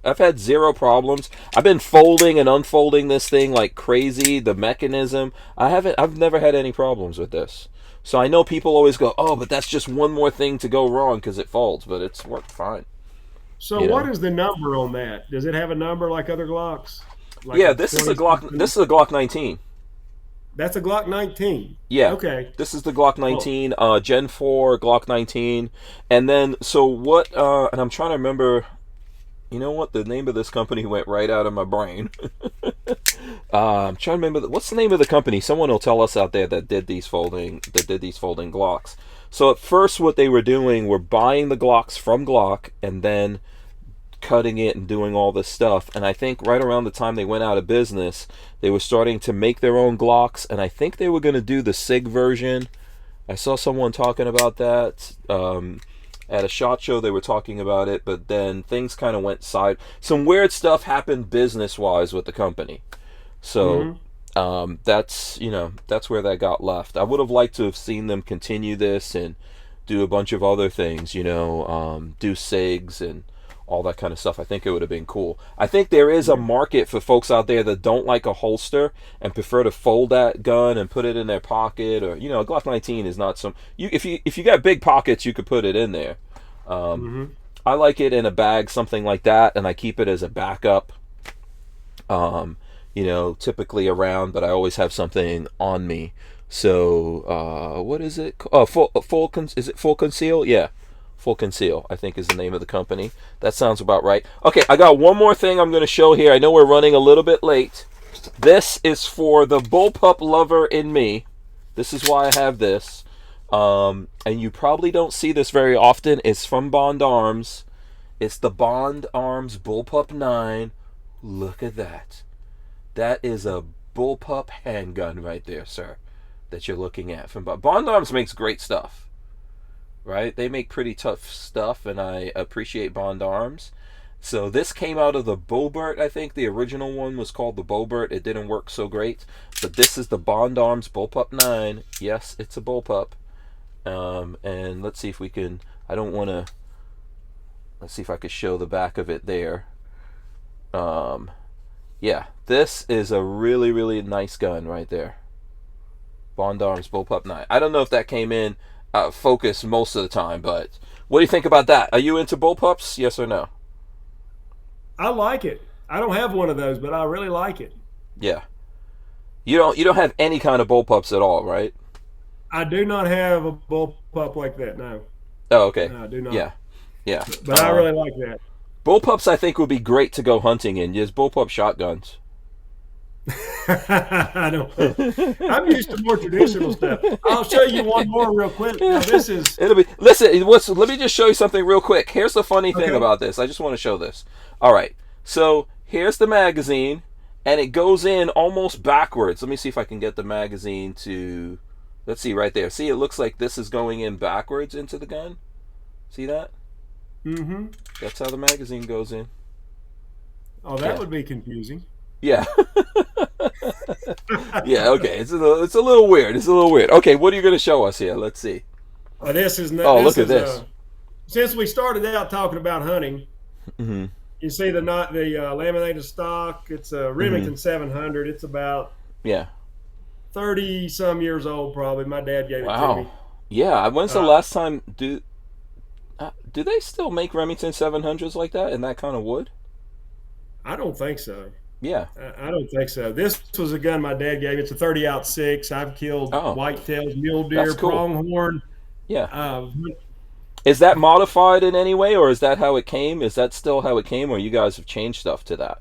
I've had zero problems. I've been folding and unfolding this thing like crazy. The mechanism. I've never had any problems with this. So I know people always go, oh, but that's just one more thing to go wrong because it folds, but it's worked fine. So what is the number on that? Does it have a number like other Glocks? Like this is a Glock. This is a Glock 19. That's a Glock 19. Yeah. Okay. This is the Glock 19, Gen 4 Glock 19, and then so what? And I'm trying to remember. You know what? The name of this company went right out of my brain. I'm trying to remember what's the name of the company. Someone will tell us out there that did these folding Glocks. So at first, what they were doing were buying the Glocks from Glock and then cutting it and doing all this stuff. And I think right around the time they went out of business, they were starting to make their own Glocks. And I think they were going to do the SIG version. I saw someone talking about that. At a SHOT Show, they were talking about it, but then things kind of went side. Some weird stuff happened business-wise with the company. So that's where that got left. I would have liked to have seen them continue this and do a bunch of other things, do SIGs and all that kind of stuff. I think it would have been cool. I think there is a market for folks out there that don't like a holster and prefer to fold that gun and put it in their pocket, or a Glock 19 is not some. If you got big pockets, you could put it in there. I like it in a bag, something like that, and I keep it as a backup. Typically around, but I always have something on me. So what is it? Is it Full Conceal? Yeah. Full Conceal, I think, is the name of the company. That sounds about right. Okay, I got one more thing I'm going to show here. I know we're running a little bit late. This is for the bullpup lover in me. This is why I have this. And you probably don't see this very often. It's from Barnauls Arms. It's the Barnauls Arms Bullpup 9. Look at that. That is a bullpup handgun right there, sir, that you're looking at. From Barnauls Arms makes great stuff. Right? They make pretty tough stuff, and I appreciate Barnauls Arms. So this came out of the Bobert, I think. The original one was called the Bobert. It didn't work so great. But this is the Barnauls Arms Bullpup 9. Yes, it's a bullpup. And let's see if we can... I don't want to Let's see if I could show the back of it there. Yeah, this is a really, really nice gun right there. Barnauls Arms Bullpup 9. I don't know if that came in focus most of the time, but what do you think about that? Are you into bullpups? Yes or no? I like it. I don't have one of those, but I really like it. Yeah. You don't have any kind of bullpups at all, right? I do not have a bullpup like that. No. Oh, okay. No, I do not. Yeah. Yeah. But I really like that. Bullpups, I think, would be great to go hunting in. Just bullpup shotguns. I don't know. I'm used to more traditional stuff. I'll show you one more real quick. Now, this is. Listen. Let me just show you something real quick. Here's the funny thing about this. I just want to show this. All right. So here's the magazine, and it goes in almost backwards. Let me see if I can get the magazine to. Let's see right there. See, it looks like this is going in backwards into the gun. See that? Mm-hmm. That's how the magazine goes in. Oh, that would be confusing. Yeah. Yeah, okay. It's a little weird. It's a little weird. Okay, what are you going to show us here? Let's see. This is. Look at this. Since we started out talking about hunting, you see the laminated stock. It's a Remington 700. It's about 30 some years old, probably. My dad gave it to me. Yeah. When's the last time? Do they still make Remington 700s like that in that kind of wood? I don't think so. Yeah. I don't think so. This was a gun my dad gave. It's a 30-06. I've killed whitetails, mule deer, pronghorn. Yeah. Is that modified in any way, or is that how it came? Is that still how it came, or you guys have changed stuff to that?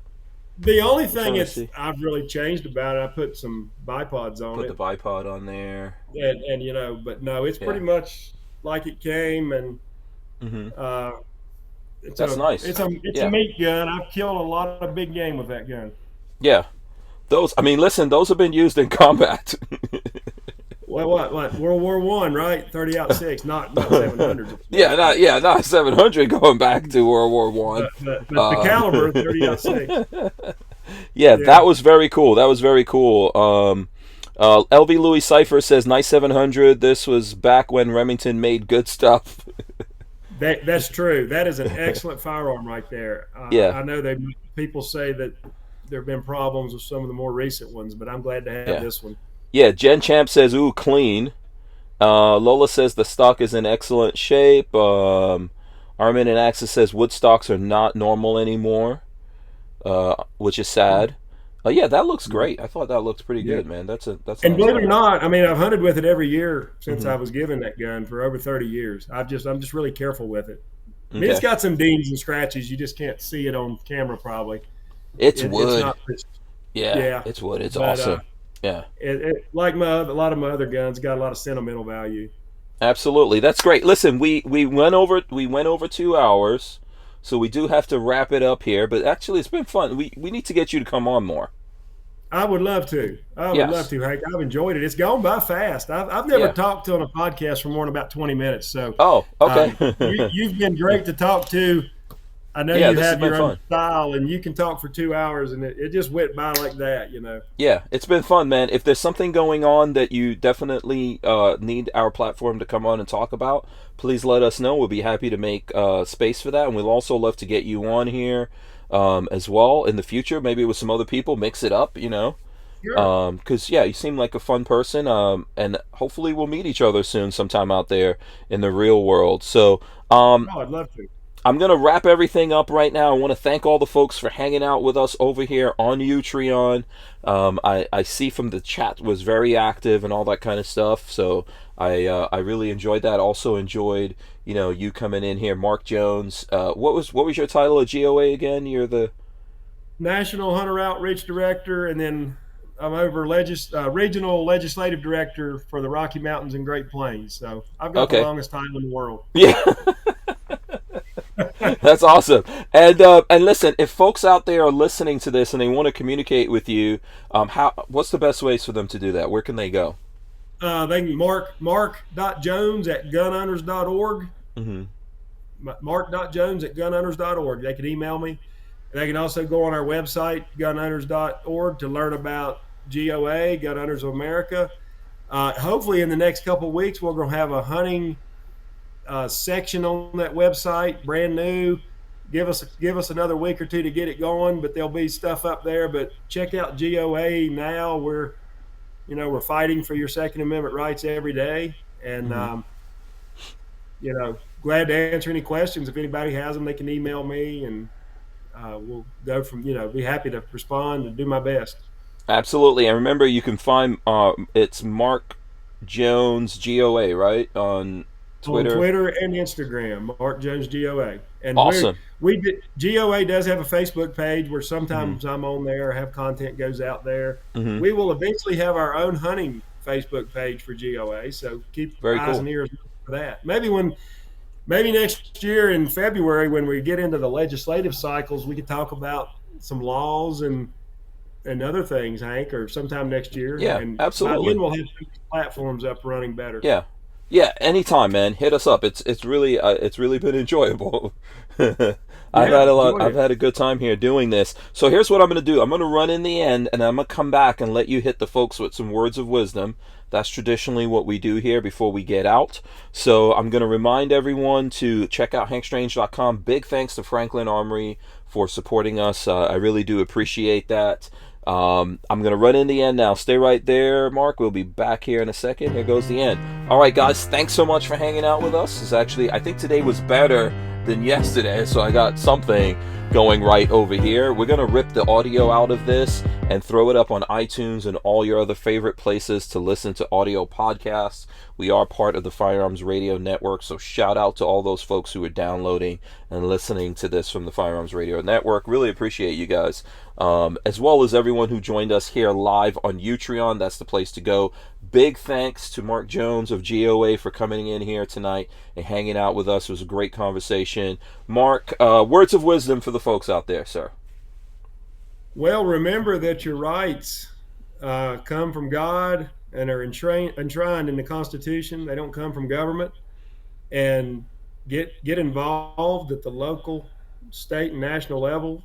The only thing I've really changed about it, I put some bipods on it. Put the bipod on there. And but no, it's pretty much like it came, and that's nice. It's a meat gun. I've killed a lot of big game with that gun. Yeah. Those have been used in combat. What? World War I, right? 30-06, not 700. Not 700 going back to World War I. But the caliber 30-06. Yeah, that was very cool. LV Louis Cypher says, nice 700. This was back when Remington made good stuff. That's true. That is an excellent firearm right there. I know people say that there have been problems with some of the more recent ones, but I'm glad to have this one. Yeah, Jen Champ says, ooh, clean. Lola says the stock is in excellent shape. Armin and Axis says wood stocks are not normal anymore, which is sad. Yeah, that looks great. I thought that looked pretty good, man. That's and believe it or not, I mean, I've hunted with it every year since I was given that gun for over 30 years. I'm just really careful with it. I mean, it's got some dings and scratches. You just can't see it on camera, probably. It's wood. It's not, it's wood. It's awesome. Yeah. It like a lot of my other guns, got a lot of sentimental value. Absolutely, that's great. Listen, we went over 2 hours. So we do have to wrap it up here, but actually it's been fun. We need to get you to come on more. I would love to. Love to, Hank. I've enjoyed it. It's gone by fast. I've never talked on a podcast for more than about 20 minutes. So okay. You've been great to talk to. I know you have your own style, and you can talk for 2 hours, and it just went by like that, you know. Yeah, it's been fun, man. If there's something going on that you definitely need our platform to come on and talk about, please let us know. We'll be happy to make space for that, and we'll also love to get you on here as well in the future, maybe with some other people, mix it up, you know. Sure. Because, you seem like a fun person, and hopefully we'll meet each other soon sometime out there in the real world. So, I'd love to. I'm going to wrap everything up right now. I want to thank all the folks for hanging out with us over here on Utreon. I see from the chat was very active and all that kind of stuff. So I really enjoyed that. Also enjoyed, you coming in here. Mark Jones. What was your title at GOA again? You're the National Hunter Outreach Director, and then I'm over Regional Legislative Director for the Rocky Mountains and Great Plains. So I've got the longest title in the world. Yeah. That's awesome. And listen, if folks out there are listening to this and they want to communicate with you, what's the best ways for them to do that? Where can they go? They can mark.jones@gunhunters.org. Mark.jones@gunhunters.org. They can email me. They can also go on our website, gunhunters.org, to learn about GOA, Gun Hunters of America. Hopefully in the next couple of weeks, we're going to have a hunting section on that website, brand new. give us another week or two to get it going, but there'll be stuff up there. But check out GOA now. We're fighting for your Second Amendment rights every day, and glad to answer any questions. If anybody has them, they can email me, and we'll go from be happy to respond and do my best. Absolutely. And remember, you can find it's Mark Jones GOA, right, on Twitter. On Twitter and Instagram, Mark Jones GOA. And awesome. GOA does have a Facebook page where sometimes I'm on there, have content goes out there. We will eventually have our own hunting Facebook page for GOA, so keep eyes and ears for that. Maybe next year in February, when we get into the legislative cycles, we could talk about some laws and other things, Hank, or sometime next year. Yeah, and absolutely. Then we'll have platforms up running better. Yeah, anytime, man. Hit us up. It's really been enjoyable. I've had a good time here doing this. So here's what I'm going to do. I'm going to run in the end, and I'm going to come back and let you hit the folks with some words of wisdom. That's traditionally what we do here before we get out. So I'm going to remind everyone to check out hankstrange.com. Big thanks to Franklin Armory for supporting us. I really do appreciate that. I'm going to run in the end now. Stay right there, Mark. We'll be back here in a second. Here goes the end. All right, guys. Thanks so much for hanging out with us. I think today was better than yesterday, so I got something going right over here. We're going to rip the audio out of this and throw it up on iTunes and all your other favorite places to listen to audio podcasts. We are part of the Firearms Radio Network, so shout out to all those folks who are downloading and listening to this from the Firearms Radio Network. Really appreciate you guys. As well as everyone who joined us here live on Utreon. That's the place to go. Big thanks to Mark Jones of GOA for coming in here tonight and hanging out with us. It was a great conversation. Mark, words of wisdom for the folks out there, sir. Well, remember that your rights come from God and are enshrined in the Constitution. They don't come from government. And get involved at the local, state, and national level,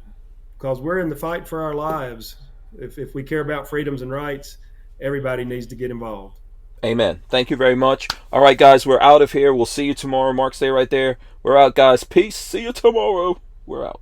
because we're in the fight for our lives. If we care about freedoms and rights, everybody needs to get involved. Amen. Thank you very much. All right, guys, we're out of here. We'll see you tomorrow. Mark, stay right there. We're out, guys. Peace. See you tomorrow. We're out.